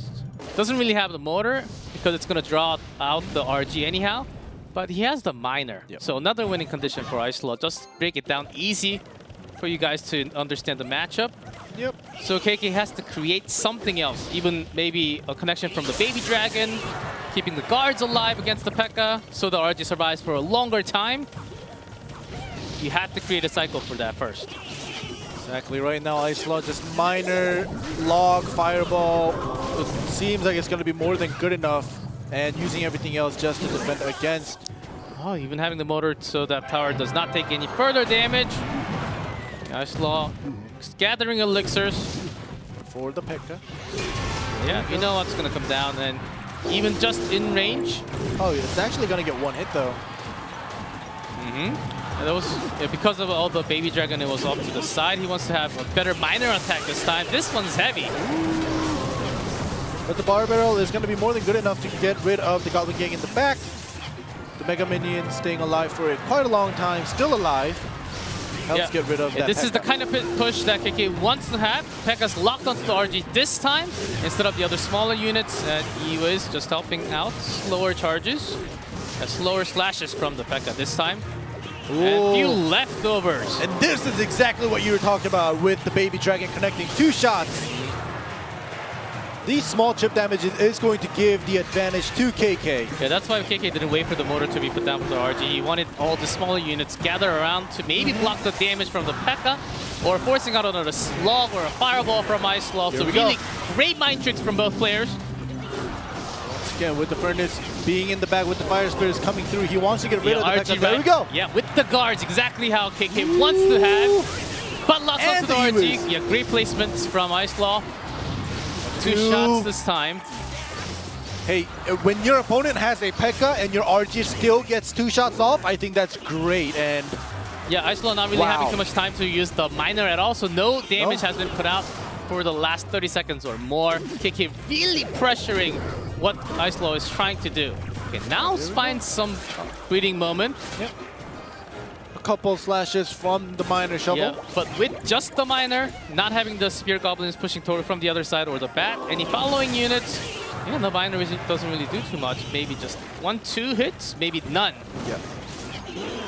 doesn't really have the motor because it's gonna draw out the RG anyhow. But he has the miner. Yep. So another winning condition for Icelaw. Just break it down easy for you guys to understand the matchup. Yep. So KK has to create something else, even maybe a connection from the Baby Dragon, keeping the guards alive against the P.E.K.K.A. so the RG survives for a longer time. You have to create a cycle for that first. Exactly. Right now, Icelaw just miner, log, fireball. It seems like it's going to be more than good enough, and using everything else just to defend against. Oh, even having the motor so that tower does not take any further damage. Icelaw gathering elixirs For the P.E.K.K.A. Yeah, you know what's going to come down, and even just in range. Oh, it's actually going to get 1 hit, though. And that was because of all the Baby Dragon, it was off to the side. He wants to have a better minor attack this time. This one's heavy. But the Bar Barrel is going to be more than good enough to get rid of the Goblin Gang in the back. The Mega Minion staying alive for quite a long time, still alive. Helps get rid of that. This is the kind of push that KK wants to have. P.E.K.K.A.'s locked onto the RG this time instead of the other smaller units. And he was just helping out. Slower charges, slower slashes from the P.E.K.K.A. this time. And few leftovers. And this is exactly what you were talking about with the Baby Dragon connecting 2 shots. these small chip damages is going to give the advantage to KK. Yeah, that's why KK didn't wait for the motor to be put down for the RG. He wanted all the smaller units gather around to maybe block the damage from the P.E.K.K.A. or forcing out another slug or a fireball from Ice Law. So really great mind tricks from both players. Once again, with the Furnace being in the back with the Fire Spirits coming through, he wants to get rid of the P.E.K.K.A. There we go. Yeah, with the guards, exactly how KK wants to have. But locks onto the RG. Yeah, great placements from Ice Law. Two shots this time. Hey, when your opponent has a P.E.K.K.A. and your RG still gets 2 shots off, I think that's great. And yeah, Ice Law not really having too much time to use the miner at all, so no damage has been put out for the last 30 seconds or more. KK really pressuring what Ice Law is trying to do. Okay, now finds some breathing moment. Yep. A couple slashes from the miner shovel. Yeah, but with just the miner, not having the spear goblins pushing toward from the other side or the bat, any following units, yeah, the miner doesn't really do too much. Maybe just 1-2 hits, maybe none. Yeah.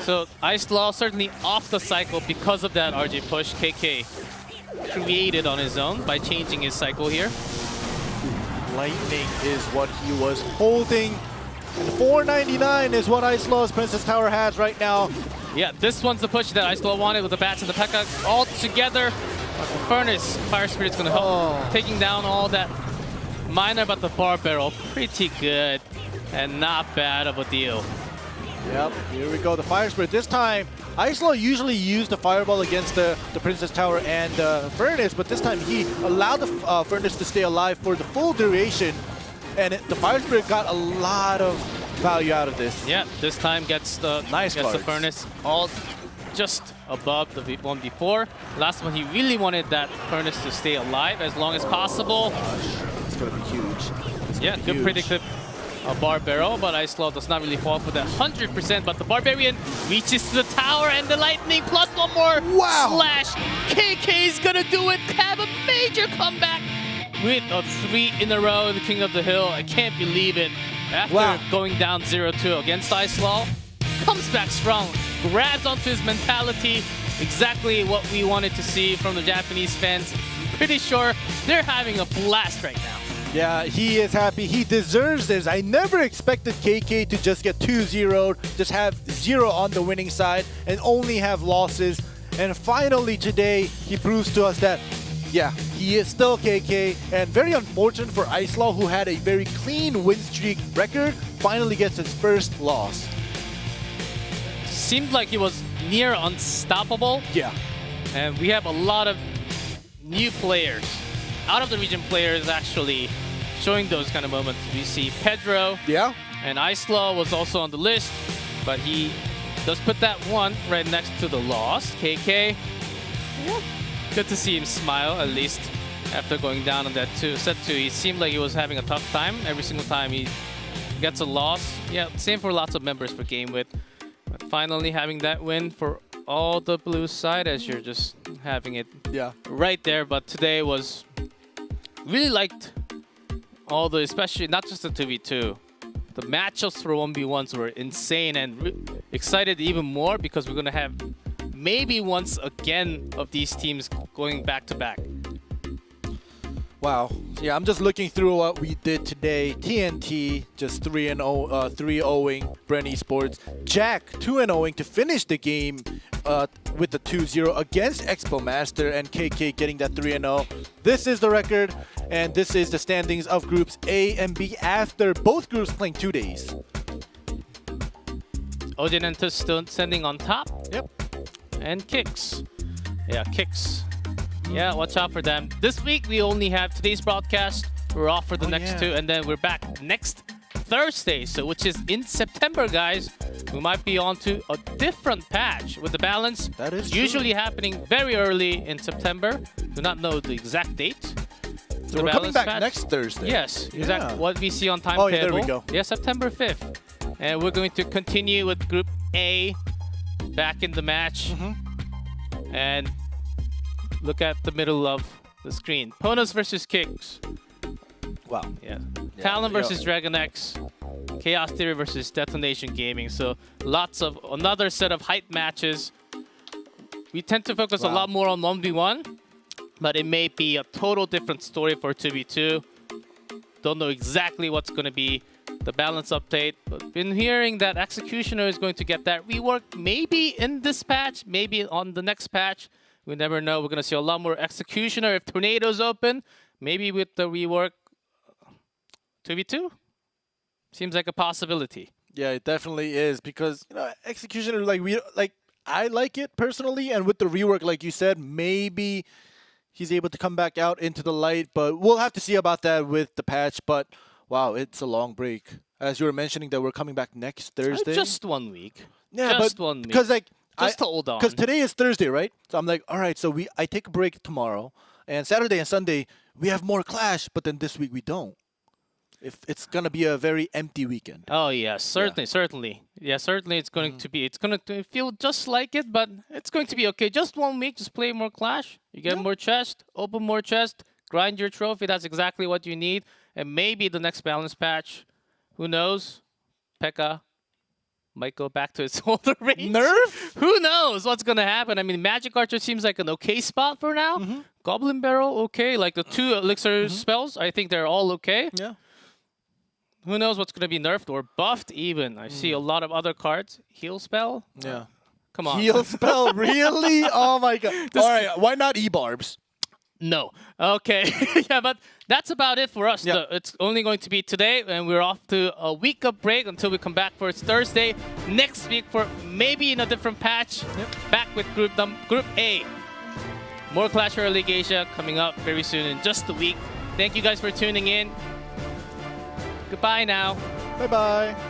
So Ice Law certainly off the cycle because of that RG push. KK created on his own by changing his cycle here. Lightning is what he was holding. And 499 is what Ice Law's Princess Tower has right now. Yeah, this one's the push that Ice Law wanted with the bats and the P.E.K.K.A. all together. The Furnace Fire Spirit's gonna help taking down all that miner, but the bar barrel pretty good and not bad of a deal. Yep, here we go. The Fire Spirit. This time, Ice Law usually used the Fireball against the Princess Tower and the Furnace, but this time he allowed the Furnace to stay alive for the full duration, and the Fire Spirit got a lot of value out of this. Yeah, this time gets the Furnace all just above the one before. Last one, he really wanted that Furnace to stay alive as long as possible. It's going to be huge. Yeah, good predictive bar barrel, but Ice Law does not really fall for that 100%, but the Barbarian reaches to the tower and the Lightning plus one more slash. KK is going to do it, have a major comeback with a 3 in a row in the King of the Hill. I can't believe it. After going down 0-2 against Ice Law, comes back strong, grabs onto his mentality, exactly what we wanted to see from the Japanese fans. I'm pretty sure they're having a blast right now. Yeah, he is happy. He deserves this. I never expected KK to just get 2-0'd, just have 0 on the winning side, and only have losses. And finally today, he proves to us that, yeah, he is still KK, and very unfortunate for Ice Law, who had a very clean win streak record, finally gets his first loss. Seemed like he was near unstoppable. Yeah. And we have a lot of new players, out of the region players actually showing those kind of moments. We see Pedro, and Ice Law was also on the list, but he does put that one right next to the loss. KK, yeah. Good to see him smile, at least, after going down on that set 2. He seemed like he was having a tough time every single time he gets a loss. Yeah, same for lots of members for Game With. But finally having that win for all the blue side, as you're just having it right there. But today was really liked all the, especially not just the 2v2. The matchups for 1v1s were insane, and excited even more because we're going to have maybe once again of these teams going back to back. Wow. Yeah, I'm just looking through what we did today. TNT just 3-0ing Bren Esports. Jack 2-0ing to finish the game with the 2-0 against Expo Master, and KK getting that 3-0. This is the record, and this is the standings of groups A and B after both groups playing 2 days. Odin and Tus still standing on top. Yep. And Kicks. Yeah, Kicks. Yeah, watch out for them. This week, we only have today's broadcast. We're off for the next 2, and then we're back next Thursday, so which is in September, guys. We might be on to a different patch with the balance. That is usually happening very early in September. Do not know the exact date. So we're coming back next Thursday. Yes, exactly. What we see on timetable. Oh, yeah, there we go. Yeah, September 5th. And we're going to continue with Group A back in the match. And look at the middle of the screen. Ponos versus Kicks. Wow. Yeah. Talon versus Dragon X. Chaos Theory versus Detonation Gaming. So lots of another set of hype matches. We tend to focus a lot more on 1v1, but it may be a total different story for 2v2. don't know exactly what's going to be the balance update. But been hearing that Executioner is going to get that rework maybe in this patch, maybe on the next patch. We never know. We're going to see a lot more Executioner if Tornado's open. Maybe with the rework, 2v2 seems like a possibility. Yeah, it definitely is because Executioner I like it personally, and with the rework, like you said, maybe he's able to come back out into the light, but we'll have to see about that with the patch. But wow, it's a long break. As you were mentioning that we're coming back next Thursday. Just 1 week. Yeah, just but 1 week. because just to hold on. Because today is Thursday, right? So I'm like, all right, so I take a break tomorrow, and Saturday and Sunday we have more Clash, but then this week we don't. If it's gonna be a very empty weekend. Oh yes, certainly. Yeah, certainly it's going to be. It's going to feel just like it, but it's going to be okay. Just 1 week, just play more Clash. You get more chest, open more chest, grind your trophy. That's exactly what you need. And maybe the next balance patch, who knows? P.E.K.K.A. might go back to its older range. Nerf? Who knows what's gonna happen? I mean, Magic Archer seems like an okay spot for now. Goblin Barrel, okay. Like the 2 elixir spells, I think they're all okay. Yeah. Who knows what's going to be nerfed or buffed even. I see a lot of other cards. Heal spell? Yeah. Come on. Heal spell? Really? Oh my god. All right, why not E-Barbs? No. Okay. Yeah, but that's about it for us. Yeah. It's only going to be today, and we're off to a week of break until we come back for it's Thursday. Next week for maybe in a different patch. Back with Group A. More Clash Royale League Asia coming up very soon in just a week. Thank you guys for tuning in. Goodbye now. Bye-bye.